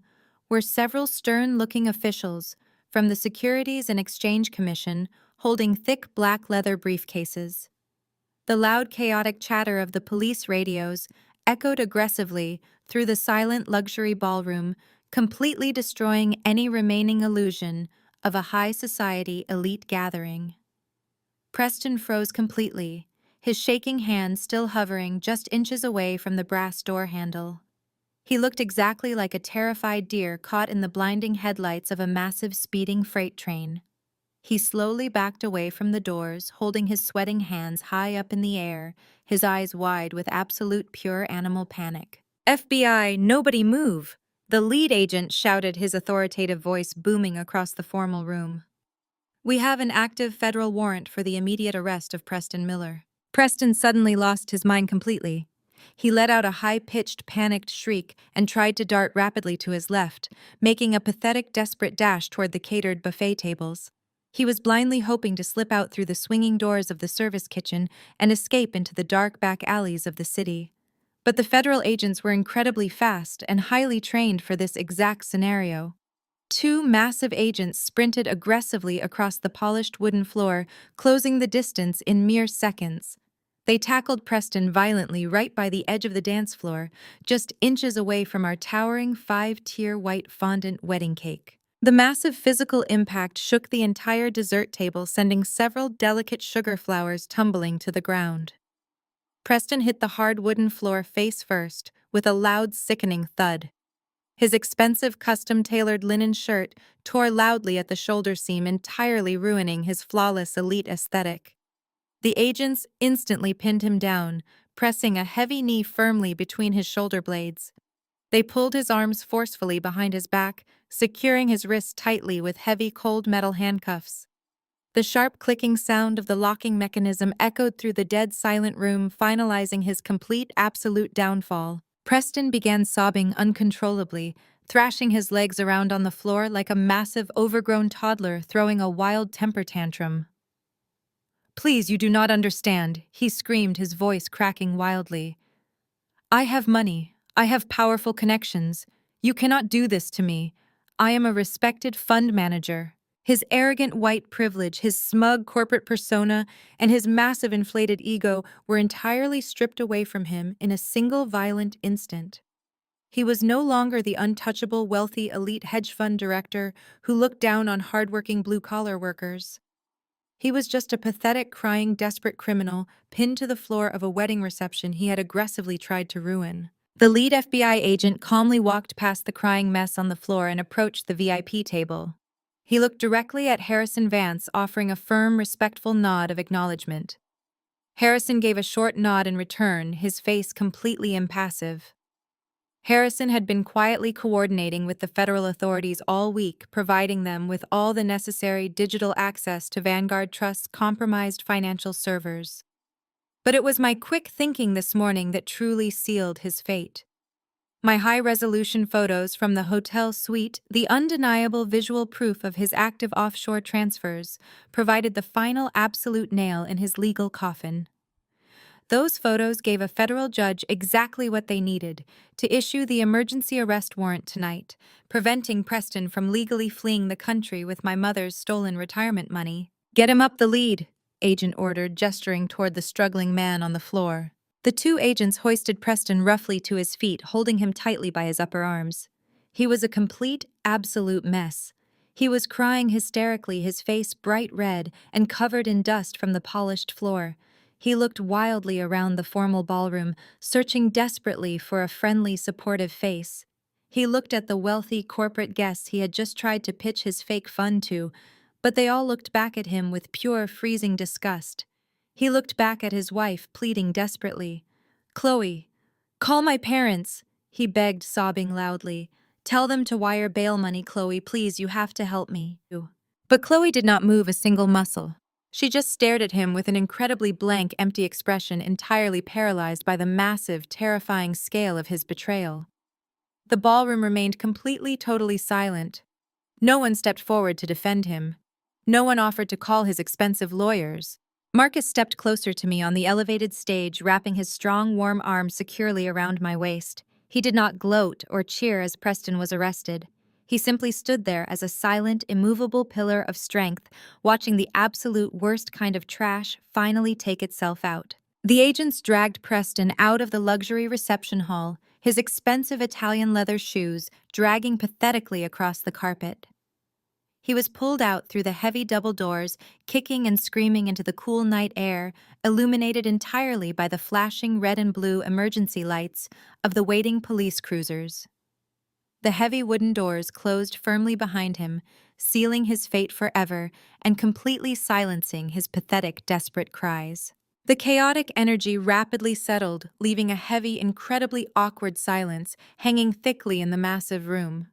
were several stern-looking officials from the Securities and Exchange Commission holding thick black leather briefcases. The loud, chaotic chatter of the police radios echoed aggressively through the silent luxury ballroom, completely destroying any remaining illusion of a high society elite gathering. Preston froze completely, his shaking hand still hovering just inches away from the brass door handle. He looked exactly like a terrified deer caught in the blinding headlights of a massive speeding freight train. He slowly backed away from the doors, holding his sweating hands high up in the air, his eyes wide with absolute pure animal panic. "FBI, nobody move!" The lead agent shouted, his authoritative voice booming across the formal room. "We have an active federal warrant for the immediate arrest of Preston Miller." Preston suddenly lost his mind completely. He let out a high-pitched, panicked shriek and tried to dart rapidly to his left, making a pathetic, desperate dash toward the catered buffet tables. He was blindly hoping to slip out through the swinging doors of the service kitchen and escape into the dark back alleys of the city. But the federal agents were incredibly fast and highly trained for this exact scenario. Two massive agents sprinted aggressively across the polished wooden floor, closing the distance in mere seconds. They tackled Preston violently right by the edge of the dance floor, just inches away from our towering 5-tier white fondant wedding cake. The massive physical impact shook the entire dessert table, sending several delicate sugar flowers tumbling to the ground. Preston hit the hard wooden floor face first, with a loud, sickening thud. His expensive, custom-tailored linen shirt tore loudly at the shoulder seam, entirely ruining his flawless elite aesthetic. The agents instantly pinned him down, pressing a heavy knee firmly between his shoulder blades. They pulled his arms forcefully behind his back, securing his wrists tightly with heavy, cold metal handcuffs. The sharp clicking sound of the locking mechanism echoed through the dead silent room, finalizing his complete, absolute downfall. Preston began sobbing uncontrollably, thrashing his legs around on the floor like a massive, overgrown toddler throwing a wild temper tantrum. "Please, you do not understand," he screamed, his voice cracking wildly. "I have money. I have powerful connections. You cannot do this to me. I am a respected fund manager." His arrogant white privilege, his smug corporate persona, and his massive inflated ego were entirely stripped away from him in a single violent instant. He was no longer the untouchable, wealthy, elite hedge fund director who looked down on hardworking blue-collar workers. He was just a pathetic, crying, desperate criminal pinned to the floor of a wedding reception he had aggressively tried to ruin. The lead FBI agent calmly walked past the crying mess on the floor and approached the VIP table. He looked directly at Harrison Vance, offering a firm, respectful nod of acknowledgement. Harrison gave a short nod in return, his face completely impassive. Harrison had been quietly coordinating with the federal authorities all week, providing them with all the necessary digital access to Vanguard Trust's compromised financial servers. But it was my quick thinking this morning that truly sealed his fate. My high-resolution photos from the hotel suite, the undeniable visual proof of his active offshore transfers, provided the final absolute nail in his legal coffin. Those photos gave a federal judge exactly what they needed to issue the emergency arrest warrant tonight, preventing Preston from legally fleeing the country with my mother's stolen retirement money. "Get him up the lead," agent ordered, gesturing toward the struggling man on the floor. The two agents hoisted Preston roughly to his feet, holding him tightly by his upper arms. He was a complete, absolute mess. He was crying hysterically, his face bright red and covered in dust from the polished floor. He looked wildly around the formal ballroom, searching desperately for a friendly, supportive face. He looked at the wealthy corporate guests he had just tried to pitch his fake fund to, but they all looked back at him with pure, freezing disgust. He looked back at his wife, pleading desperately. "Chloe, call my parents," he begged, sobbing loudly. "Tell them to wire bail money, Chloe, please, you have to help me." But Chloe did not move a single muscle. She just stared at him with an incredibly blank, empty expression, entirely paralyzed by the massive, terrifying scale of his betrayal. The ballroom remained completely, totally silent. No one stepped forward to defend him. No one offered to call his expensive lawyers. Marcus stepped closer to me on the elevated stage, wrapping his strong, warm arms securely around my waist. He did not gloat or cheer as Preston was arrested. He simply stood there as a silent, immovable pillar of strength, watching the absolute worst kind of trash finally take itself out. The agents dragged Preston out of the luxury reception hall, his expensive Italian leather shoes dragging pathetically across the carpet. He was pulled out through the heavy double doors, kicking and screaming into the cool night air, illuminated entirely by the flashing red and blue emergency lights of the waiting police cruisers. The heavy wooden doors closed firmly behind him, sealing his fate forever and completely silencing his pathetic, desperate cries. The chaotic energy rapidly settled, leaving a heavy, incredibly awkward silence hanging thickly in the massive room.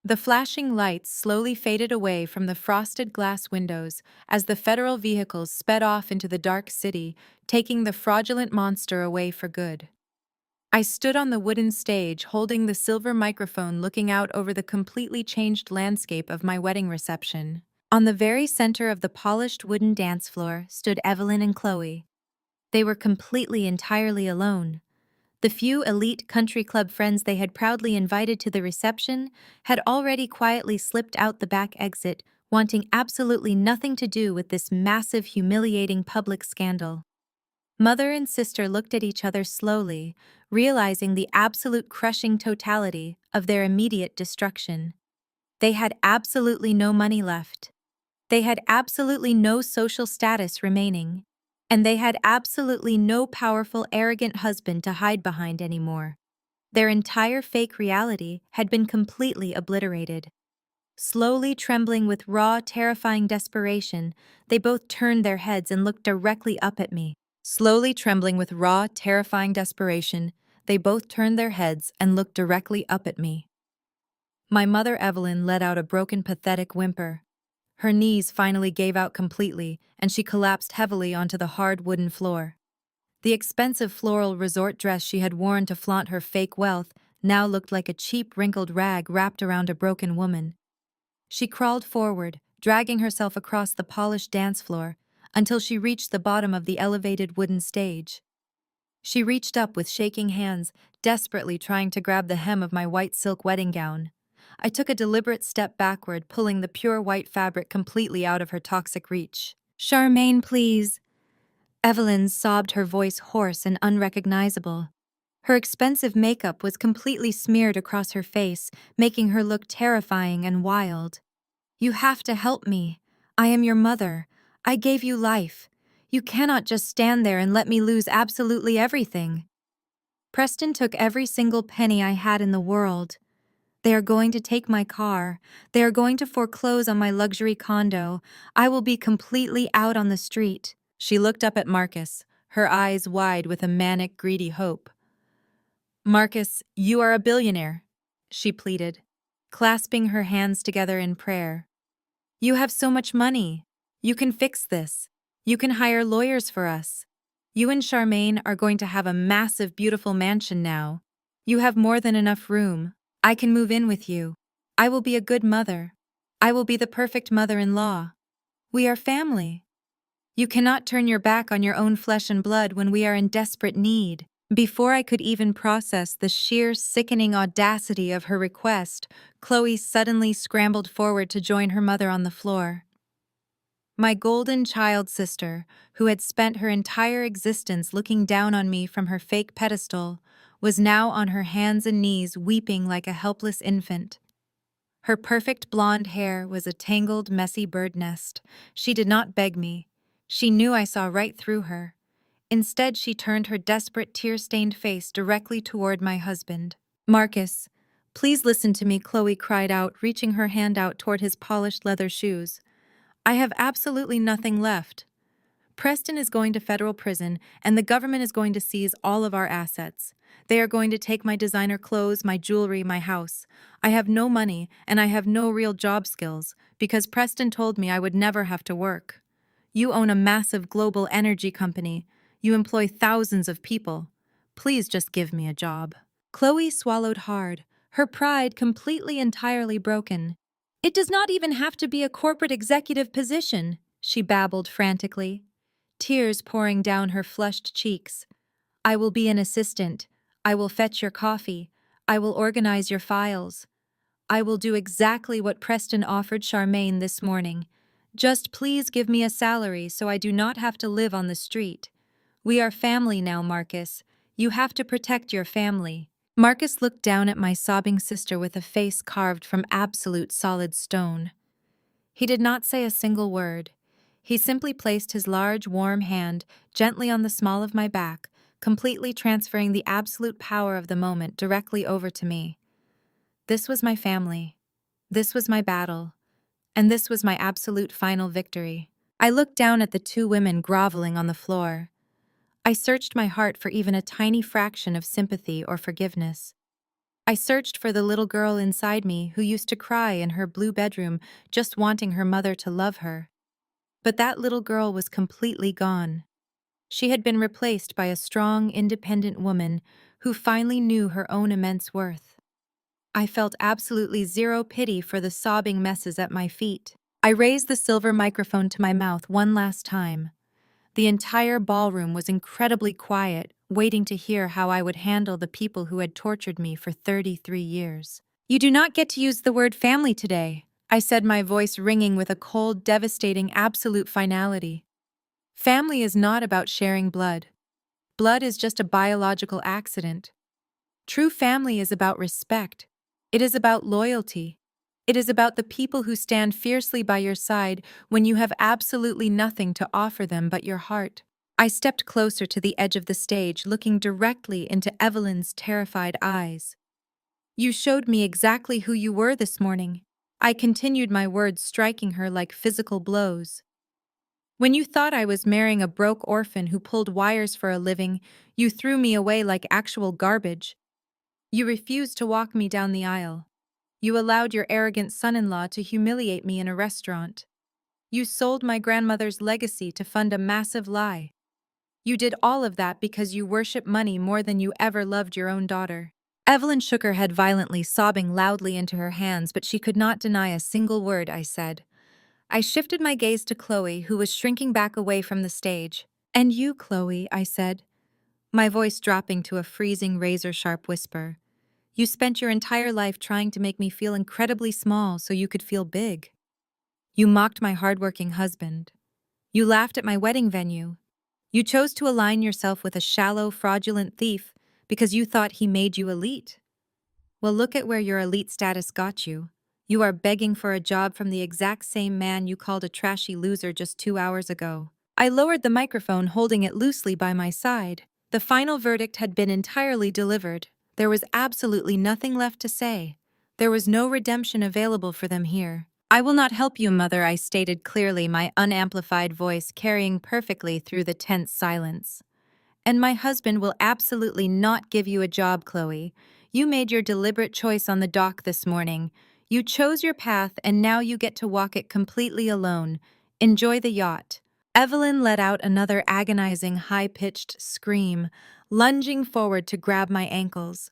The flashing lights slowly faded away from the frosted glass windows as the federal vehicles sped off into the dark city, taking the fraudulent monster away for good. I stood on the wooden stage holding the silver microphone looking out over the completely changed landscape of my wedding reception. On the very center of the polished wooden dance floor stood Evelyn and Chloe. They were completely entirely alone. The few elite country club friends they had proudly invited to the reception had already quietly slipped out the back exit, wanting absolutely nothing to do with this massive, humiliating public scandal. Mother and sister looked at each other slowly, realizing the absolute crushing totality of their immediate destruction. They had absolutely no money left. They had absolutely no social status remaining. And they had absolutely no powerful, arrogant husband to hide behind anymore. Their entire fake reality had been completely obliterated. Slowly trembling with raw, terrifying desperation, they both turned their heads and looked directly up at me. Slowly trembling with raw, terrifying desperation, they both turned their heads and looked directly up at me. My mother Evelyn let out a broken, pathetic whimper. Her knees finally gave out completely, and she collapsed heavily onto the hard wooden floor. The expensive floral resort dress she had worn to flaunt her fake wealth now looked like a cheap, wrinkled rag wrapped around a broken woman. She crawled forward, dragging herself across the polished dance floor, until she reached the bottom of the elevated wooden stage. She reached up with shaking hands, desperately trying to grab the hem of my white silk wedding gown. I took a deliberate step backward, pulling the pure white fabric completely out of her toxic reach. "Charmaine, please." Evelyn sobbed, her voice hoarse and unrecognizable. Her expensive makeup was completely smeared across her face, making her look terrifying and wild. "You have to help me. I am your mother. I gave you life. You cannot just stand there and let me lose absolutely everything." Preston took every single penny I had in the world. They are going to take my car. They are going to foreclose on my luxury condo. I will be completely out on the street. She looked up at Marcus, her eyes wide with a manic, greedy hope. "Marcus, you are a billionaire," she pleaded, clasping her hands together in prayer. "You have so much money. You can fix this. You can hire lawyers for us. You and Charmaine are going to have a massive, beautiful mansion now. You have more than enough room. I can move in with you. I will be a good mother. I will be the perfect mother-in-law. We are family. You cannot turn your back on your own flesh and blood when we are in desperate need." Before I could even process the sheer, sickening audacity of her request, Chloe suddenly scrambled forward to join her mother on the floor. My golden child sister, who had spent her entire existence looking down on me from her fake pedestal, was now on her hands and knees weeping like a helpless infant. Her perfect blonde hair was a tangled, messy bird nest. She did not beg me. She knew I saw right through her. Instead, she turned her desperate, tear-stained face directly toward my husband. "Marcus, please listen to me," Chloe cried out, reaching her hand out toward his polished leather shoes. "I have absolutely nothing left. Preston is going to federal prison, and the government is going to seize all of our assets. They are going to take my designer clothes, my jewelry, my house. I have no money, and I have no real job skills, because Preston told me I would never have to work. You own a massive global energy company. You employ thousands of people. Please just give me a job." Chloe swallowed hard, her pride completely entirely broken. "It does not even have to be a corporate executive position," she babbled frantically, tears pouring down her flushed cheeks. "I will be an assistant. I will fetch your coffee. I will organize your files. I will do exactly what Preston offered Charmaine this morning. Just please give me a salary so I do not have to live on the street. We are family now, Marcus. You have to protect your family." Marcus looked down at my sobbing sister with a face carved from absolute solid stone. He did not say a single word. He simply placed his large, warm hand gently on the small of my back, completely transferring the absolute power of the moment directly over to me. This was my family. This was my battle. And this was my absolute final victory. I looked down at the two women groveling on the floor. I searched my heart for even a tiny fraction of sympathy or forgiveness. I searched for the little girl inside me who used to cry in her blue bedroom, just wanting her mother to love her. But that little girl was completely gone. She had been replaced by a strong, independent woman who finally knew her own immense worth. I felt absolutely zero pity for the sobbing messes at my feet. I raised the silver microphone to my mouth one last time. The entire ballroom was incredibly quiet, waiting to hear how I would handle the people who had tortured me for 33 years. "You do not get to use the word family today," I said, my voice ringing with a cold, devastating, absolute finality. "Family is not about sharing blood. Blood is just a biological accident. True family is about respect. It is about loyalty. It is about the people who stand fiercely by your side when you have absolutely nothing to offer them but your heart." I stepped closer to the edge of the stage, looking directly into Evelyn's terrified eyes. "You showed me exactly who you were this morning." I continued, my words striking her like physical blows. "When you thought I was marrying a broke orphan who pulled wires for a living, you threw me away like actual garbage. You refused to walk me down the aisle. You allowed your arrogant son-in-law to humiliate me in a restaurant. You sold my grandmother's legacy to fund a massive lie. You did all of that because you worship money more than you ever loved your own daughter." Evelyn shook her head violently, sobbing loudly into her hands, but she could not deny a single word I said. I shifted my gaze to Chloe, who was shrinking back away from the stage. "And you, Chloe," I said, my voice dropping to a freezing, razor-sharp whisper. "You spent your entire life trying to make me feel incredibly small so you could feel big. You mocked my hardworking husband. You laughed at my wedding venue. You chose to align yourself with a shallow, fraudulent thief because you thought he made you elite. Well, look at where your elite status got you. You are begging for a job from the exact same man you called a trashy loser just 2 hours ago." I lowered the microphone, holding it loosely by my side. The final verdict had been entirely delivered. There was absolutely nothing left to say. There was no redemption available for them here. "I will not help you, Mother," I stated clearly, my unamplified voice carrying perfectly through the tense silence. "And my husband will absolutely not give you a job, Chloe. You made your deliberate choice on the dock this morning. You chose your path, and now you get to walk it completely alone. Enjoy the yacht." Evelyn let out another agonizing, high-pitched scream, lunging forward to grab my ankles.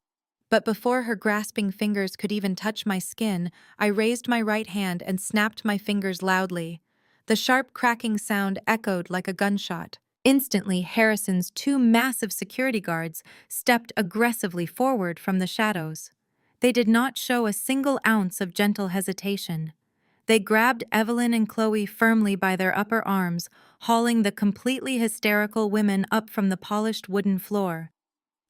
But before her grasping fingers could even touch my skin, I raised my right hand and snapped my fingers loudly. The sharp cracking sound echoed like a gunshot. Instantly, Harrison's two massive security guards stepped aggressively forward from the shadows. They did not show a single ounce of gentle hesitation. They grabbed Evelyn and Chloe firmly by their upper arms, hauling the completely hysterical women up from the polished wooden floor.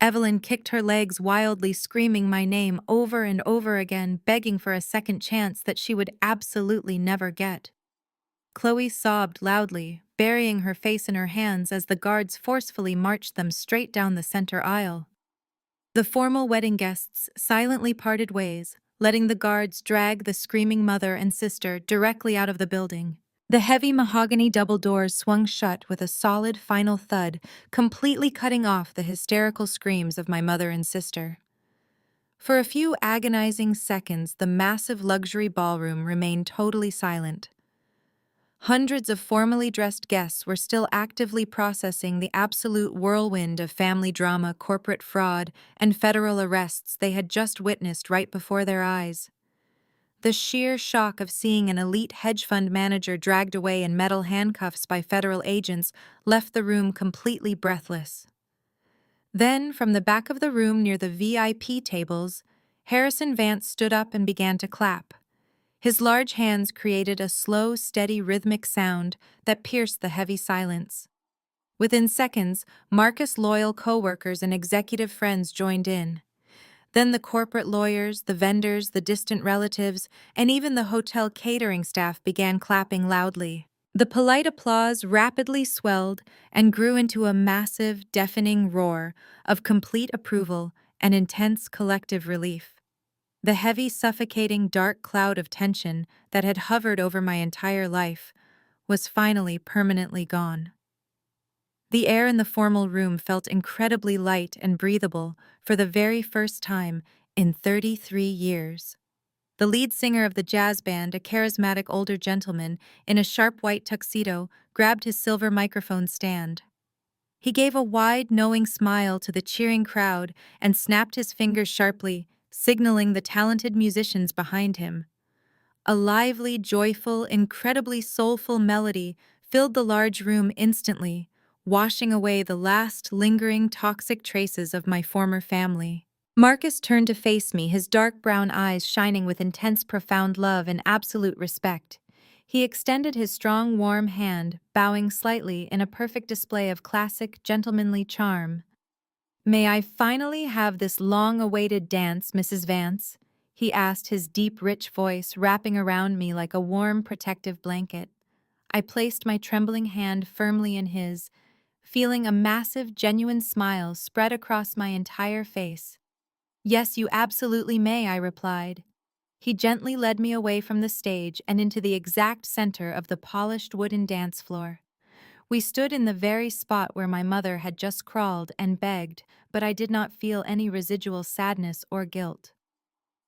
Evelyn kicked her legs wildly, screaming my name over and over again, begging for a second chance that she would absolutely never get. Chloe sobbed loudly, burying her face in her hands as the guards forcefully marched them straight down the center aisle. The formal wedding guests silently parted ways, letting the guards drag the screaming mother and sister directly out of the building. The heavy mahogany double doors swung shut with a solid final thud, completely cutting off the hysterical screams of my mother and sister. For a few agonizing seconds, the massive luxury ballroom remained totally silent. Hundreds of formally dressed guests were still actively processing the absolute whirlwind of family drama, corporate fraud, and federal arrests they had just witnessed right before their eyes. The sheer shock of seeing an elite hedge fund manager dragged away in metal handcuffs by federal agents left the room completely breathless. Then, from the back of the room near the VIP tables, Harrison Vance stood up and began to clap. His large hands created a slow, steady, rhythmic sound that pierced the heavy silence. Within seconds, Marcus' loyal co-workers and executive friends joined in. Then the corporate lawyers, the vendors, the distant relatives, and even the hotel catering staff began clapping loudly. The polite applause rapidly swelled and grew into a massive, deafening roar of complete approval and intense collective relief. The heavy, suffocating, dark cloud of tension that had hovered over my entire life was finally permanently gone. The air in the formal room felt incredibly light and breathable for the very first time in 33 years. The lead singer of the jazz band, a charismatic older gentleman in a sharp white tuxedo, grabbed his silver microphone stand. He gave a wide, knowing smile to the cheering crowd and snapped his fingers sharply, signaling the talented musicians behind him. A lively, joyful, incredibly soulful melody filled the large room instantly, washing away the last lingering toxic traces of my former family. Marcus turned to face me, his dark brown eyes shining with intense, profound love and absolute respect. He extended his strong, warm hand, bowing slightly in a perfect display of classic, gentlemanly charm. "May I finally have this long-awaited dance, Mrs. Vance?" he asked, his deep, rich voice wrapping around me like a warm, protective blanket. I placed my trembling hand firmly in his, feeling a massive, genuine smile spread across my entire face. "Yes, you absolutely may," I replied. He gently led me away from the stage and into the exact center of the polished wooden dance floor. We stood in the very spot where my mother had just crawled and begged, but I did not feel any residual sadness or guilt.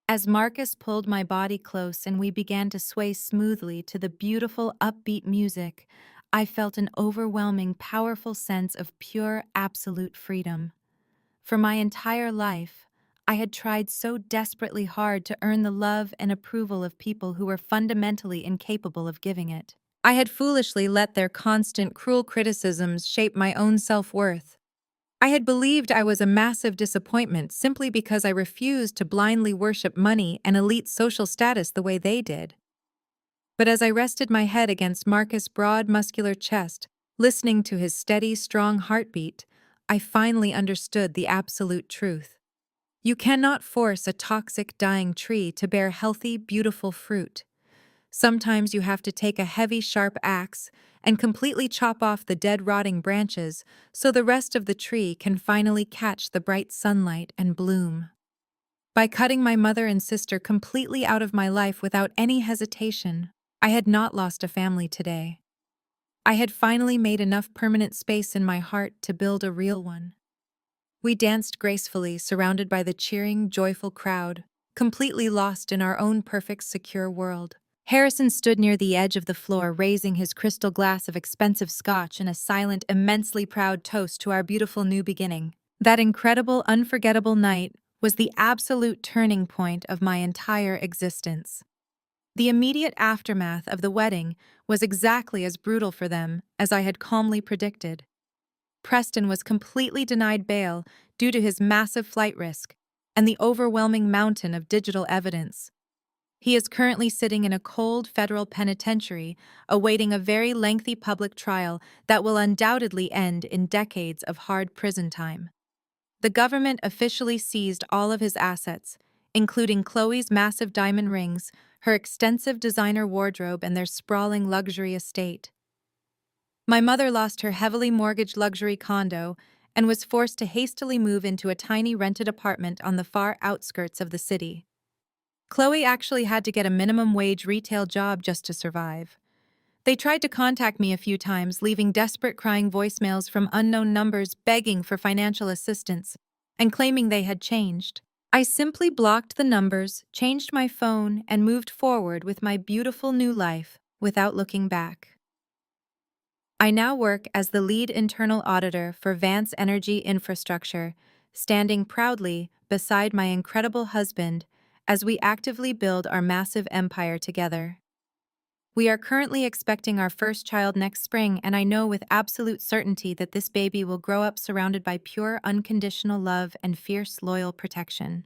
As Marcus pulled my body close and we began to sway smoothly to the beautiful, upbeat music, I felt an overwhelming, powerful sense of pure, absolute freedom. For my entire life, I had tried so desperately hard to earn the love and approval of people who were fundamentally incapable of giving it. I had foolishly let their constant, cruel criticisms shape my own self-worth. I had believed I was a massive disappointment simply because I refused to blindly worship money and elite social status the way they did. But as I rested my head against Marcus' broad, muscular chest, listening to his steady, strong heartbeat, I finally understood the absolute truth. You cannot force a toxic, dying tree to bear healthy, beautiful fruit. Sometimes you have to take a heavy, sharp axe and completely chop off the dead, rotting branches so the rest of the tree can finally catch the bright sunlight and bloom. By cutting my mother and sister completely out of my life without any hesitation, I had not lost a family today. I had finally made enough permanent space in my heart to build a real one. We danced gracefully, surrounded by the cheering, joyful crowd, completely lost in our own perfect, secure world. Harrison stood near the edge of the floor, raising his crystal glass of expensive scotch in a silent, immensely proud toast to our beautiful new beginning. That incredible, unforgettable night was the absolute turning point of my entire existence. The immediate aftermath of the wedding was exactly as brutal for them as I had calmly predicted. Preston was completely denied bail due to his massive flight risk and the overwhelming mountain of digital evidence. He is currently sitting in a cold federal penitentiary, awaiting a very lengthy public trial that will undoubtedly end in decades of hard prison time. The government officially seized all of his assets, including Chloe's massive diamond rings, her extensive designer wardrobe, and their sprawling luxury estate. My mother lost her heavily mortgaged luxury condo and was forced to hastily move into a tiny rented apartment on the far outskirts of the city. Chloe actually had to get a minimum wage retail job just to survive. They tried to contact me a few times, leaving desperate crying voicemails from unknown numbers begging for financial assistance and claiming they had changed. I simply blocked the numbers, changed my phone, and moved forward with my beautiful new life without looking back. I now work as the lead internal auditor for Vance Energy Infrastructure, standing proudly beside my incredible husband as we actively build our massive empire together. We are currently expecting our first child next spring, and I know with absolute certainty that this baby will grow up surrounded by pure, unconditional love and fierce, loyal protection.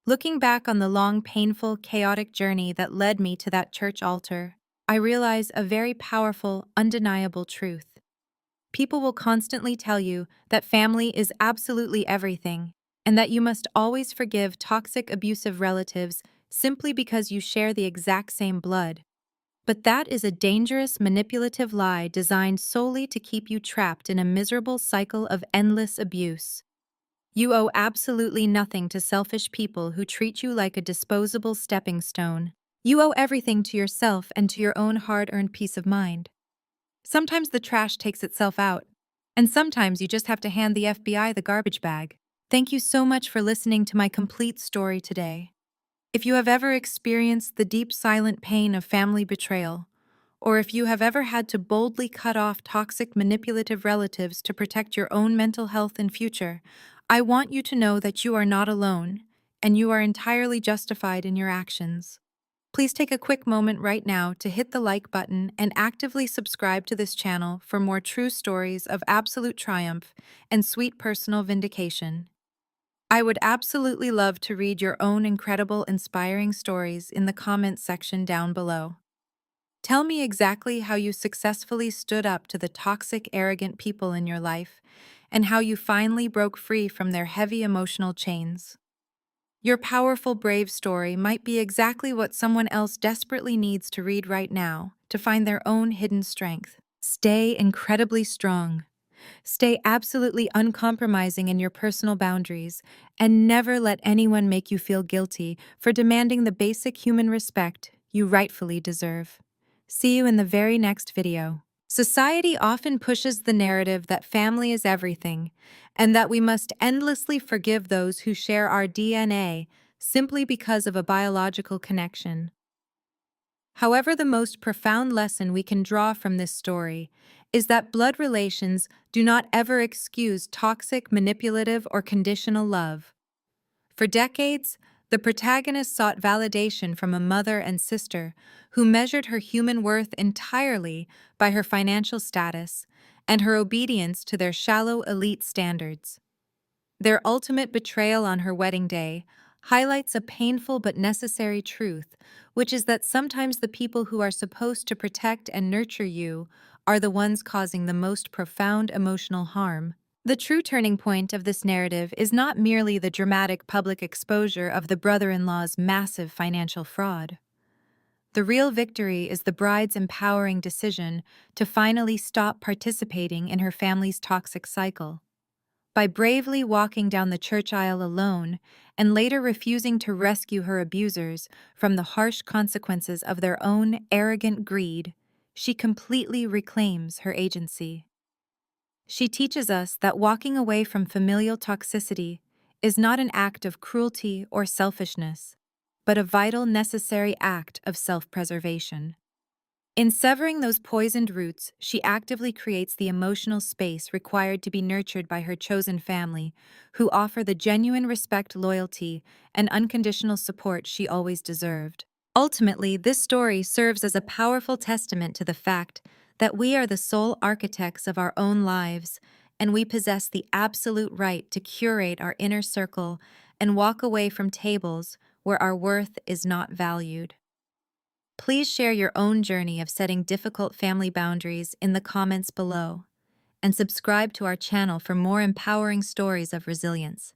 Looking back on the long, painful, chaotic journey that led me to that church altar, I realize a very powerful, undeniable truth. People will constantly tell you that family is absolutely everything, and that you must always forgive toxic, abusive relatives simply because you share the exact same blood. But that is a dangerous, manipulative lie designed solely to keep you trapped in a miserable cycle of endless abuse. You owe absolutely nothing to selfish people who treat you like a disposable stepping stone. You owe everything to yourself and to your own hard-earned peace of mind. Sometimes the trash takes itself out, and sometimes you just have to hand the FBI the garbage bag. Thank you so much for listening to my complete story today. If you have ever experienced the deep silent pain of family betrayal, or if you have ever had to boldly cut off toxic manipulative relatives to protect your own mental health and future, I want you to know that you are not alone, and you are entirely justified in your actions. Please take a quick moment right now to hit the like button and actively subscribe to this channel for more true stories of absolute triumph and sweet personal vindication. I would absolutely love to read your own incredible, inspiring stories in the comments section down below. Tell me exactly how you successfully stood up to the toxic, arrogant people in your life and how you finally broke free from their heavy emotional chains. Your powerful, brave story might be exactly what someone else desperately needs to read right now to find their own hidden strength. Stay incredibly strong. Stay absolutely uncompromising in your personal boundaries, and never let anyone make you feel guilty for demanding the basic human respect you rightfully deserve. See you in the very next video. Society often pushes the narrative that family is everything, and that we must endlessly forgive those who share our DNA simply because of a biological connection. However, the most profound lesson we can draw from this story is that blood relations do not ever excuse toxic, manipulative, or conditional love. For decades, the protagonist sought validation from a mother and sister who measured her human worth entirely by her financial status and her obedience to their shallow elite standards. Their ultimate betrayal on her wedding day highlights a painful but necessary truth, which is that sometimes the people who are supposed to protect and nurture you are the ones causing the most profound emotional harm. The true turning point of this narrative is not merely the dramatic public exposure of the brother-in-law's massive financial fraud. The real victory is the bride's empowering decision to finally stop participating in her family's toxic cycle. By bravely walking down the church aisle alone and later refusing to rescue her abusers from the harsh consequences of their own arrogant greed, she completely reclaims her agency. She teaches us that walking away from familial toxicity is not an act of cruelty or selfishness, but a vital, necessary act of self-preservation. In severing those poisoned roots, she actively creates the emotional space required to be nurtured by her chosen family, who offer the genuine respect, loyalty, and unconditional support she always deserved. Ultimately, this story serves as a powerful testament to the fact that we are the sole architects of our own lives, and we possess the absolute right to curate our inner circle and walk away from tables where our worth is not valued. Please share your own journey of setting difficult family boundaries in the comments below, and subscribe to our channel for more empowering stories of resilience.